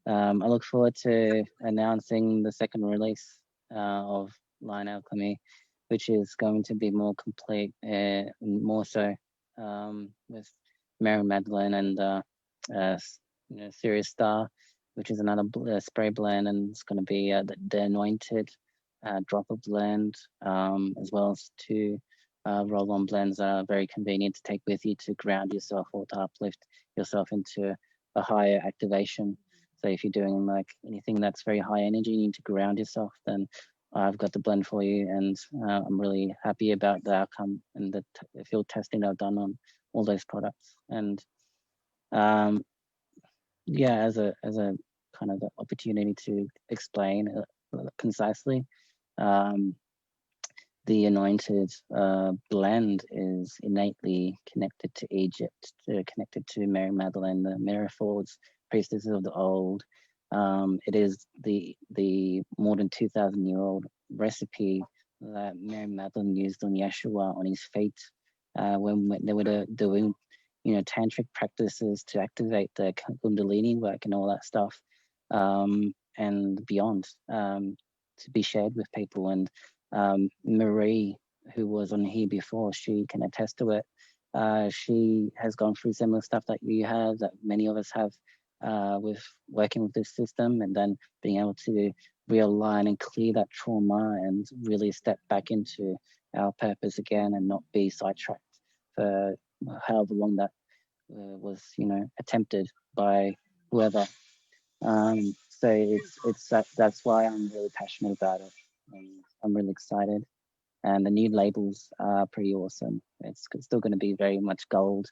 I look forward to announcing the second release of Line Alchemy, which is going to be more complete, more so, with Mary Magdalene and you know, Sirius Star, which is another spray blend, and it's going to be the Anointed dropper blend, as well as two roll-on blends that are very convenient to take with you to ground yourself or to uplift yourself into a higher activation. So if you're doing like anything that's very high energy, you need to ground yourself, then I've got the blend for you. And I'm really happy about the outcome and the field testing I've done on all those products. And yeah, as a kind of opportunity to explain concisely. The anointed blend is innately connected to Egypt, connected to Mary Magdalene, the Mirafords, priestesses of the old. It is the more than 2,000-year-old recipe that Mary Magdalene used on Yeshua on his feet when they were doing, tantric practices to activate the Kundalini work and all that stuff, and beyond, to be shared with people. And Marie, who was on here before, she can attest to it. She has gone through similar stuff that you have, that many of us have, with working with this system, and then being able to realign and clear that trauma and really step back into our purpose again and not be sidetracked for however long that was, attempted by whoever. So that's why I'm really passionate about it. I'm really excited, and the new labels are pretty awesome. It's still going to be very much gold,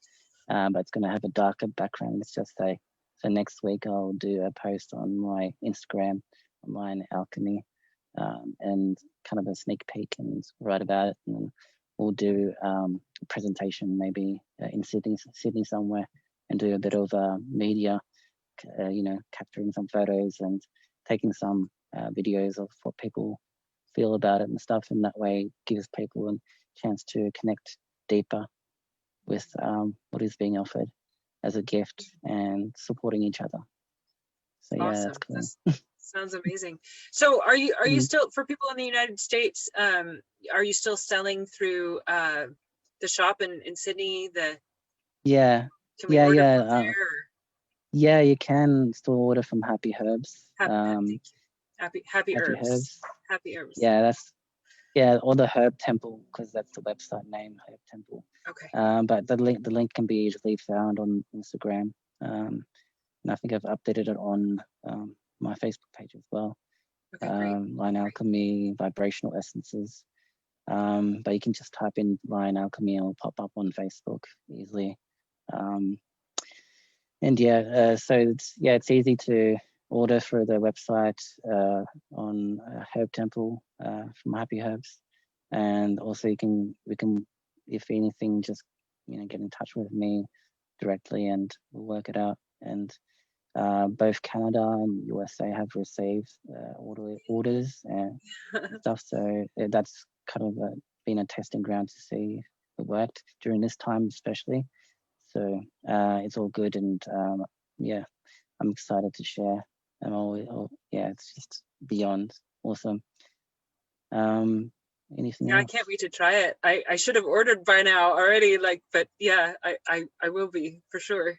but it's going to have a darker background. Let's just say. So next week I'll do a post on my Instagram, online Alchemy, and kind of a sneak peek and write about it. And we'll do a presentation maybe in Sydney somewhere, and do a bit of media, capturing some photos and taking some videos of what people feel about it and stuff. And that way gives people a chance to connect deeper with what is being offered as a gift and supporting each other. So yeah, awesome. that's cool. That sounds amazing. So are you still, for people in the United States, are you still selling through the shop in Sydney? Can we order from there? Yeah, you can still order from Happy Herbs. Thank you. Happy Herbs. Happy Herbs. Yeah, or the Herb Temple, because that's the website name, Herb Temple. Okay. But the link can be easily found on Instagram. And I think I've updated it on my Facebook page as well. Okay, Line Alchemy, Vibrational Essences. But you can just type in Line Alchemy and it'll pop up on Facebook easily. And yeah, so it's easy to order through the website on Herb Temple from Happy Herbs, and also we can, if anything, just get in touch with me directly and we'll work it out. And both Canada and USA have received orders and stuff, so that's kind of been a testing ground to see if it worked during this time especially. So it's all good, and yeah, I'm excited to share. It's just beyond awesome. Anything else? I can't wait to try it. I should have ordered by now already, but yeah, I will be for sure.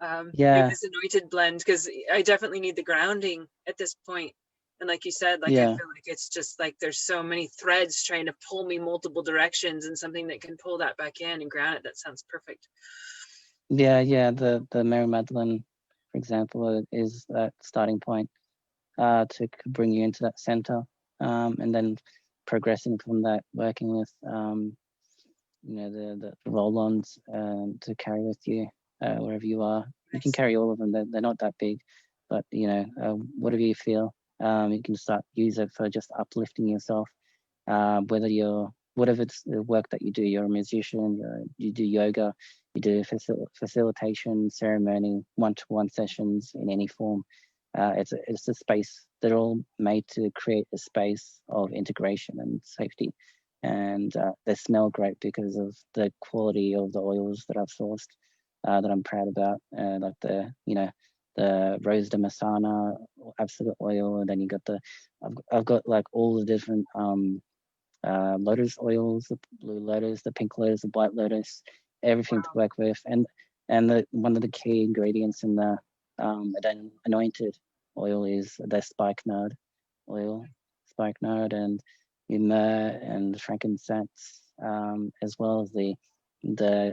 This anointed blend, because I definitely need the grounding at this point. And like you said, I feel like it's just like there's so many threads trying to pull me multiple directions, and something that can pull that back in and ground it. That sounds perfect. Yeah. The Mary Magdalene, for example, is that starting point to bring you into that center, and then progressing from that, working with the roll-ons to carry with you wherever you are. You can carry all of them. They're not that big, but whatever you feel, you can start use it for just uplifting yourself. Whatever it's the work that you do, you're a musician, you do yoga, you do facilitation, ceremony, one-to-one sessions in any form. It's a space. They're all made to create a space of integration and safety, and they smell great because of the quality of the oils that I've sourced, that I'm proud about, like the Rose de Masana absolute oil, and then you got I've got like all the different lotus oils, the blue lotus, the pink lotus, the white lotus, everything to work with, and one of the key ingredients in the anointed oil is the spikenard oil, and myrrh and frankincense, as well as the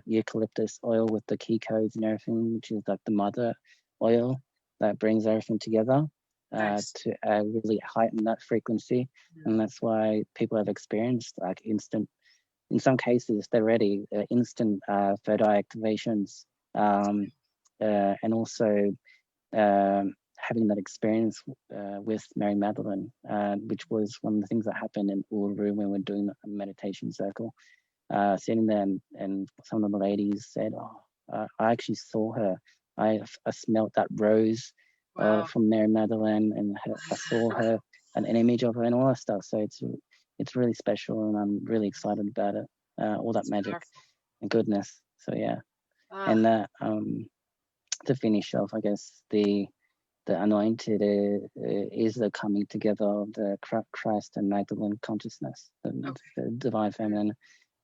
eucalyptus oil with the key codes and everything, which is like the mother oil that brings everything together. Nice. To really heighten that frequency. And that's why people have experienced like instant, in some cases they're ready, instant photo activations, and also having that experience with Mary Magdalene, which was one of the things that happened in Uluru when we're doing a meditation circle. Sitting there, and some of the ladies said, "Oh, I actually saw her. I smelt that rose from Mary Magdalene, and I saw her, an image of her, and all that stuff." So it's really special, and I'm really excited about it. All that magic and goodness. So yeah, and to finish off, I guess the anointed is the coming together of the Christ and Magdalene consciousness, the divine feminine.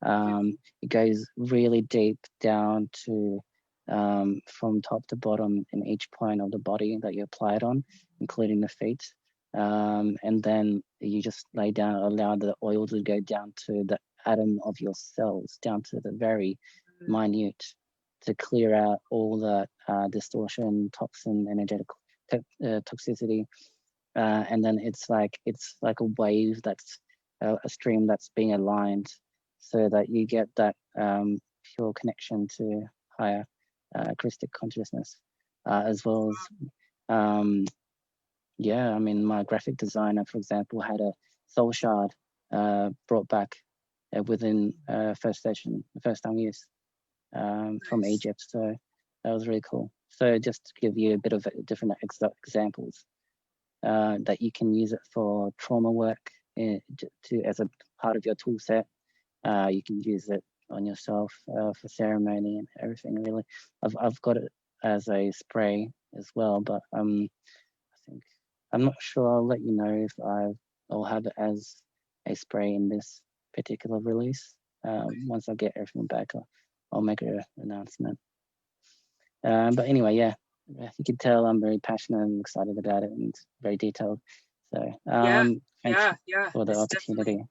It goes really deep down to from top to bottom in each point of the body that you apply it on, including the feet. And then you just lay down, allow the oil to go down to the atom of your cells, down to the very minute, to clear out all the distortion, toxin, energetic toxicity. And then it's like a wave that's a stream that's being aligned, so that you get that pure connection to higher Christic consciousness, as well as yeah, I mean, my graphic designer, for example, had a soul shard brought back within first session, the first time use, from Egypt. So that was really cool. So just to give you a bit of different examples, that you can use it for trauma work as a part of your tool set. You can use it on yourself for ceremony and everything. Really, I've got it as a spray as well, but I think I'm not sure. I'll let you know if I'll have it as a spray in this particular release. Once I get everything back, I'll make an announcement. But anyway, yeah, you can tell I'm very passionate and excited about it, and it's very detailed. So thanks for the opportunity.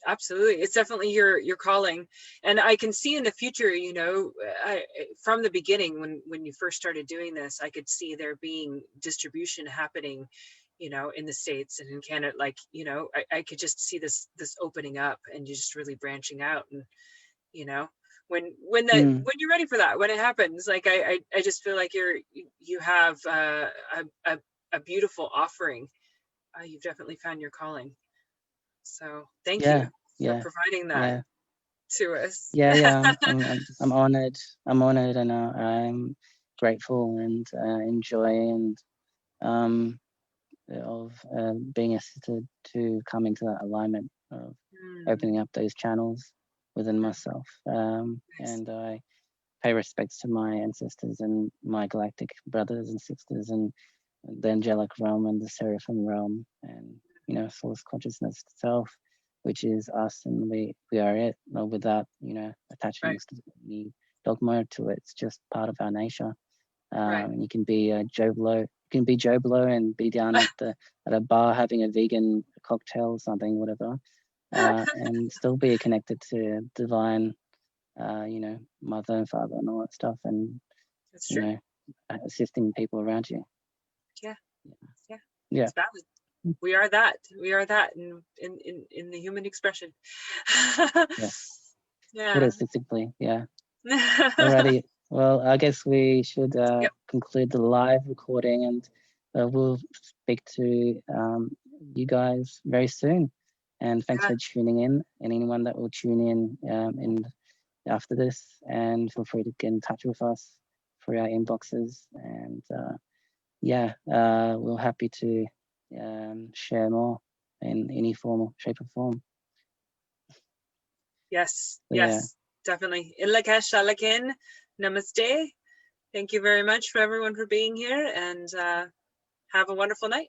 Absolutely, it's definitely your calling, and I can see in the future, you know, from the beginning when you first started doing this, I could see there being distribution happening, you know, in the States and in Canada. Like, you know, I could just see this opening up and just really branching out. And you know, when you're ready for that, when it happens, like I just feel like you have a beautiful offering. You've definitely found your calling. So thank you for providing that to us. I'm honored. I'm honored, and I'm grateful and enjoy and of being assisted to come into that alignment of opening up those channels within myself. And I pay respects to my ancestors and my galactic brothers and sisters, and the angelic realm and the seraphim realm, and you know, source consciousness itself, which is us, and we are it, without, you know, attaching any dogma to it. It's just part of our nature. And you can be Joe Blow. You can be Joe Blow and be down at a bar having a vegan cocktail or something, whatever, and still be connected to divine, you know, mother and father and all that stuff, and you know, assisting people around you. It's valid. We are that in the human expression. Statistically, alrighty. Well, I guess we should conclude the live recording, and we'll speak to you guys very soon. And thanks for tuning in, and anyone that will tune in after this, and feel free to get in touch with us through our inboxes. And we're happy to share more in any form, shape or form. Yes, definitely. Ilakesh Alakin, namaste. Thank you very much for everyone for being here, and have a wonderful night.